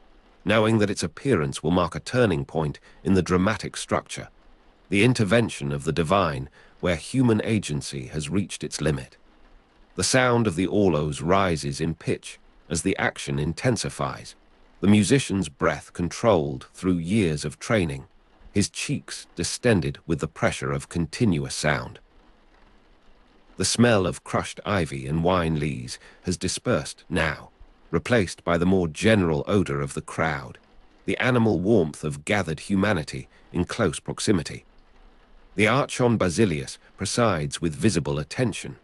knowing that its appearance will mark a turning point in the dramatic structure, the intervention of the divine where human agency has reached its limit. The sound of the aulos rises in pitch as the action intensifies, the musician's breath controlled through years of training, his cheeks distended with the pressure of continuous sound. The smell of crushed ivy and wine lees has dispersed now, replaced by the more general odor of the crowd, the animal warmth of gathered humanity in close proximity. The Archon Basilius presides with visible attention,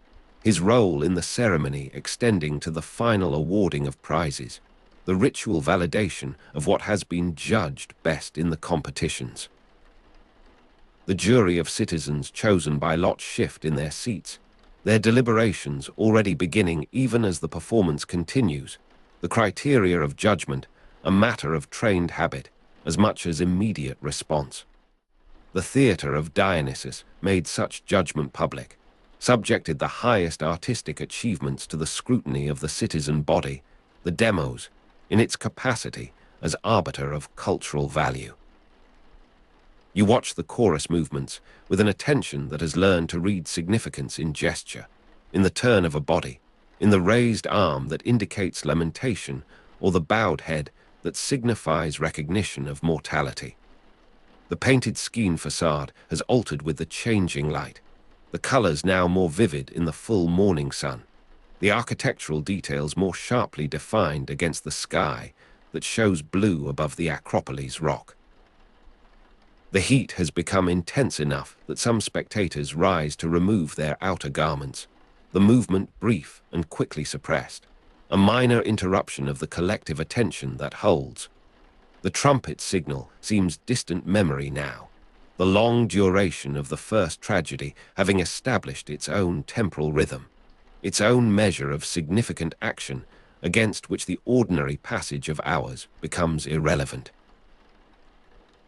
his role in the ceremony extending to the final awarding of prizes, the ritual validation of what has been judged best in the competitions. The jury of citizens chosen by lot shift in their seats, their deliberations already beginning even as the performance continues, the criteria of judgment a matter of trained habit as much as immediate response. The theatre of Dionysus made such judgment public, subjected the highest artistic achievements to the scrutiny of the citizen body, the demos, in its capacity as arbiter of cultural value. You watch the chorus movements with an attention that has learned to read significance in gesture, in the turn of a body, in the raised arm that indicates lamentation, or the bowed head that signifies recognition of mortality. The painted skein facade has altered with the changing light, the colors now more vivid in the full morning sun, the architectural details more sharply defined against the sky that shows blue above the Acropolis rock. The heat has become intense enough that some spectators rise to remove their outer garments, the movement brief and quickly suppressed, a minor interruption of the collective attention that holds. The trumpet signal seems distant memory now, the long duration of the first tragedy having established its own temporal rhythm, its own measure of significant action against which the ordinary passage of hours becomes irrelevant.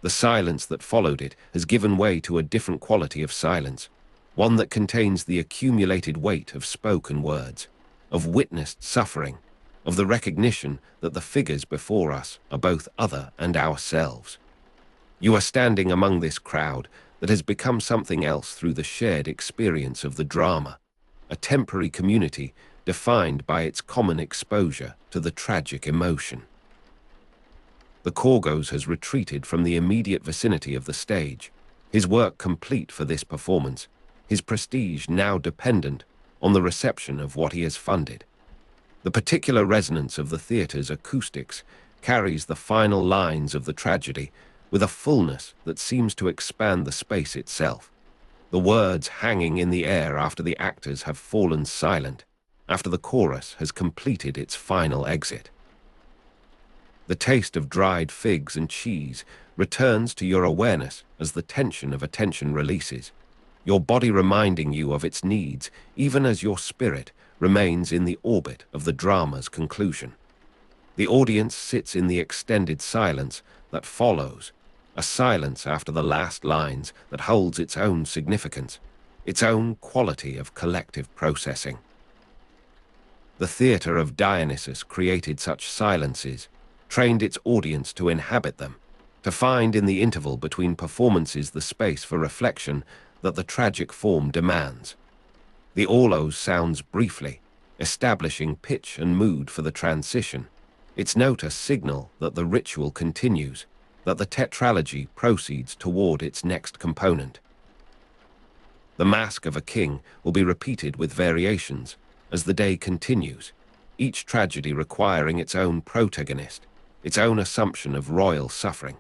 The silence that followed it has given way to a different quality of silence, one that contains the accumulated weight of spoken words, of witnessed suffering, of the recognition that the figures before us are both other and ourselves. You are standing among this crowd that has become something else through the shared experience of the drama, a temporary community defined by its common exposure to the tragic emotion. The Korgos has retreated from the immediate vicinity of the stage, his work complete for this performance, his prestige now dependent on the reception of what he has funded. The particular resonance of the theatre's acoustics carries the final lines of the tragedy with a fullness that seems to expand the space itself, the words hanging in the air after the actors have fallen silent, after the chorus has completed its final exit. The taste of dried figs and cheese returns to your awareness as the tension of attention releases, your body reminding you of its needs even as your spirit remains in the orbit of the drama's conclusion. The audience sits in the extended silence that follows, a silence after the last lines that holds its own significance, its own quality of collective processing. The theatre of Dionysus created such silences, trained its audience to inhabit them, to find in the interval between performances the space for reflection that the tragic form demands. The aulos sounds briefly, establishing pitch and mood for the transition, its note a signal that the ritual continues, that the tetralogy proceeds toward its next component. The Mask of a King will be repeated with variations as the day continues, each tragedy requiring its own protagonist, its own assumption of royal suffering.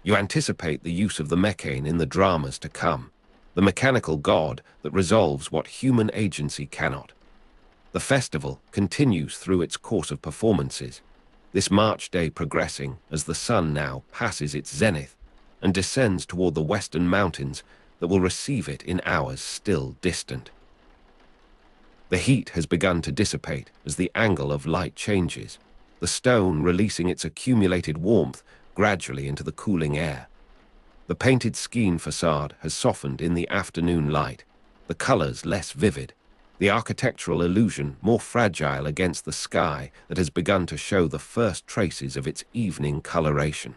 You anticipate the use of the mechane in the dramas to come, the mechanical god that resolves what human agency cannot. The festival continues through its course of performances, this March day progressing as the sun now passes its zenith and descends toward the western mountains that will receive it in hours still distant. The heat has begun to dissipate as the angle of light changes, the stone releasing its accumulated warmth gradually into the cooling air. The painted skein facade has softened in the afternoon light, the colors less vivid, the architectural illusion more fragile against the sky that has begun to show the first traces of its evening coloration.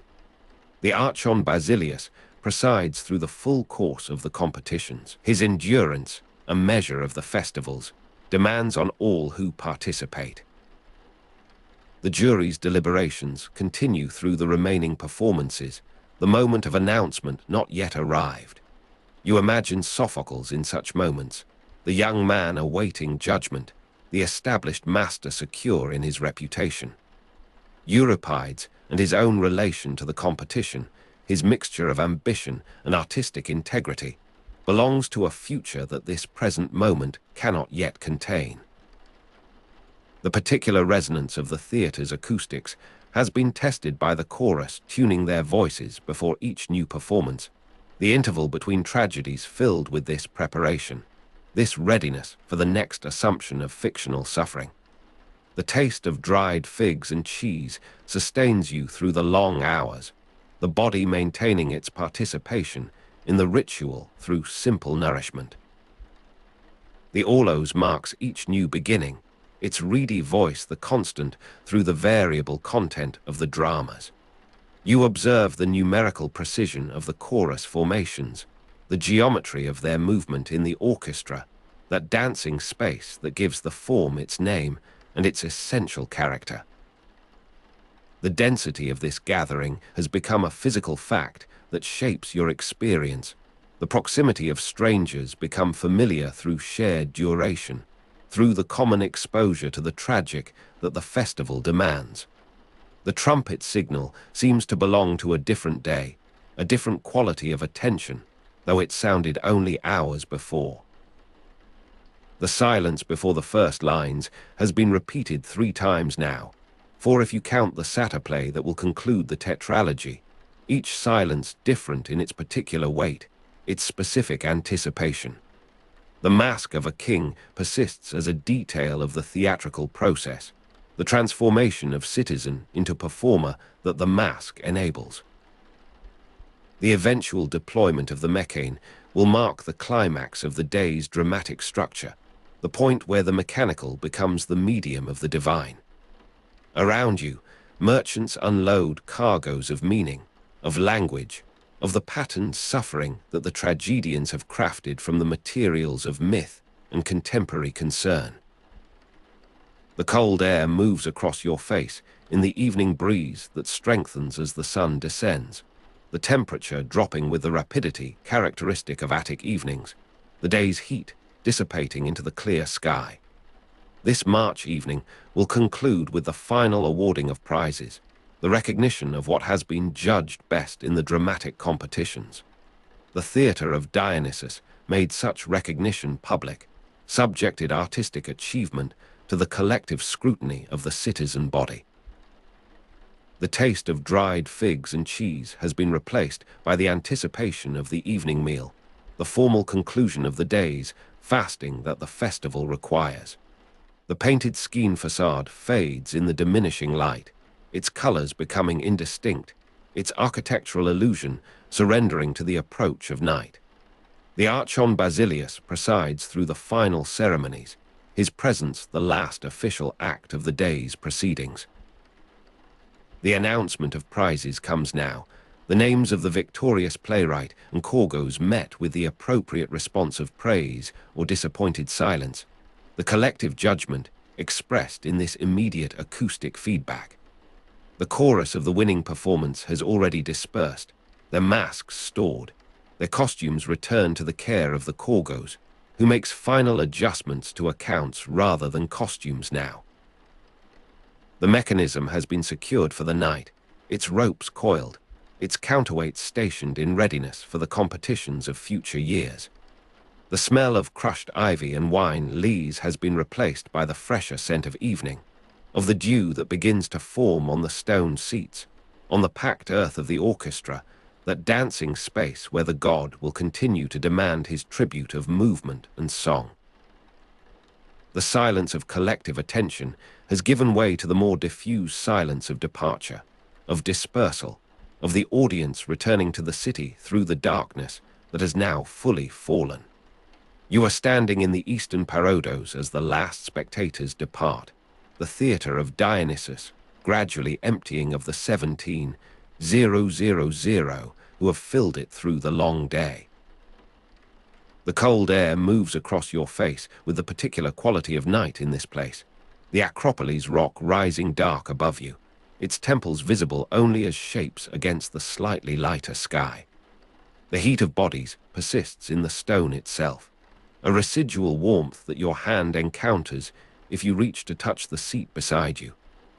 The Archon Basilius presides through the full course of the competitions. His endurance, a measure of the festivals, demands on all who participate. The jury's deliberations continue through the remaining performances, the moment of announcement not yet arrived. You imagine Sophocles in such moments, the young man awaiting judgment, the established master secure in his reputation. Euripides and his own relation to the competition, his mixture of ambition and artistic integrity, belongs to a future that this present moment cannot yet contain. The particular resonance of the theatre's acoustics has been tested by the chorus tuning their voices before each new performance, the interval between tragedies filled with this preparation, this readiness for the next assumption of fictional suffering. The taste of dried figs and cheese sustains you through the long hours, the body maintaining its participation in the ritual through simple nourishment. The aulos marks each new beginning, its reedy voice the constant through the variable content of the dramas. You observe the numerical precision of the chorus formations, the geometry of their movement in the orchestra, that dancing space that gives the form its name and its essential character. The density of this gathering has become a physical fact that shapes your experience. The proximity of strangers become familiar through shared duration, through the common exposure to the tragic that the festival demands. The trumpet signal seems to belong to a different day, a different quality of attention, though it sounded only hours before. The silence before the first lines has been repeated 3 times now, for if you count the satyr play that will conclude the tetralogy, each silence different in its particular weight, its specific anticipation. The mask of a king persists as a detail of the theatrical process, the transformation of citizen into performer that the mask enables. The eventual deployment of the mechane will mark the climax of the day's dramatic structure, the point where the mechanical becomes the medium of the divine. Around you, merchants unload cargoes of meaning, of language, of the patterned suffering that the tragedians have crafted from the materials of myth and contemporary concern. The cold air moves across your face in the evening breeze that strengthens as the sun descends, the temperature dropping with the rapidity characteristic of Attic evenings, the day's heat dissipating into the clear sky. This March evening will conclude with the final awarding of prizes, the recognition of what has been judged best in the dramatic competitions. The theatre of Dionysus made such recognition public, subjected artistic achievement to the collective scrutiny of the citizen body. The taste of dried figs and cheese has been replaced by the anticipation of the evening meal, the formal conclusion of the day's fasting that the festival requires. The painted skein facade fades in the diminishing light, its colors becoming indistinct, its architectural illusion surrendering to the approach of night. The Archon Basilius presides through the final ceremonies, his presence the last official act of the day's proceedings. The announcement of prizes comes now, the names of the victorious playwright and Chorgos met with the appropriate response of praise or disappointed silence, the collective judgment expressed in this immediate acoustic feedback. The chorus of the winning performance has already dispersed, their masks stored, their costumes returned to the care of the Chorgos, who makes final adjustments to accounts rather than costumes now. The mechanism has been secured for the night, its ropes coiled, its counterweights stationed in readiness for the competitions of future years. The smell of crushed ivy and wine lees has been replaced by the fresher scent of evening, of the dew that begins to form on the stone seats, on the packed earth of the orchestra, that dancing space where the god will continue to demand his tribute of movement and song. The silence of collective attention has given way to the more diffuse silence of departure, of dispersal, of the audience returning to the city through the darkness that has now fully fallen. You are standing in the eastern parodos as the last spectators depart, the theatre of Dionysus gradually emptying of the 17,000 who have filled it through the long day. The cold air moves across your face with the particular quality of night in this place, the Acropolis rock rising dark above you, its temples visible only as shapes against the slightly lighter sky. The heat of bodies persists in the stone itself, a residual warmth that your hand encounters if you reach to touch the seat beside you,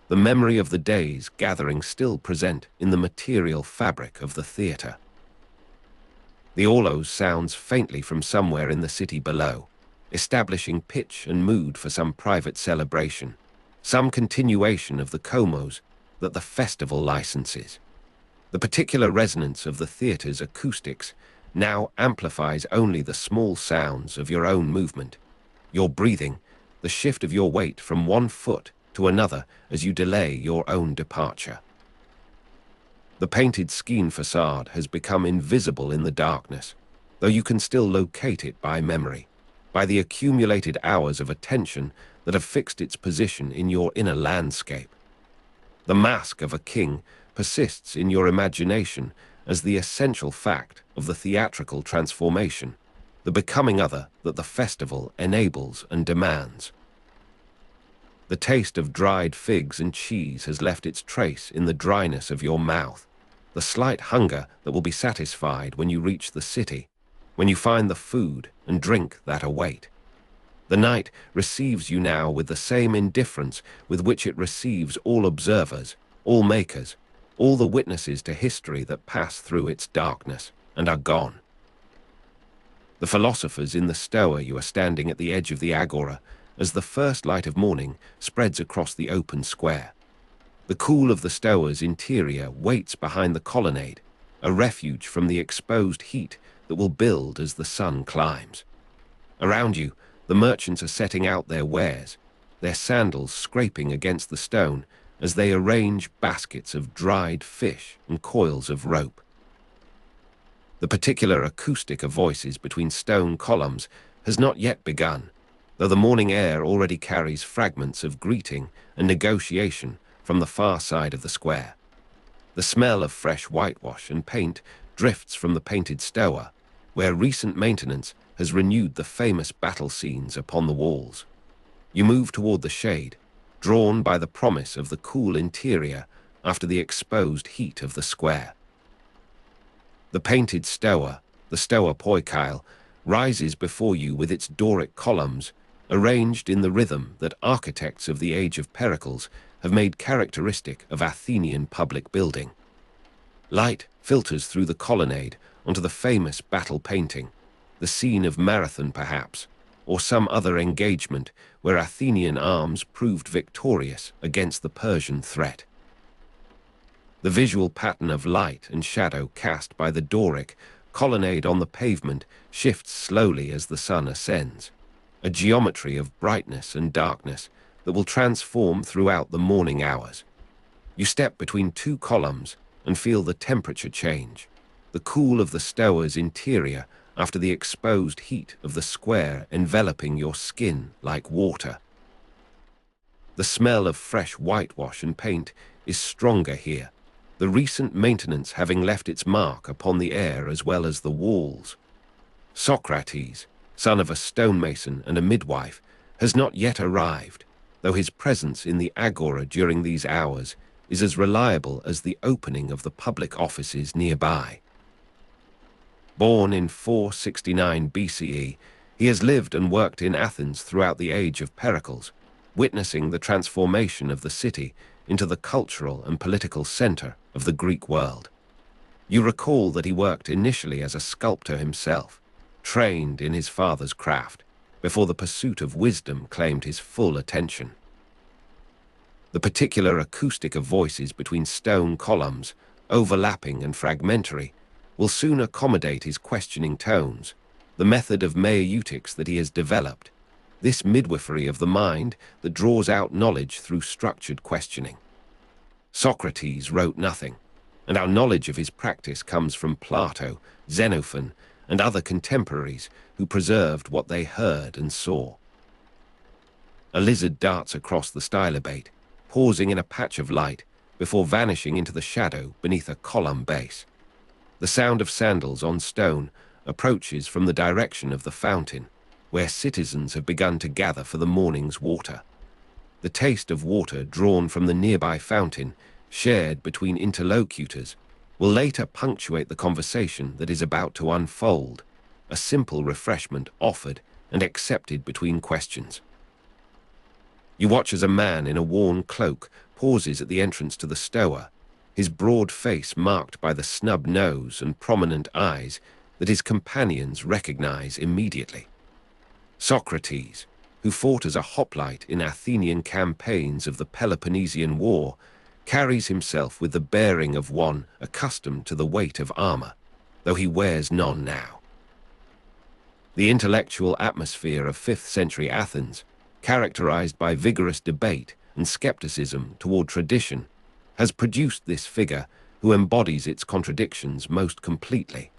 the memory of the day's gathering still present in the material fabric of the theatre. The orlo sounds faintly from somewhere in the city below, establishing pitch and mood for some private celebration, some continuation of the komos that the festival licenses. The particular resonance of the theatre's acoustics now amplifies only the small sounds of your own movement, your breathing, the shift of your weight from one foot to another as you delay your own departure. The painted skein facade has become invisible in the darkness, though you can still locate it by memory, by the accumulated hours of attention that have fixed its position in your inner landscape. The mask of a king persists in your imagination as the essential fact of the theatrical transformation, the becoming other that the festival enables and demands. The taste of dried figs and cheese has left its trace in the dryness of your mouth, the slight hunger that will be satisfied when you reach the city, when you find the food and drink that await. The night receives you now with the same indifference with which it receives all observers, all makers, all the witnesses to history that pass through its darkness and are gone. The philosophers in the Stoa, you are standing at the edge of the Agora as the first light of morning spreads across the open square. The cool of the Stoa's interior waits behind the colonnade, a refuge from the exposed heat that will build as the sun climbs. Around you, the merchants are setting out their wares, their sandals scraping against the stone as they arrange baskets of dried fish and coils of rope. The particular acoustic of voices between stone columns has not yet begun, though the morning air already carries fragments of greeting and negotiation from the far side of the square. The smell of fresh whitewash and paint drifts from the painted Stoa, where recent maintenance has renewed the famous battle scenes upon the walls. You move toward the shade, drawn by the promise of the cool interior after the exposed heat of the square. The painted Stoa, the Stoa Poikile, rises before you with its Doric columns, arranged in the rhythm that architects of the Age of Pericles have made characteristic of Athenian public building. Light filters through the colonnade onto the famous battle painting, the scene of Marathon perhaps, or some other engagement where Athenian arms proved victorious against the Persian threat. The visual pattern of light and shadow cast by the Doric colonnade on the pavement shifts slowly as the sun ascends, a geometry of brightness and darkness that will transform throughout the morning hours. You step between two columns and feel the temperature change, the cool of the Stoa's interior after the exposed heat of the square enveloping your skin like water. The smell of fresh whitewash and paint is stronger here, the recent maintenance having left its mark upon the air as well as the walls. Socrates, son of a stonemason and a midwife, has not yet arrived, though his presence in the Agora during these hours is as reliable as the opening of the public offices nearby. Born in 469 BCE, he has lived and worked in Athens throughout the Age of Pericles, witnessing the transformation of the city into the cultural and political center of the Greek world. You recall that he worked initially as a sculptor himself, trained in his father's craft, before the pursuit of wisdom claimed his full attention. The particular acoustic of voices between stone columns, overlapping and fragmentary, will soon accommodate his questioning tones, the method of maeutics that he has developed, this midwifery of the mind that draws out knowledge through structured questioning. Socrates wrote nothing, and our knowledge of his practice comes from Plato, Xenophon, and other contemporaries who preserved what they heard and saw. A lizard darts across the stylobate, pausing in a patch of light before vanishing into the shadow beneath a column base. The sound of sandals on stone approaches from the direction of the fountain, where citizens have begun to gather for the morning's water. The taste of water drawn from the nearby fountain, shared between interlocutors, will later punctuate the conversation that is about to unfold, a simple refreshment offered and accepted between questions. You watch as a man in a worn cloak pauses at the entrance to the Stoa, his broad face marked by the snub nose and prominent eyes that his companions recognize immediately. Socrates, who fought as a hoplite in Athenian campaigns of the Peloponnesian War, carries himself with the bearing of one accustomed to the weight of armor, though he wears none now. The intellectual atmosphere of 5th century Athens, characterized by vigorous debate and skepticism toward tradition, has produced this figure who embodies its contradictions most completely.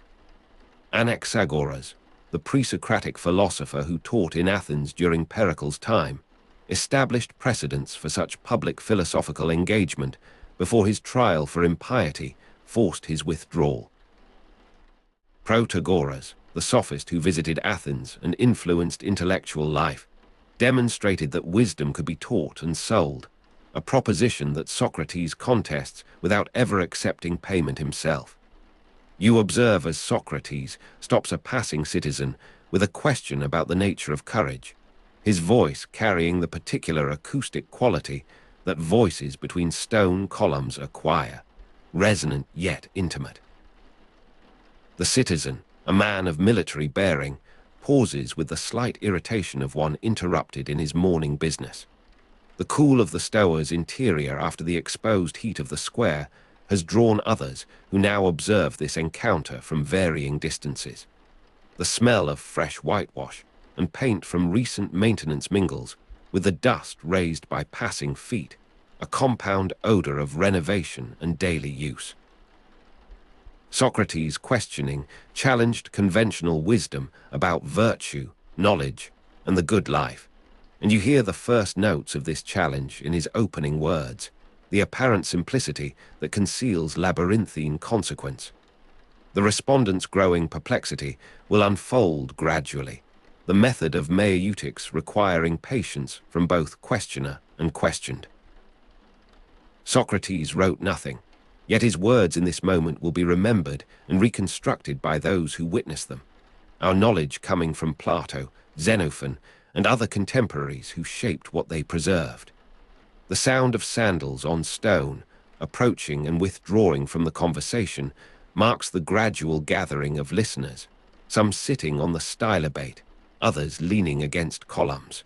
Anaxagoras, the pre-Socratic philosopher who taught in Athens during Pericles' time, established precedents for such public philosophical engagement before his trial for impiety forced his withdrawal. Protagoras, the sophist who visited Athens and influenced intellectual life, demonstrated that wisdom could be taught and sold, a proposition that Socrates contests without ever accepting payment himself. You observe as Socrates stops a passing citizen with a question about the nature of courage, his voice carrying the particular acoustic quality that voices between stone columns acquire, resonant yet intimate. The citizen, a man of military bearing, pauses with the slight irritation of one interrupted in his morning business. The cool of the Stoa's interior after the exposed heat of the square has drawn others who now observe this encounter from varying distances. The smell of fresh whitewash and paint from recent maintenance mingles with the dust raised by passing feet, a compound odor of renovation and daily use. Socrates' questioning challenged conventional wisdom about virtue, knowledge, and the good life, and you hear the first notes of this challenge in his opening words, the apparent simplicity that conceals labyrinthine consequence. The respondent's growing perplexity will unfold gradually, the method of maeutics requiring patience from both questioner and questioned. Socrates wrote nothing, yet his words in this moment will be remembered and reconstructed by those who witness them, our knowledge coming from Plato, Xenophon, and other contemporaries who shaped what they preserved. The sound of sandals on stone, approaching and withdrawing from the conversation, marks the gradual gathering of listeners, some sitting on the stylobate, others leaning against columns.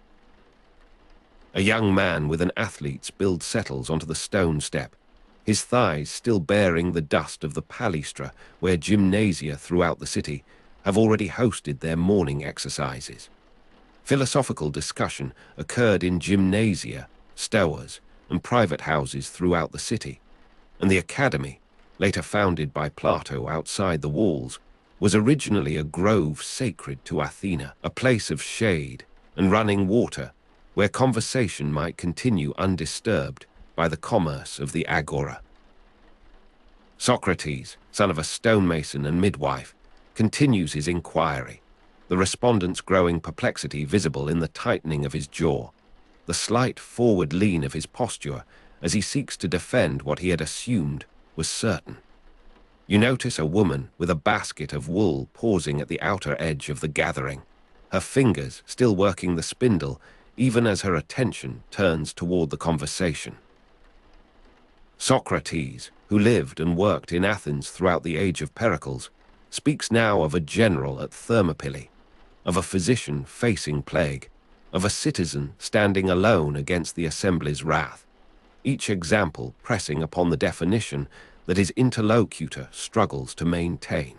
A young man with an athlete's build settles onto the stone step, his thighs still bearing the dust of the palestra where gymnasia throughout the city have already hosted their morning exercises. Philosophical discussion occurred in gymnasia, stoas, and private houses throughout the city, and the academy, later founded by Plato outside the walls, was originally a grove sacred to Athena, a place of shade and running water where conversation might continue undisturbed by the commerce of the Agora. Socrates, son of a stonemason and midwife, continues his inquiry, the respondent's growing perplexity visible in the tightening of his jaw, the slight forward lean of his posture as he seeks to defend what he had assumed was certain. You notice a woman with a basket of wool pausing at the outer edge of the gathering, her fingers still working the spindle even as her attention turns toward the conversation. Socrates, who lived and worked in Athens throughout the Age of Pericles, speaks now of a general at Thermopylae, of a physician facing plague, of a citizen standing alone against the assembly's wrath, each example pressing upon the definition that his interlocutor struggles to maintain.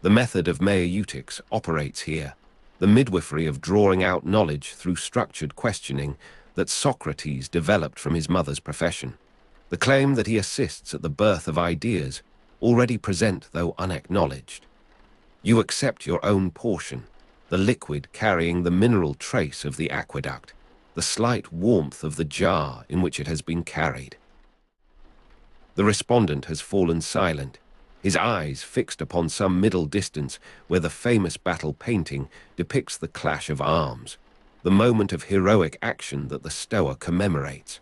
The method of maeutics operates here, the midwifery of drawing out knowledge through structured questioning that Socrates developed from his mother's profession. The claim that he assists at the birth of ideas, already present though unacknowledged. You accept your own portion, the liquid carrying the mineral trace of the aqueduct, the slight warmth of the jar in which it has been carried. The respondent has fallen silent, his eyes fixed upon some middle distance where the famous battle painting depicts the clash of arms, the moment of heroic action that the Stoa commemorates.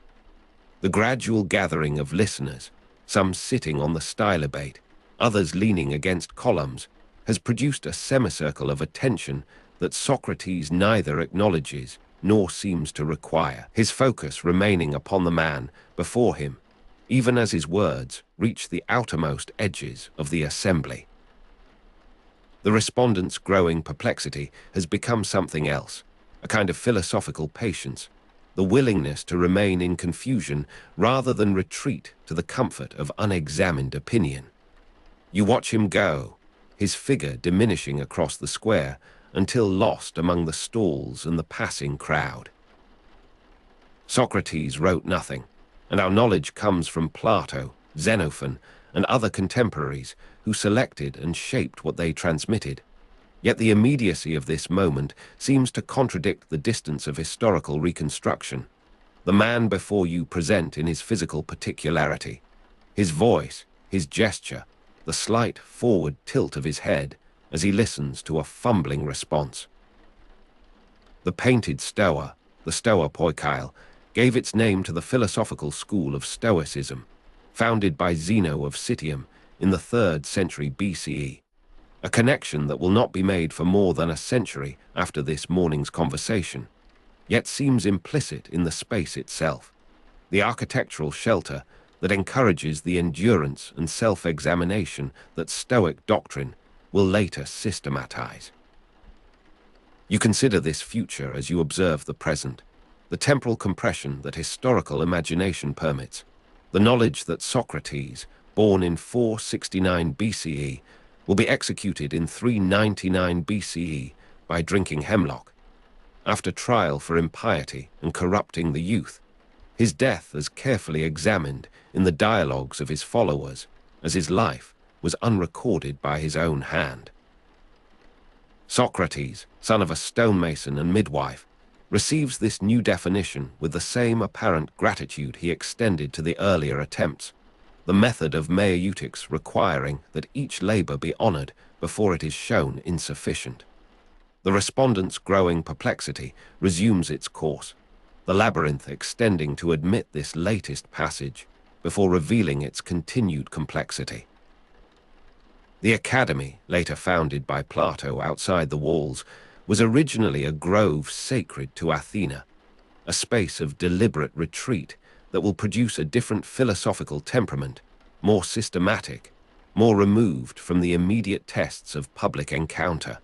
The gradual gathering of listeners, some sitting on the stylobate, others leaning against columns, has produced a semicircle of attention that Socrates neither acknowledges nor seems to require, his focus remaining upon the man before him, even as his words reach the outermost edges of the assembly. The respondent's growing perplexity has become something else, a kind of philosophical patience, the willingness to remain in confusion rather than retreat to the comfort of unexamined opinion. You watch him go, his figure diminishing across the square until lost among the stalls and the passing crowd. Socrates wrote nothing, and our knowledge comes from Plato, Xenophon, and other contemporaries who selected and shaped what they transmitted. Yet the immediacy of this moment seems to contradict the distance of historical reconstruction. the man before you present in his physical particularity, his voice, his gesture, the slight forward tilt of his head as he listens to a fumbling response. The painted Stoa, the Stoa Poikile, gave its name to the philosophical school of Stoicism, founded by Zeno of Citium in the 3rd century BCE, a connection that will not be made for more than a century after this morning's conversation, yet seems implicit in the space itself, the architectural shelter that encourages the endurance and self-examination that Stoic doctrine will later systematize. You consider this future as you observe the present, the temporal compression that historical imagination permits, the knowledge that Socrates, born in 469 BCE, will be executed in 399 BCE by drinking hemlock. After trial for impiety and corrupting the youth, his death is carefully examined in the dialogues of his followers, as his life was unrecorded by his own hand. Socrates, son of a stonemason and midwife, receives this new definition with the same apparent gratitude he extended to the earlier attempts, the method of maeutics requiring that each labor be honored before it is shown insufficient. The respondent's growing perplexity resumes its course, the labyrinth extending to admit this latest passage before revealing its continued complexity. The academy, later founded by Plato outside the walls, was originally a grove sacred to Athena, a space of deliberate retreat that will produce a different philosophical temperament, more systematic, more removed from the immediate tests of public encounter.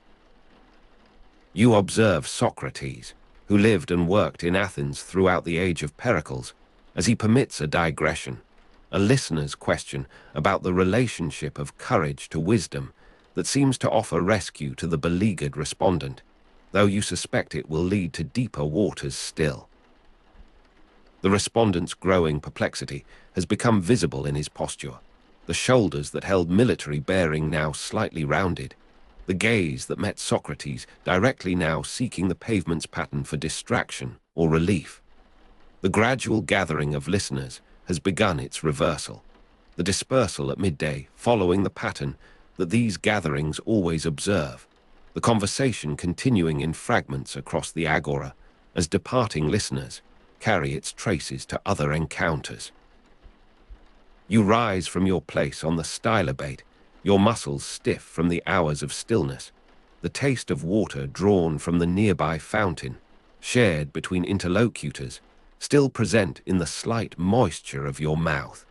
You observe Socrates, who lived and worked in Athens throughout the Age of Pericles, as he permits a digression, a listener's question about the relationship of courage to wisdom that seems to offer rescue to the beleaguered respondent, though you suspect it will lead to deeper waters still. The respondent's growing perplexity has become visible in his posture, the shoulders that held military bearing now slightly rounded, the gaze that met Socrates directly now seeking the pavement's pattern for distraction or relief. The gradual gathering of listeners has begun its reversal, the dispersal at midday following the pattern that these gatherings always observe, the conversation continuing in fragments across the Agora as departing listeners carry its traces to other encounters. You rise from your place on the stylobate, your muscles stiff from the hours of stillness, the taste of water drawn from the nearby fountain, shared between interlocutors, still present in the slight moisture of your mouth.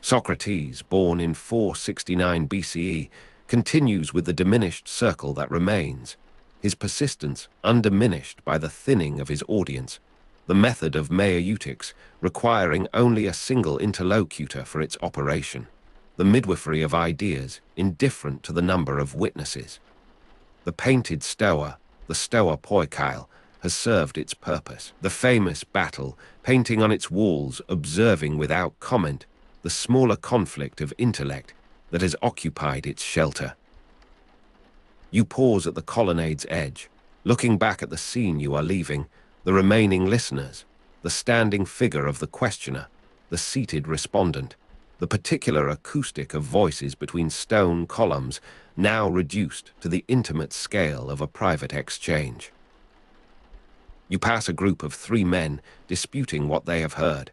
Socrates, born in 469 BCE, continues with the diminished circle that remains, his persistence undiminished by the thinning of his audience, the method of maeutics requiring only a single interlocutor for its operation, the midwifery of ideas indifferent to the number of witnesses. The painted Stoa, the Stoa Poikile, has served its purpose. The famous battle, painting on its walls, observing without comment the smaller conflict of intellect that has occupied its shelter. You pause at the colonnade's edge, looking back at the scene you are leaving, the remaining listeners, the standing figure of the questioner, the seated respondent, the particular acoustic of voices between stone columns now reduced to the intimate scale of a private exchange. You pass a group of 3 men disputing what they have heard,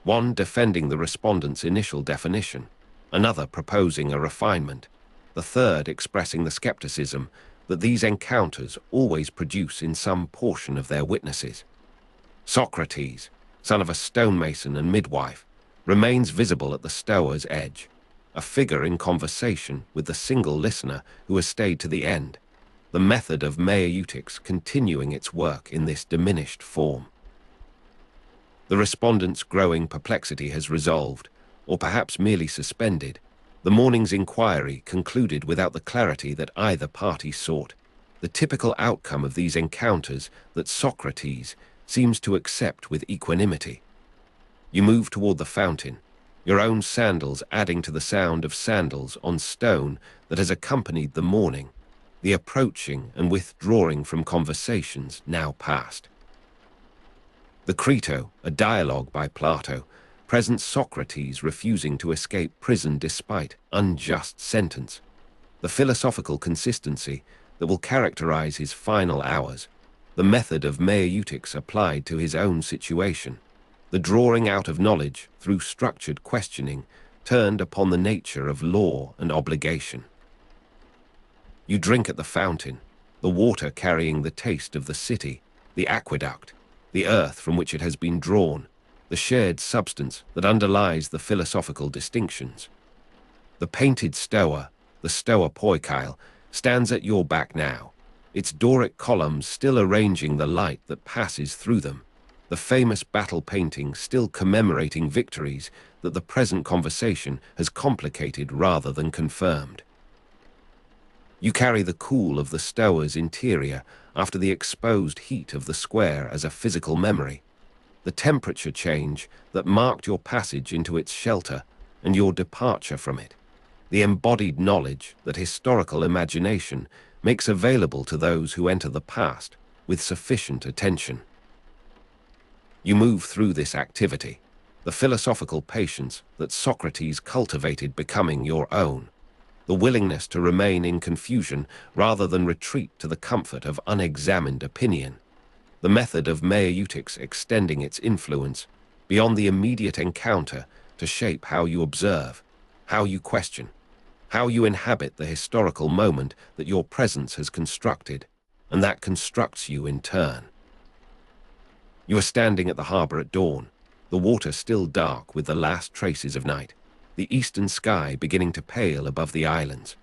one defending the respondent's initial definition, another proposing a refinement, the third expressing the skepticism that these encounters always produce in some portion of their witnesses. Socrates, son of a stonemason and midwife, remains visible at the Stoa's edge, a figure in conversation with the single listener who has stayed to the end, the method of maeutics continuing its work in this diminished form. The respondent's growing perplexity has resolved, or perhaps merely suspended. The morning's inquiry concluded without the clarity that either party sought, the typical outcome of these encounters that Socrates seems to accept with equanimity. You move toward the fountain, your own sandals adding to the sound of sandals on stone that has accompanied the morning, the approaching and withdrawing from conversations now past. The Crito, a dialogue by Plato, presents Socrates refusing to escape prison despite unjust sentence. The philosophical consistency that will characterize his final hours, the method of maeutics applied to his own situation, the drawing out of knowledge through structured questioning turned upon the nature of law and obligation. You drink at the fountain, the water carrying the taste of the city, the aqueduct, the earth from which it has been drawn, the shared substance that underlies the philosophical distinctions. The painted Stoa, the Stoa poikile, stands at your back now, its Doric columns still arranging the light that passes through them, the famous battle painting still commemorating victories that the present conversation has complicated rather than confirmed. You carry the cool of the Stoa's interior after the exposed heat of the square as a physical memory, the temperature change that marked your passage into its shelter and your departure from it, the embodied knowledge that historical imagination makes available to those who enter the past with sufficient attention. You move through this activity, the philosophical patience that Socrates cultivated becoming your own, the willingness to remain in confusion rather than retreat to the comfort of unexamined opinion, the method of maeutics extending its influence beyond the immediate encounter to shape how you observe, how you question, how you inhabit the historical moment that your presence has constructed, and that constructs you in turn. You are standing at the harbor at dawn, the water still dark with the last traces of night, the eastern sky beginning to pale above the islands.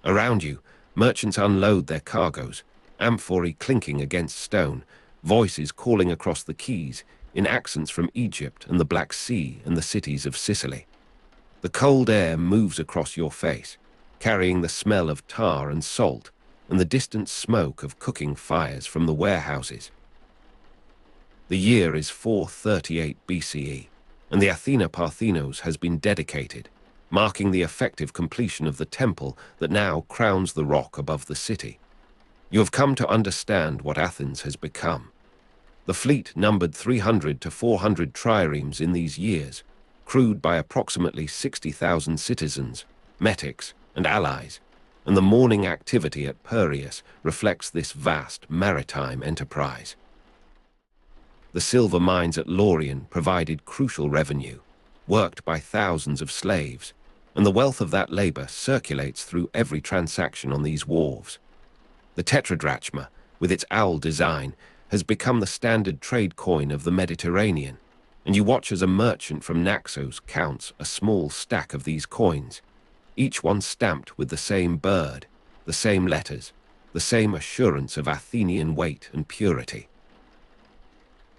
Around you, merchants unload their cargoes, amphorae clinking against stone, voices calling across the quays in accents from Egypt and the Black Sea and the cities of Sicily. The cold air moves across your face, carrying the smell of tar and salt and the distant smoke of cooking fires from the warehouses. The year is 438 BCE, and the Athena Parthenos has been dedicated, marking the effective completion of the temple that now crowns the rock above the city. You have come to understand what Athens has become. The fleet numbered 300 to 400 triremes in these years, crewed by approximately 60,000 citizens, metics, and allies, and the morning activity at Piraeus reflects this vast maritime enterprise. The silver mines at Laurion provided crucial revenue, worked by thousands of slaves, and the wealth of that labor circulates through every transaction on these wharves. The tetradrachma, with its owl design, has become the standard trade coin of the Mediterranean, and you watch as a merchant from Naxos counts a small stack of these coins, each one stamped with the same bird, the same letters, the same assurance of Athenian weight and purity.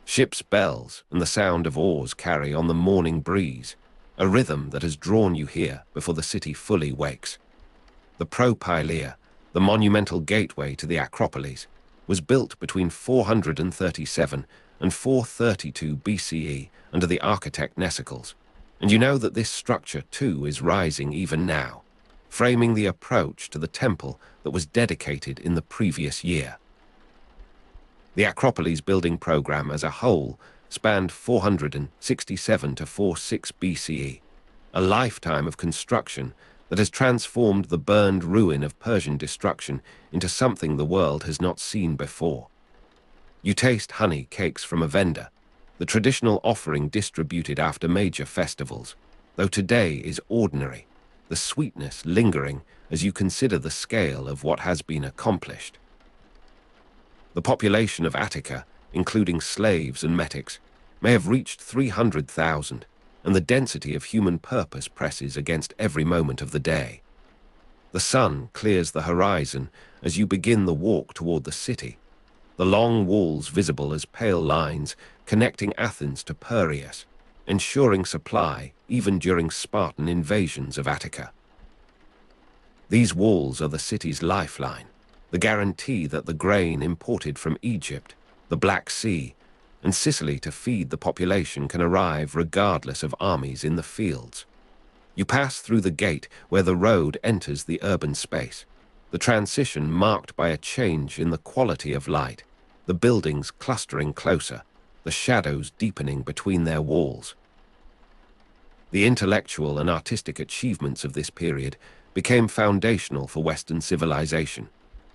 Ships' bells and the sound of oars carry on the morning breeze, a rhythm that has drawn you here before the city fully wakes. The Propylaea, the monumental gateway to the Acropolis, was built between 437 and 432 BCE under the architect Nesicles, and you know that this structure too is rising even now, framing the approach to the temple that was dedicated in the previous year. The Acropolis building program as a whole spanned 467 to 46 BCE, a lifetime of construction that has transformed the burned ruin of Persian destruction into something the world has not seen before. You taste honey cakes from a vendor, the traditional offering distributed after major festivals, though today is ordinary, the sweetness lingering as you consider the scale of what has been accomplished. The population of Attica, including slaves and metics, may have reached 300,000, and the density of human purpose presses against every moment of the day. The sun clears the horizon as you begin the walk toward the city, the long walls visible as pale lines connecting Athens to Piraeus, ensuring supply even during Spartan invasions of Attica. These walls are the city's lifeline, the guarantee that the grain imported from Egypt, the Black Sea, and Sicily to feed the population can arrive regardless of armies in the fields. You pass through the gate where the road enters the urban space, the transition marked by a change in the quality of light, the buildings clustering closer, the shadows deepening between their walls. The intellectual and artistic achievements of this period became foundational for Western civilization,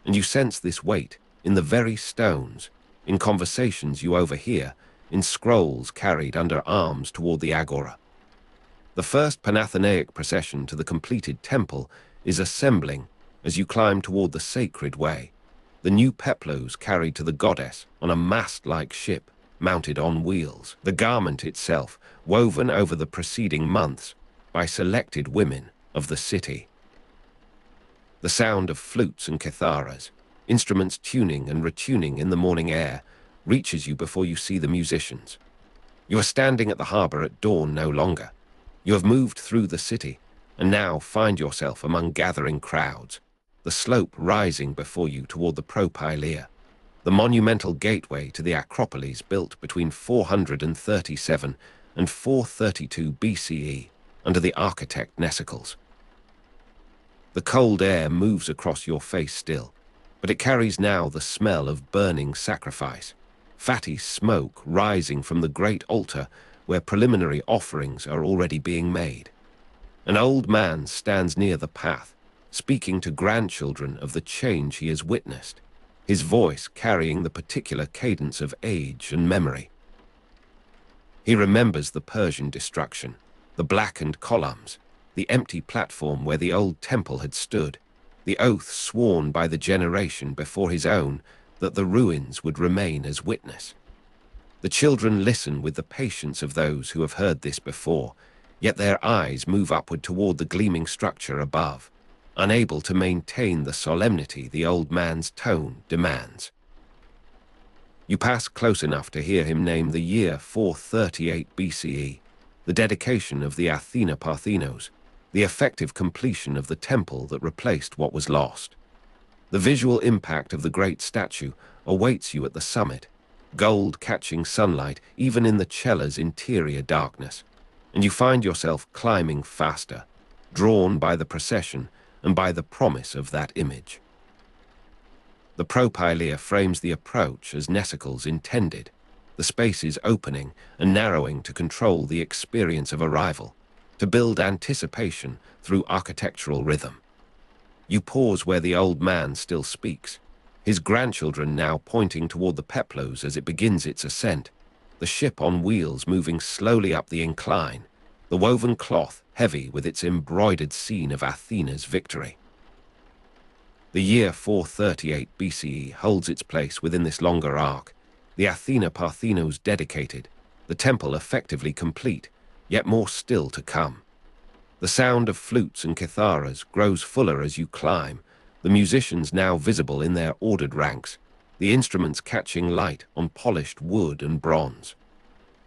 and you sense this weight in the very stones, in conversations you overhear, in scrolls carried under arms toward the Agora. The first Panathenaic procession to the completed temple is assembling as you climb toward the sacred way, the new peplos carried to the goddess on a mast-like ship mounted on wheels, the garment itself woven over the preceding months by selected women of the city. The sound of flutes and kitharas, instruments tuning and retuning in the morning air, reaches you before you see the musicians. You are standing at the harbor at dawn no longer. You have moved through the city and now find yourself among gathering crowds, the slope rising before you toward the Propylaea, the monumental gateway to the Acropolis built between 437 and 432 BCE under the architect Nesicles. The cold air moves across your face still, but it carries now the smell of burning sacrifice, fatty smoke rising from the great altar where preliminary offerings are already being made. An old man stands near the path, speaking to grandchildren of the change he has witnessed, his voice carrying the particular cadence of age and memory. He remembers the Persian destruction, the blackened columns, the empty platform where the old temple had stood, the oath sworn by the generation before his own that the ruins would remain as witness. The children listen with the patience of those who have heard this before, yet their eyes move upward toward the gleaming structure above, unable to maintain the solemnity the old man's tone demands. You pass close enough to hear him name the year 438 BCE, the dedication of the Athena Parthenos, the effective completion of the temple that replaced what was lost. The visual impact of the great statue awaits you at the summit, gold catching sunlight even in the cella's interior darkness, and you find yourself climbing faster, drawn by the procession and by the promise of that image. The Propylaea frames the approach as Nesicles intended, the spaces opening and narrowing to control the experience of arrival, to build anticipation through architectural rhythm. You pause where the old man still speaks, his grandchildren now pointing toward the peplos as it begins its ascent, the ship on wheels moving slowly up the incline, the woven cloth heavy with its embroidered scene of Athena's victory. The year 438 BCE holds its place within this longer arc, the Athena Parthenos dedicated, the temple effectively complete, yet more still to come. The sound of flutes and kitharas grows fuller as you climb, the musicians now visible in their ordered ranks, the instruments catching light on polished wood and bronze.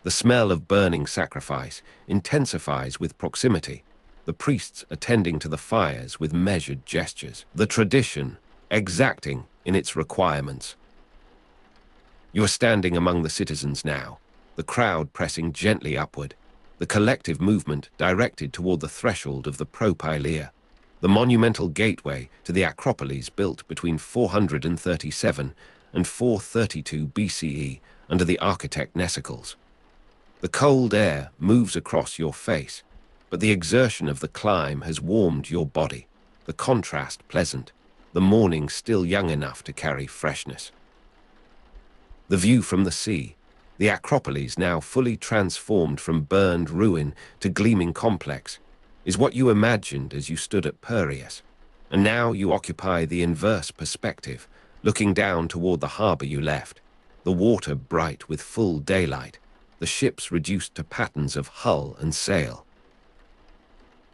The smell of burning sacrifice intensifies with proximity, the priests attending to the fires with measured gestures, the tradition exacting in its requirements. You are standing among the citizens now, the crowd pressing gently upward, the collective movement directed toward the threshold of the Propylaea, the monumental gateway to the Acropolis built between 437 and 432 BCE under the architect Nesicles. The cold air moves across your face, but the exertion of the climb has warmed your body, the contrast pleasant, the morning still young enough to carry freshness. The view from the sea, the Acropolis now fully transformed from burned ruin to gleaming complex, is what you imagined as you stood at Piraeus, and now you occupy the inverse perspective, looking down toward the harbor you left, the water bright with full daylight, the ships reduced to patterns of hull and sail.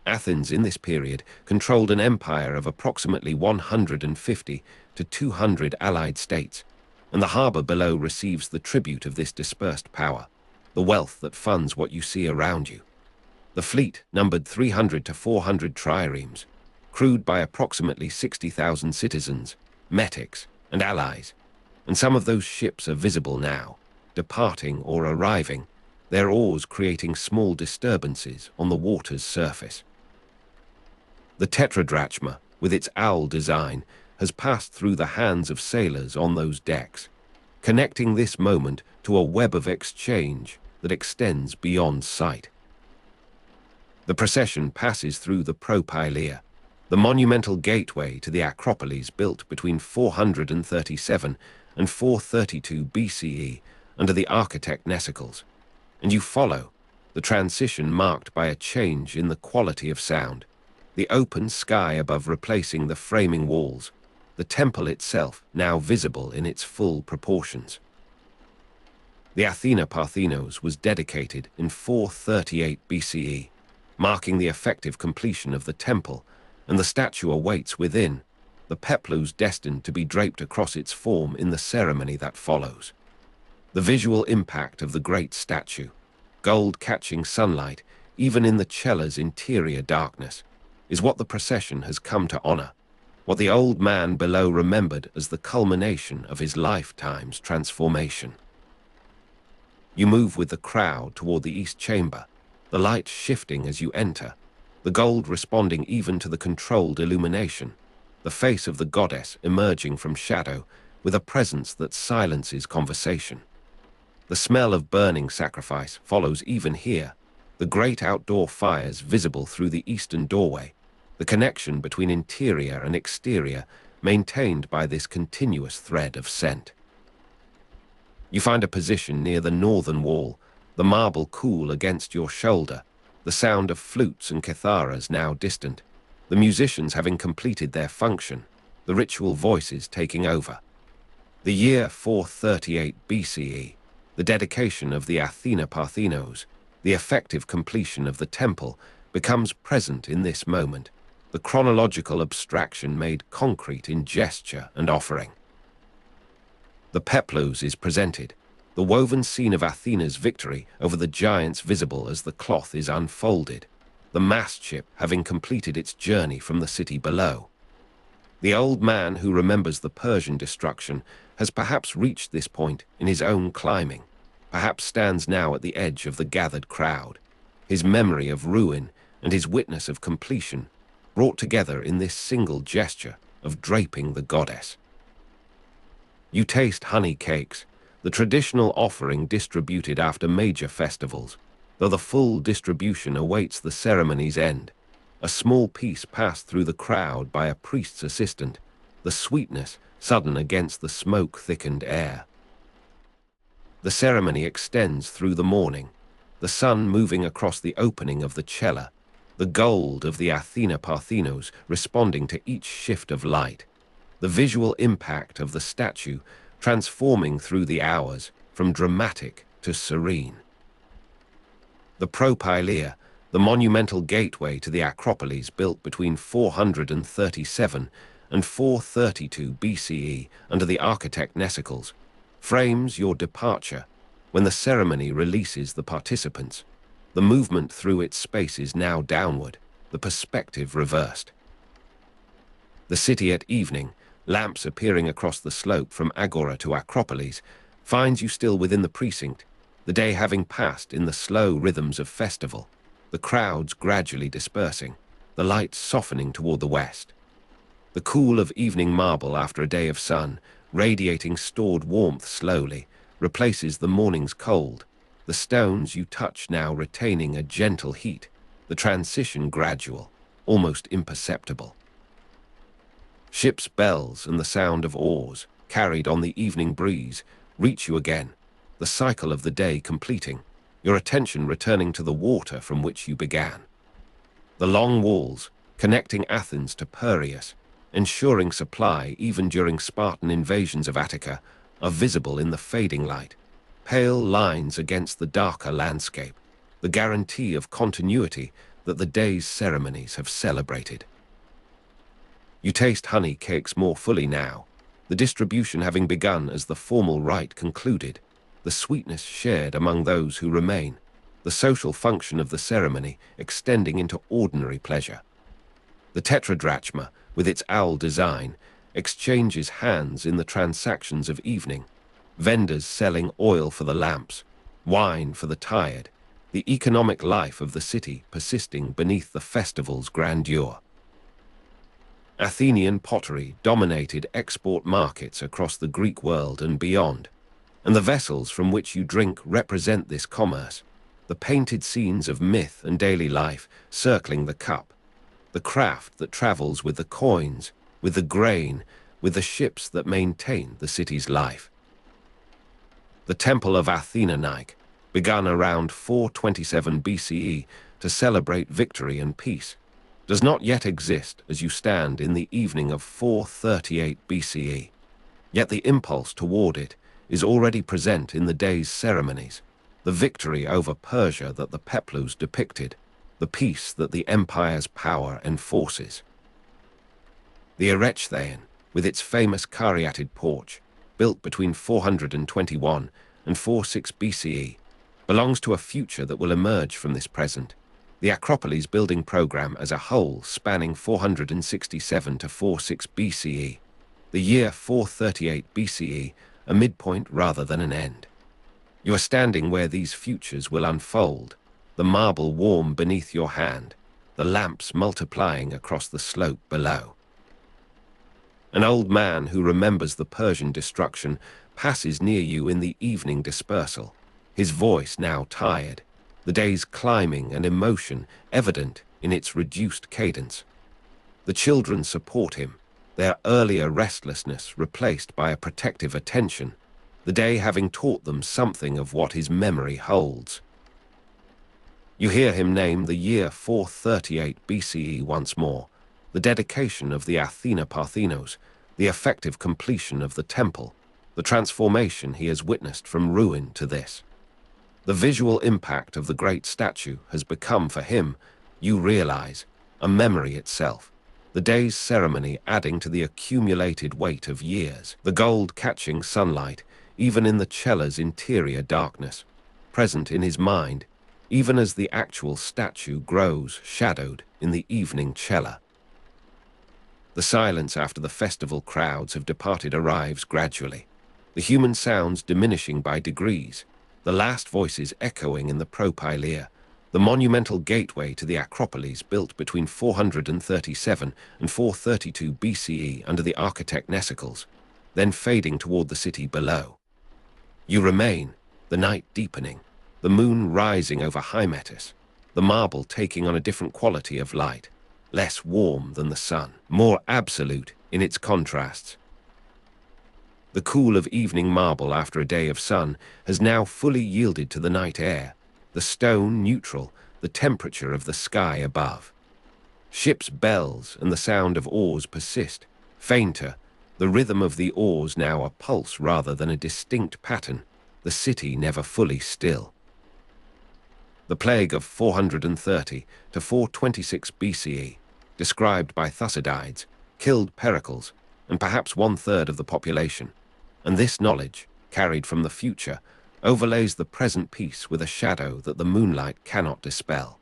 Athens in this period controlled an empire of approximately 150 to 200 allied states, and the harbor below receives the tribute of this dispersed power, the wealth that funds what you see around you. The fleet numbered 300 to 400 triremes, crewed by approximately 60,000 citizens, metics, and allies, and some of those ships are visible now, departing or arriving, their oars creating small disturbances on the water's surface. The tetradrachma, with its owl design, has passed through the hands of sailors on those decks. connecting this moment to a web of exchange that extends beyond sight. The procession passes through the Propylaea, the monumental gateway to the Acropolis built between 437 and 432 BCE under the architect Mnesicles, and you follow, the transition marked by a change in the quality of sound, the open sky above replacing the framing walls, the temple itself now visible in its full proportions. The Athena Parthenos was dedicated in 438 BCE, marking the effective completion of the temple, and the statue awaits within, the peplos destined to be draped across its form in the ceremony that follows. The visual impact of the great statue, gold catching sunlight even in the cella's interior darkness, is what the procession has come to honor, what the old man below remembered as the culmination of his lifetime's transformation. You move with the crowd toward the east chamber, the light shifting as you enter, the gold responding even to the controlled illumination, the face of the goddess emerging from shadow with a presence that silences conversation. The smell of burning sacrifice follows even here, the great outdoor fires visible through the eastern doorway, the connection between interior and exterior maintained by this continuous thread of scent. You find a position near the northern wall, the marble cool against your shoulder, the sound of flutes and kitharas now distant, the musicians having completed their function, the ritual voices taking over. The year 438 BCE, the dedication of the Athena Parthenos, the effective completion of the temple, becomes present in this moment, the chronological abstraction made concrete in gesture and offering. The peplos is presented, the woven scene of Athena's victory over the giants visible as the cloth is unfolded, the mast ship having completed its journey from the city below. The old man who remembers the Persian destruction has perhaps reached this point in his own climbing, perhaps stands now at the edge of the gathered crowd, his memory of ruin and his witness of completion brought together in this single gesture of draping the goddess. You taste honey cakes, the traditional offering distributed after major festivals, though the full distribution awaits the ceremony's end. A small piece passed through the crowd by a priest's assistant, the sweetness sudden against the smoke-thickened air. The ceremony extends through the morning, the sun moving across the opening of the cella, the gold of the Athena Parthenos responding to each shift of light, the visual impact of the statue transforming through the hours from dramatic to serene. The Propylaea, the monumental gateway to the Acropolis built between 437 and 432 BCE under the architect Mnesicles, frames your departure when the ceremony releases the participants. The movement through its space is now downward, the perspective reversed. The city at evening, lamps appearing across the slope from Agora to Acropolis, finds you still within the precinct, the day having passed in the slow rhythms of festival, the crowds gradually dispersing, the lights softening toward the west. The cool of evening marble after a day of sun, radiating stored warmth slowly, replaces the morning's cold, the stones you touch now retaining a gentle heat, the transition gradual, almost imperceptible. Ship's bells and the sound of oars, carried on the evening breeze, reach you again, the cycle of the day completing, your attention returning to the water from which you began. The long walls, connecting Athens to Piraeus, ensuring supply even during Spartan invasions of Attica, are visible in the fading light, pale lines against the darker landscape, the guarantee of continuity that the day's ceremonies have celebrated. You taste honey cakes more fully now, the distribution having begun as the formal rite concluded, the sweetness shared among those who remain, the social function of the ceremony extending into ordinary pleasure. The tetradrachma, with its owl design, exchanges hands in the transactions of evening, vendors selling oil for the lamps, wine for the tired, the economic life of the city persisting beneath the festival's grandeur. Athenian pottery dominated export markets across the Greek world and beyond, and the vessels from which you drink represent this commerce, the painted scenes of myth and daily life circling the cup, the craft that travels with the coins, with the grain, with the ships that maintain the city's life. The Temple of Pnyx, begun around 427 BCE to celebrate victory and peace, does not yet exist as you stand in the evening of 438 BCE. Yet the impulse toward it is already present in the day's ceremonies, the victory over Persia that the Peplus depicted, the peace that the empire's power enforces. The Erechtheion, with its famous caryatid porch, built between 421 and 46 BCE, belongs to a future that will emerge from this present. The Acropolis building program as a whole spanning 467 to 46 BCE, the year 438 BCE, a midpoint rather than an end. You are standing where these futures will unfold, the marble warm beneath your hand, the lamps multiplying across the slope below. An old man who remembers the Persian destruction passes near you in the evening dispersal, his voice now tired, the day's climbing and emotion evident in its reduced cadence. The children support him, their earlier restlessness replaced by a protective attention, the day having taught them something of what his memory holds. You hear him name the year 438 BCE once more, the dedication of the Athena Parthenos, the effective completion of the temple, the transformation he has witnessed from ruin to this. The visual impact of the great statue has become for him, you realize, a memory itself, the day's ceremony adding to the accumulated weight of years, the gold catching sunlight, even in the cella's interior darkness, present in his mind, even as the actual statue grows shadowed in the evening cella. The silence after the festival crowds have departed arrives gradually, the human sounds diminishing by degrees, the last voices echoing in the propylaea, the monumental gateway to the Acropolis built between 437 and 432 BCE under the architect Nesicles, then fading toward the city below. You remain, the night deepening, the moon rising over Hymettus, the marble taking on a different quality of light, less warm than the sun, more absolute in its contrasts. The cool of evening marble after a day of sun has now fully yielded to the night air, the stone neutral, the temperature of the sky above. Ships' bells and the sound of oars persist, fainter, the rhythm of the oars now a pulse rather than a distinct pattern, the city never fully still. The plague of 430 to 426 BCE, described by Thucydides, killed Pericles, and perhaps 1/3 of the population, and this knowledge, carried from the future, overlays the present peace with a shadow that the moonlight cannot dispel.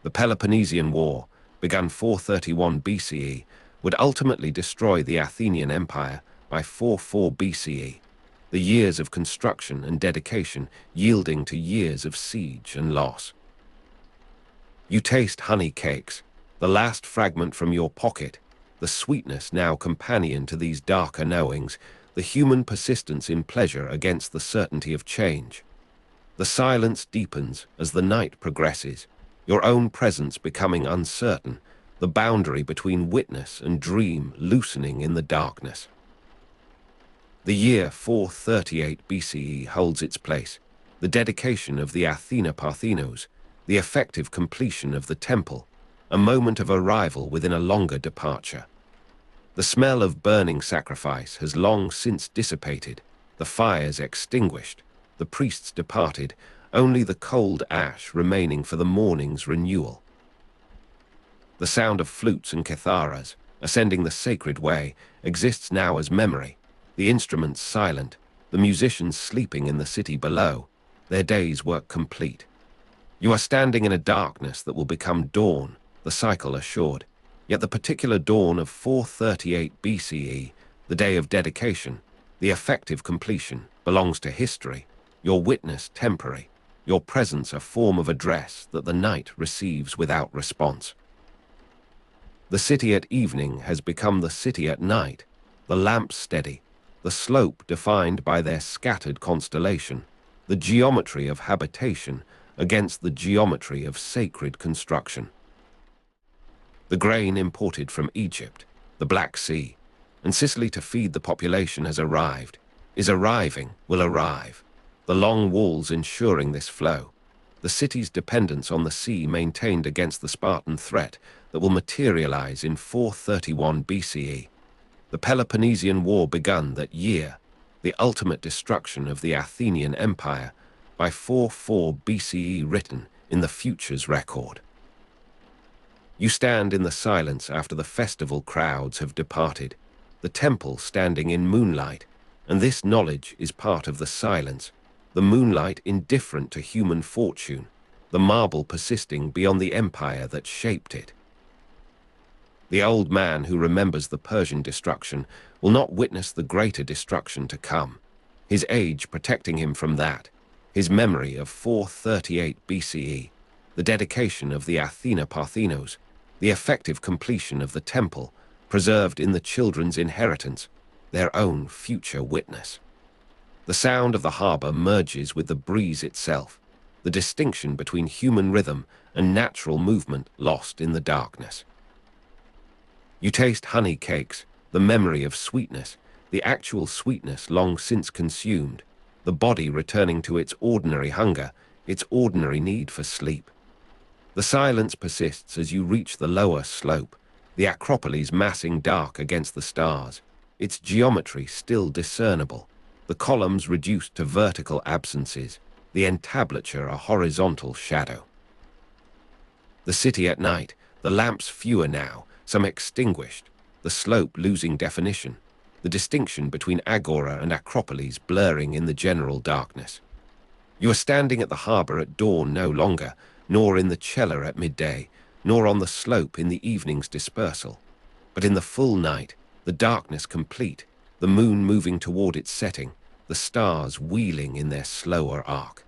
The Peloponnesian War, begun 431 BCE, would ultimately destroy the Athenian Empire by 44 BCE, the years of construction and dedication yielding to years of siege and loss. You taste honey cakes, the last fragment from your pocket, the sweetness now companion to these darker knowings, the human persistence in pleasure against the certainty of change. The silence deepens as the night progresses, your own presence becoming uncertain, the boundary between witness and dream loosening in the darkness. The year 438 BCE holds its place, the dedication of the Athena Parthenos, the effective completion of the temple, a moment of arrival within a longer departure. The smell of burning sacrifice has long since dissipated, the fires extinguished, the priests departed, only the cold ash remaining for the morning's renewal. The sound of flutes and kitharas, ascending the sacred way, exists now as memory, the instruments silent, the musicians sleeping in the city below, their day's work complete. You are standing in a darkness that will become dawn, the cycle assured. Yet the particular dawn of 438 BCE, the day of dedication, the effective completion, belongs to history, your witness temporary, your presence a form of address that the night receives without response. The city at evening has become the city at night, the lamps steady, the slope defined by their scattered constellation, the geometry of habitation against the geometry of sacred construction. The grain imported from Egypt, the Black Sea, and Sicily to feed the population has arrived, is arriving, will arrive, the long walls ensuring this flow, the city's dependence on the sea maintained against the Spartan threat that will materialize in 431 BCE. The Peloponnesian War begun that year, the ultimate destruction of the Athenian Empire, by 44 BCE written in the future's record. You stand in the silence after the festival crowds have departed, the temple standing in moonlight, and this knowledge is part of the silence, the moonlight indifferent to human fortune, the marble persisting beyond the empire that shaped it. The old man who remembers the Persian destruction will not witness the greater destruction to come, his age protecting him from that, his memory of 438 BCE, the dedication of the Athena Parthenos, the effective completion of the temple, preserved in the children's inheritance, their own future witness. The sound of the harbor merges with the breeze itself, the distinction between human rhythm and natural movement lost in the darkness. You taste honey cakes, the memory of sweetness, the actual sweetness long since consumed, the body returning to its ordinary hunger, its ordinary need for sleep. The silence persists as you reach the lower slope, the Acropolis massing dark against the stars, its geometry still discernible, the columns reduced to vertical absences, the entablature a horizontal shadow. The city at night, the lamps fewer now, some extinguished, the slope losing definition, the distinction between Agora and Acropolis blurring in the general darkness. You are standing at the harbor at dawn no longer, nor in the cella at midday, nor on the slope in the evening's dispersal, but in the full night, the darkness complete, the moon moving toward its setting, the stars wheeling in their slower arc.